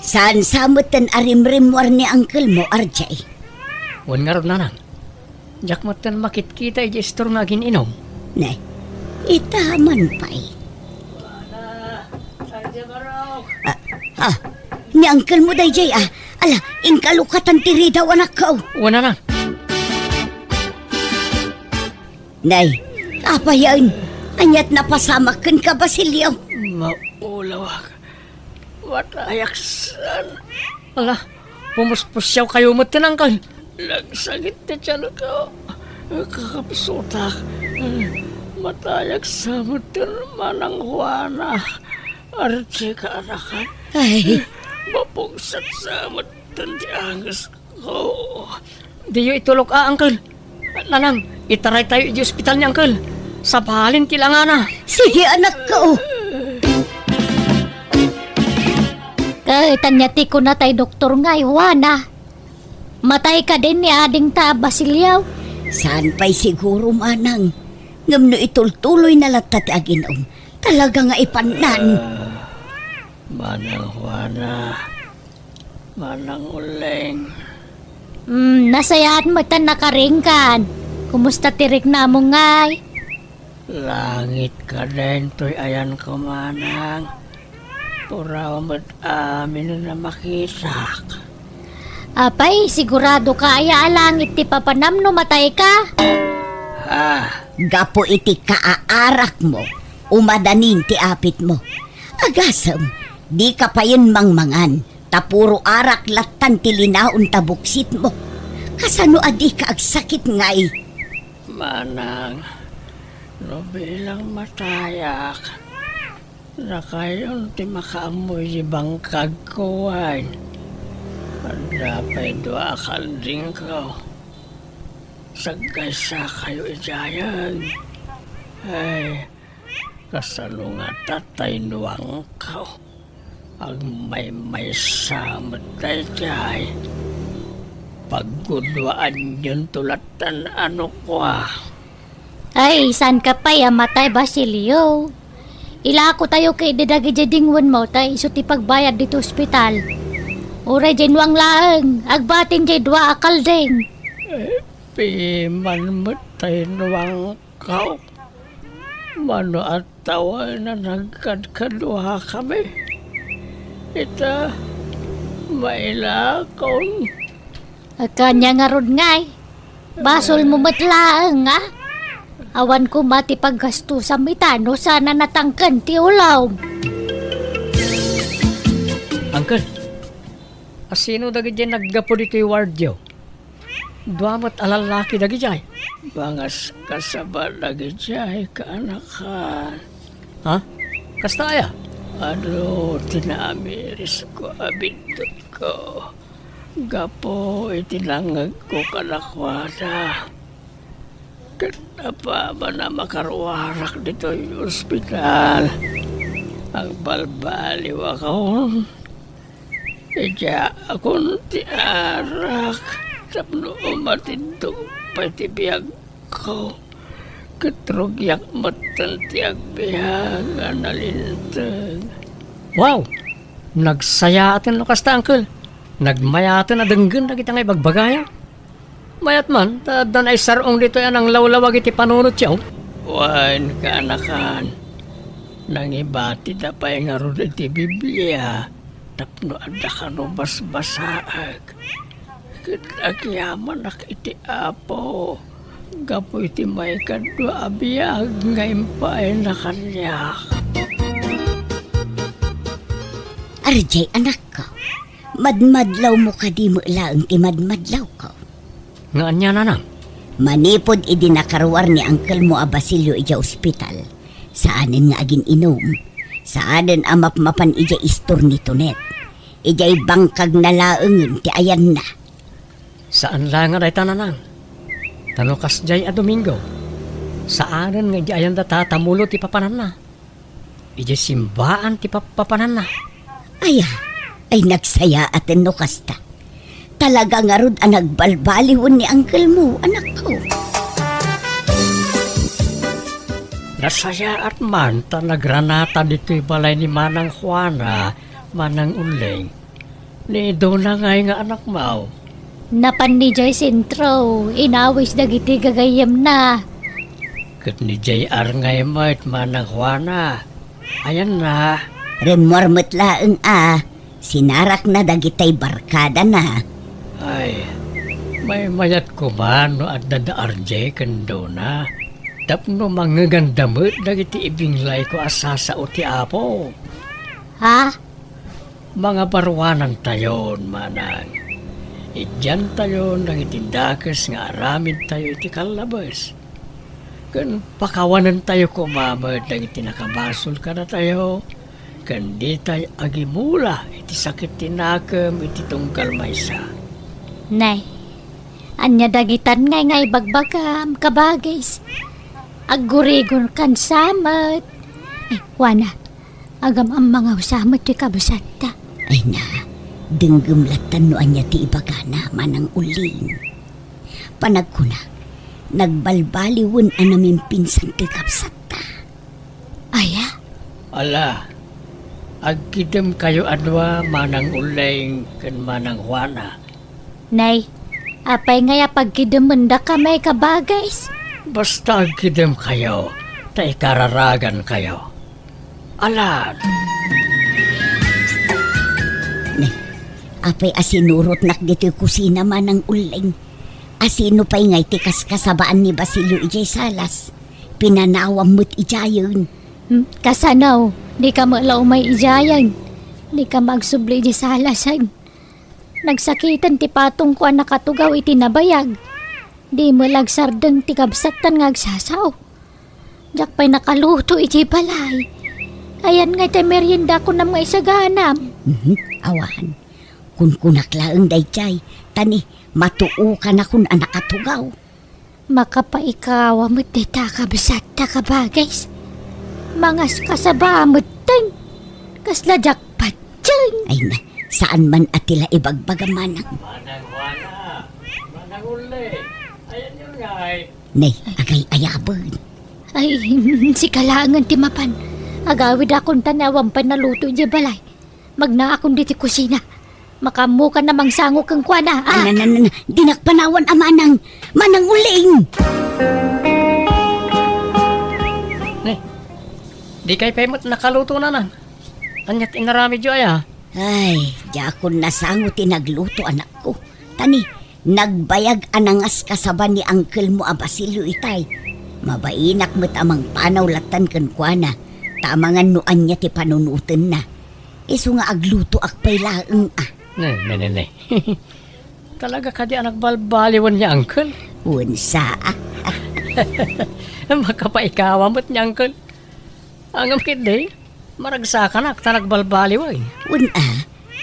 Speaker 2: Saan samutan arimrimwar ni uncle mo, RJ?
Speaker 4: Wan nga ron nanang. Jack mo't makit kita iji istor nga gininom.
Speaker 2: Ne, itaman pa'y. Ni uncle mo dayjay Ala, inkalukatan tiri daw anak ko.
Speaker 4: Wala na.
Speaker 2: Nay, apa yan? Anyat napasamakan ka, Basilio.
Speaker 1: Maulawak. Matayaksan.
Speaker 4: Ala, pumuspusyaw kayo mo tinangkal.
Speaker 1: Nagsagit na tiyan ko. Kakapisutak. Matayak sa mutin manang Juana. Archie ka anakan.
Speaker 2: Ay,
Speaker 1: Mapugsat sa mutin di angas ko.
Speaker 4: Diyo itulog uncle. Nanang, itaray tayo di ospital ni uncle. Sabalin kailangan na.
Speaker 2: sige anak ko.
Speaker 3: Kay tanyati ko na tay doktor nga, Juana. Matay ka din ni ading ta, Basilio.
Speaker 2: Saan pa'y siguro manang? Ngam no itultuloy na latat aginom. Talaga nga ipanan.
Speaker 1: Manang Juana. Manang Uleng.
Speaker 3: Nasayaan mo tan nakaringkan. Kumusta tirik na mo ngay?
Speaker 1: Langit ka din to'y ayan ko manang. Puraw mo't amin na makisak.
Speaker 3: Apay, sigurado ka aya alangit ti papanam no matay ka.
Speaker 2: Gapo iti kaaarak mo. Umadanin ti apit mo. Agasam, di ka pa yun mangmangan. Tapuro arak latan ti linaon tabuksit mo. Kasano adi ka agsakit ngay?
Speaker 1: Manang, no bilang matayak, na kayon ti makaamoy di bangkag ko ay. Dapat doa kalding ko. Sagkaysa kayo ijayan. Ay, kasalungat tatay nuwang ko. Ang may samot tayo jay. Pagkudwaan yun tulatan ano ko
Speaker 3: Ay, saan ka pa matay, Basilio? Ila ko tayo kay didagi jadingwan mo tay iso ti pagbayad dito ospital. Oray dyan wang laang, agbatin dyan dua akal ding.
Speaker 1: Piman matay nuwang ko. Mano at tawa na nagkadkaduha kami. Ita, mailakon.
Speaker 3: Kanya nga rod ngay. Basol mo matlaang nga. Awan ko mati paggasto sa mitano sana natangkan ti ulaw.
Speaker 4: Uncle, asino dagi dyan naggapo dito yung wardyo? Duamot alalaki dagi dyan.
Speaker 1: Bangas kasaba lagi jay kaanakan.
Speaker 4: Ha? Kasta aya?
Speaker 1: Ano, tinamiris ko abindot ko. Gapo, itinangag ko kalakwada. Kenapa ba na makaruwarak dito yung ospital? Ang balbaliw ako. Ija akong tiarak. Tapno umatindog pa tibiyag ko. Katrugyak matan tiyag biyag analintag.
Speaker 4: Wow! Nagsaya atin no kasta, uncle. Nagmaya atin na denggan na kita ngay bagbagaya. Mayat man, tadan ay sarong dito yan ang lawlawag iti panunot siya.
Speaker 1: Wan kaanakan. Nangibati da pa yung arod iti Biblia. Tapno ada ka no basbasaag. Kitagyaman nak iti apo. Gapo iti may kadwa abiyag ngayon pa ay nakanyak.
Speaker 2: RJ, anak ko. Madmadlaw mo ka di mo lang ti madmadlaw ko.
Speaker 4: Nga anya na nang.
Speaker 2: Manipod idi nakaruar ni uncle mo a Basilio ija ospital. Saanin nga agin inom. Saanin amap-mapan ija istor ni Tonet. Ija'y bangkag na laengen ti ayan na.
Speaker 4: Saan lang nga day tananang? Tanukas jay a Domingo. Saanan nga jayan da tatamulo ti papanan na. Ija simbaan ti papanan na.
Speaker 2: Ay nagsaya atin no kasta. Talaga nga rod ang nagbalbaliwon ni uncle mo, anak ko.
Speaker 1: Nasaya at man ta nagranata dito'y balay ni Manang Juana, Manang Uleng. Ni Dona ngay nga anak mo.
Speaker 3: Napan ni Jay Sintro, inawis dagiti gagayam na.
Speaker 1: Kat ni JR ngay mo't manang Juana. Ayan na.
Speaker 2: Remormot laeng sinarak na dagitay barkada na.
Speaker 1: Ay, may mayat ko man no at dada RJ kando na. Tapno mangagandamot dagiti ibinglay ko asasa o ti apo.
Speaker 3: Ha?
Speaker 1: Mga barwanan tayon, manang. Idyan tayon dagiti dakes nga aramid tayo iti kalabas. Kan pakawanan tayo kumamad dagiti nakabasol ka na tayo. Kan di tayo agimula iti sakit tinakam iti tungkal maysa.
Speaker 3: Nay, anya dagitan ngay bagbagam kabagis. Agurigon kan samat. Ay, Juana, agam ang mga usamat ti kabasata.
Speaker 2: Ay na, denggumlatan no anya ti ibagana manang uling. Panagkuna, nagbalbaliwon anamin pinsan ti kapsata.
Speaker 3: Aya,
Speaker 1: Ala, agkidem kayo adwa manang uling kan manang Juana.
Speaker 3: nay, apay ngaya pagkidemenda ka may kabagis.
Speaker 1: Basta agkidem kayo, tay kararagan kayo. Alan,
Speaker 2: Ne, apay asinurot nak dito kusina manang uling. Asino pa'y ngay ti kaskasabaan ni Basilio ijay salas. Pinanawam mo't ijayon.
Speaker 3: Kasanaw, di ka malaw may ijayan. Di ka magsubli di salasan. Nagsakitan ti patong ko ang nakatugaw iti nabayag. Di mo lagsardeng ti kabsatan nga agsasaw. Diyak pa'y nakaluto iti balay. Ayan nga ti merienda ko na mga isaganam.
Speaker 2: Awan, kun kunaklaeng dayjay, tani matuo ka na kun anak atugaw.
Speaker 3: Makapaikawa mo't di ta kabsata kabagais. Mangas kasabamot ting. Kasla jakpat dyan.
Speaker 2: Ay na, saan man atila ibagbagamanang.
Speaker 1: manang Juana, manang uling. Ayan yun nga ay.
Speaker 2: Nay, agay ayabon.
Speaker 3: Ay, si kalangan ti mapan. Agawid akong tanawang panaluto di balay. Magna akong diti kusina. Makamu ka namang sango kang Juana.
Speaker 2: Dinakpanawan amanang, manang uling.
Speaker 4: Di kay pemot nakaluto na nan. Anyat inarami jo aya.
Speaker 2: Ay, di ako nasango tinagluto anak ko. Tani, nagbayag anangas kasaban ni Uncle mo a Basilio itay. Mabainak mo't amang panaw latan kan Juana. Tamangan nuan niya ti panunutin na. Iso nga agluto akpay laeng
Speaker 4: Ne. Talaga ka di anak balbaliwan niya, uncle.
Speaker 2: Unsa
Speaker 4: Makapaikawa mo't niya, uncle. Angam kid maragsakan ak tanag balbaliwan.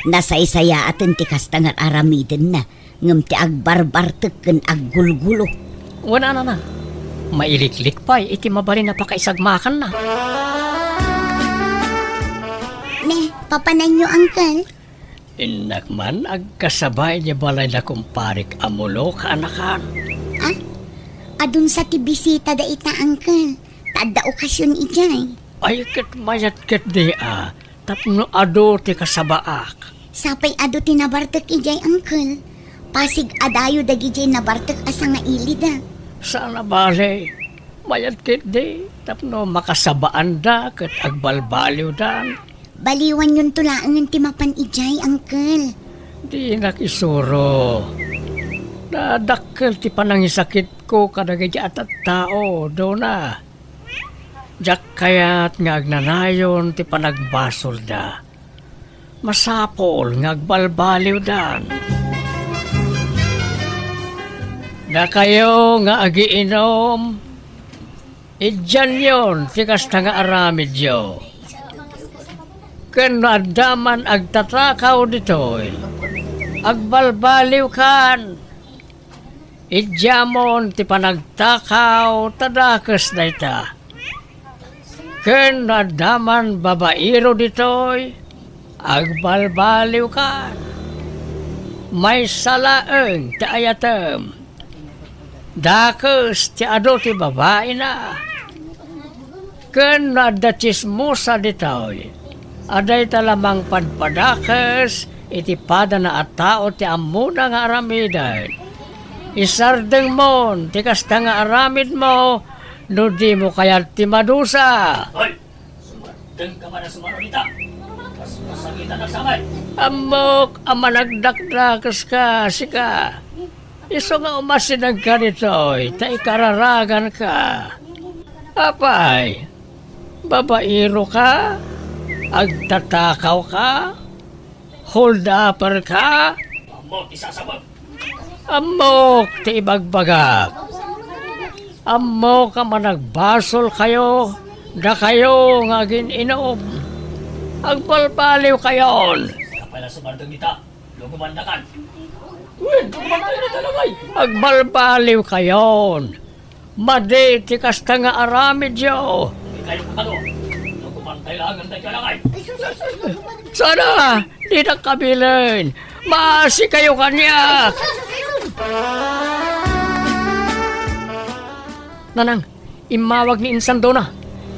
Speaker 2: Nasaysaya atin ti kastangan aramiden na. Ngam ti agbarbartek ken aggulgulo.
Speaker 4: Wala na. Mailiklik pa iti mabali na pakaisagmakan na.
Speaker 5: Ne, papanan nyo, Uncle.
Speaker 1: Inak man, agkasabay niya balay na kumparik amulo ka anakan.
Speaker 5: Adun sa ti bisita da ita, Uncle. Tada okasyon ijay.
Speaker 1: Ay kat mayat kat di tapno ado ti kasabaak.
Speaker 5: Sapay ado tinabartek ijay, Uncle. Pasig adayo dagijay nabartek asa nga ilida.
Speaker 1: Sana bale, mayat kat di, tapno makasabaan da kat agbalbaliw dan.
Speaker 5: Baliwan yun tulaangan ti mapan ijay, Uncle.
Speaker 1: Di nakisuro. Nadakkel ti panangisakit ko kadagay at tao, do na. Jak kayat nga agnanayon ti panagbasol da. Masapol nga agbalbaliw dan. Da kayo nga agiinom, idyan yon ti kasta nga aramid yo. Ken adaman agtatakaw ditoy, agbalbaliw kan. Idyamon ti panagtakaw tadakas na ita. Ken adaman babairo ditoy, agbalbaliw kan. May salaeng ti ayatem. Dakas ti ado ti babae na. Ken nadatsismusa ditoy. Aday talamang padpadakas, iti pada na at tao ti amuna nga aramidan. Isardeng mon, ti kasta nga aramid mo, No di mo kaya ti madusa. Hoy! Sumateng ka man na sumaronita. Mas masagitan na samay. Amok, amanagdakdakas ka, sika. Iso nga umasinag ka nito'y, tay kararagan ka. Apay, babairo ka? Agtatakaw ka? Hold upper ka? Amok, isasabag. Amok, ti ibagbagak. Amok ka managbasol kayo, da kayo nga gininom. Agbalbaliw kayon. Kapala sumardang nita, luguman na kan. Luguman tayo na talagay. Agbalbaliw kayon. Madi, tikas ta nga aramid yo. Hindi kayo kakado. Luguman tayo lang ang talagay. Sana, di na kabilin. Maasi kayo kanya. Nanang, imawag ni Insan Dona.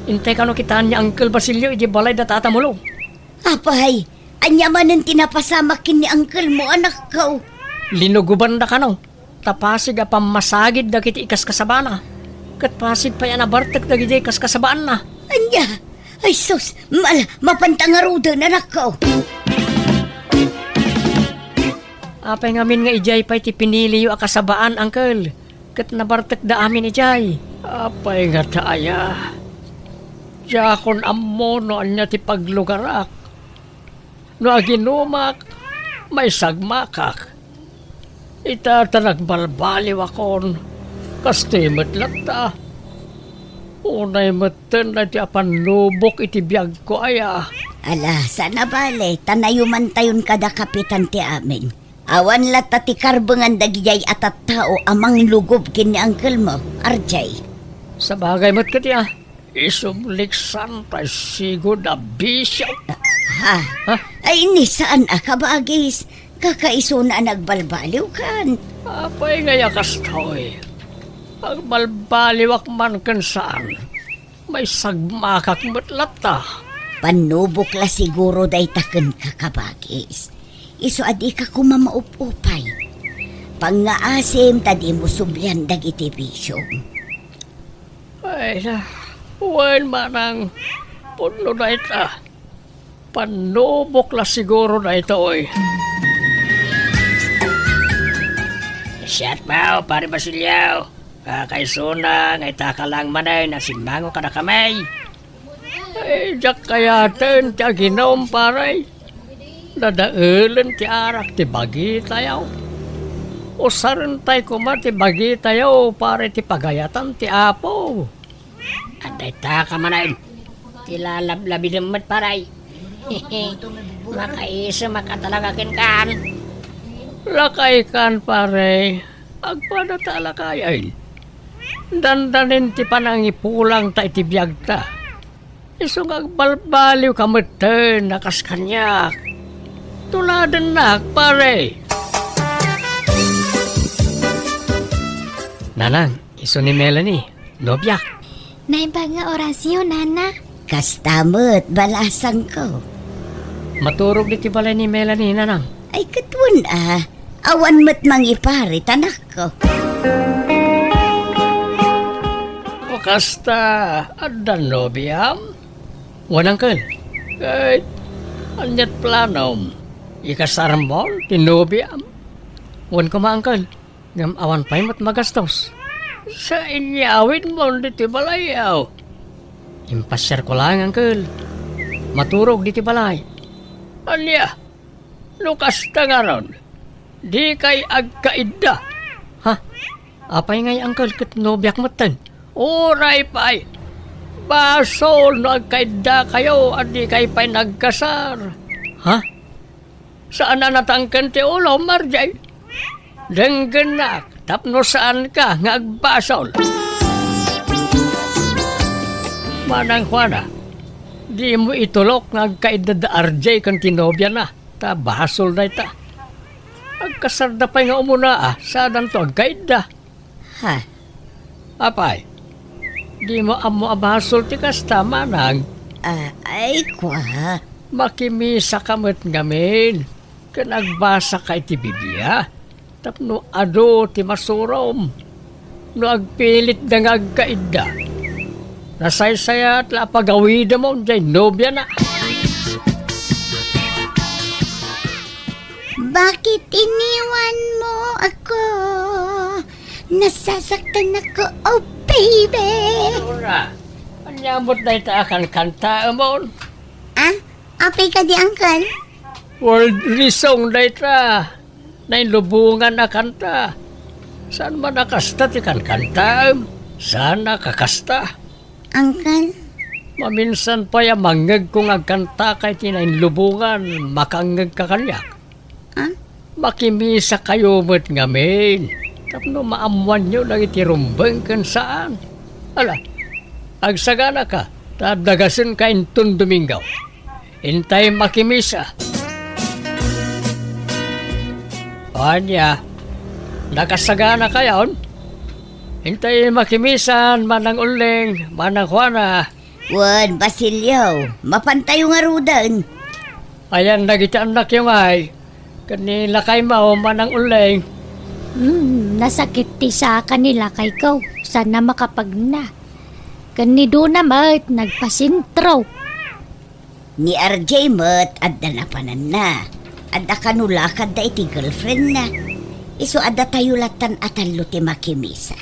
Speaker 1: Intay ka no kitaan niya Uncle Basilio, iji balay da tatamulo.
Speaker 2: Apay, anya man ang tinapasamakin ni uncle mo, anak ko.
Speaker 1: Linuguban da ka no. Tapasig a pamasagid da kiti ikas kasabana. Kat pasig pa yan abartek da giti ikas kasabaan na.
Speaker 2: Anya, ay sus, mapantangarudo na anak ko.
Speaker 1: Apay ngamin nga ijay pa iti pinili yung akasabaan, Uncle. Kat nabartek da amin ijay. Apay nga taaya. Jakon ammo no anya ti paglugarak. No aginumak, may sagmakak. Itata nagbalbaliw akon. Kastimot lang ta. Unay matan na ti apanubok iti biyag ko aya.
Speaker 2: Ala, sana bale, tanayuman tayon kada kapitan ti amin. Awan lata ti karbangan dagijay atat tao amang lugob kin ni uncle mo, RJ.
Speaker 1: Sa bagay mo't katiya, isumliksan tayo sigod na bishop.
Speaker 2: Ha? Ay, ni saan kabagis? Kakaiso na nagbalbaliw kan.
Speaker 1: Apay ngaya kastoy. Ang balbaliwak man kan saan. May sagmakak matlata.
Speaker 2: Panubok la siguro day taken kakabagis. Iso adi ka kumamaupupay. Pangaasim tadi mo sublian dagiti bisyong.
Speaker 1: Ay na, huwag manang puno na ita. Panubok la siguro na ito oy. Shut mo, pare Basilio. Kakaisuna, ngay taka lang manay, nasimango ka na kamay. Ay, jak kayatin, tiya ginom paray. Dadaulan ti arak ti bagi tayo. Usaran tayo kuma ti bagi tayo pare ti pagayatan ti apo. Anday taka manay, ti lalablabi naman paray. Makaisa makatalagakin kan. Lakay kan pare, agpadatalakayan. Dandanin ti panangipulang ta iti biyag ta. Isong agbalbaliw kameten nakas kanyak. Tuladan na, pare. Nanang, iso ni Melanie, nobyak.
Speaker 3: Naibag nga orasyon, nana.
Speaker 2: Kastamot, balasang ko.
Speaker 1: Maturog di balay ni Melanie, nanang.
Speaker 2: Ay katun awan mo't mangiparit anak ko.
Speaker 1: O kasta, adan nobyam? Wanang kal. Kahit, anyat planom. Ikasarambol, tinubiam. Wan ko maangkal. Ngam awan pa'y mat magastos. Sa inyawin mo, diti balayaw. Impasyar ko lang, angkal. Maturog diti balay. Anya, lukas ta nga ron. Di kay agkaida. Ha? Apay ngay, angkal, kat nobyak matan. Uray pa'y. Basol no agkaida kayo at di kay pa'y nagkasar. Ha? Saan na natangkan ti ulo, Marjay? Denggenak, tapno saan ka nga agbasol? Manang Juana, di mo itulok nga agkaedad da RJ kan tinobya na, ta basol na ita. Agkasarda pa nga umuna saan to agkaeda.
Speaker 2: Ha?
Speaker 1: Apay, di mo amo abasol ti kasta, manang.
Speaker 2: Ay kwa.
Speaker 1: Makimisa kamot ngamin. Kanagbasa ka iti Biblia. Tapno ado ti masurom. No agpilit da nga agkaida. Nasaysaya at lapagawida mo, dyan nobya na.
Speaker 5: Bakit iniwan mo ako? Nasasaktan ako, oh baby!
Speaker 1: Ura, anyamot na ita akan kanta mo.
Speaker 5: Ah, apay ka di, uncle?
Speaker 1: World resong na ita. Nainlubungan na kanta. Saan man nakasta ti kan kanta? Saan nakakasta?
Speaker 5: Uncle?
Speaker 1: Maminsan pa ya mangag kung agkanta kay tinainlubungan, makangag ka kanya.
Speaker 5: Ah?
Speaker 1: Makimisa kayo mo't ngamin. Tapno maamuan nyo lang itirumbang kan saan. Ala, agsagana ka, tadagasin ka intun Domingo. Intay makimisa. Anya, nakasagana kayon? Intay makimisan, manang uling, manang Juana.
Speaker 2: Wan, Basilio, mapantayo nga rudan.
Speaker 1: Ayan, nagitaan na yung ay. Kanila kay mao, manang uling.
Speaker 3: Nasakit ti sa kanila kay ko. Sana makapagna. Kanido na mat, nagpasintro.
Speaker 2: Ni RJ mat, adda na panan na. Adda kanulakad da iti girlfriend na. Iso adda tayo latan atan ti makimisa.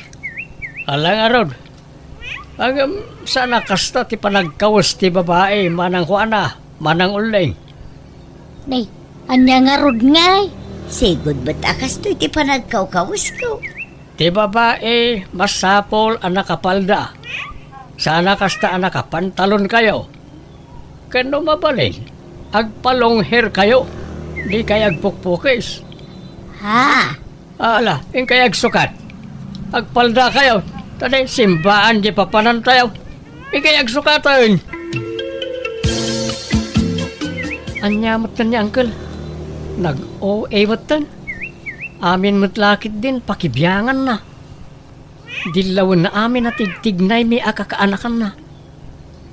Speaker 1: Alang aron. Agam, sana kasta ti panagkawas ti babae, manang Juana, manang uling.
Speaker 3: Nay, anya nga rod ngay.
Speaker 2: Sigod ba't akas to iti panagkawkawas ko?
Speaker 1: Ti babae, masapol ang nakapalda. Sana kasta ang nakapantalon kayo. Kano mabalin, agpalong hair kayo. Di kay agpukpukis.
Speaker 3: Ha?
Speaker 1: Ala, yung kay agsukat. Agpalda kayo. Tadi simbaan di papanan tayo. Yung kay agsukatan. Anyamot na niya, uncle. Nag-OA matan. Amin mutlakit din, pakibyangan na. Dilawan na amin at tigtignay may akakaanakan na.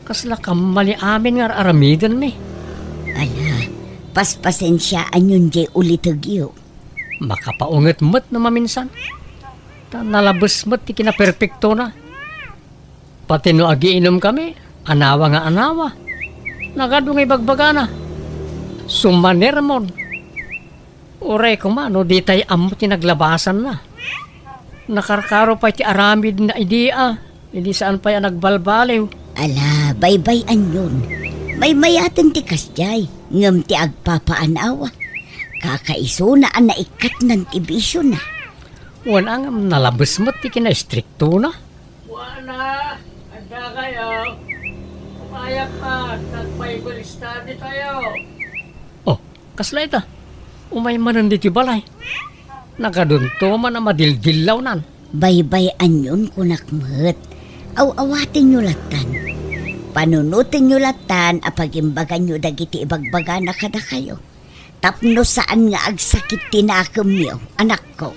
Speaker 1: Kasla kamali amin nga aramidan mi.
Speaker 2: Ala, paspasensyaan yun jay ulitagyo.
Speaker 1: Makapaungat mat na maminsan. Ta nalabas mat ti kinaperpekto na. Pati no agiinom kami, anawa nga anawa. Nagadungay bagbaga na. Sumanermon. Uray ko man, no, di tayo amo tinaglabasan na. Nakarkaro pa iti aramid na idea. Hindi saan pa yan nagbalbaliw.
Speaker 2: Ala, baybayan yun. May mayaten ti kasjay, ngam ti agpapaanawa. Kakaiso na ang naikat ng tibisyo na.
Speaker 1: Wala nga nalabas mo ti kina-stricto na. Wala, anda kayo. Umayak na, nag-Bible study tayo. Oh, kasla ita. Umay manan diti balay. Nakadunto man na madildilaw nan.
Speaker 2: Baybayan yun kunakmat. Aw-awatin nyo latan. Panunutin nyo latan apagimbagan nyo dagiti ibagbaga na kada kayo. Tapno saan nga agsakit tinakam nyo, anak ko.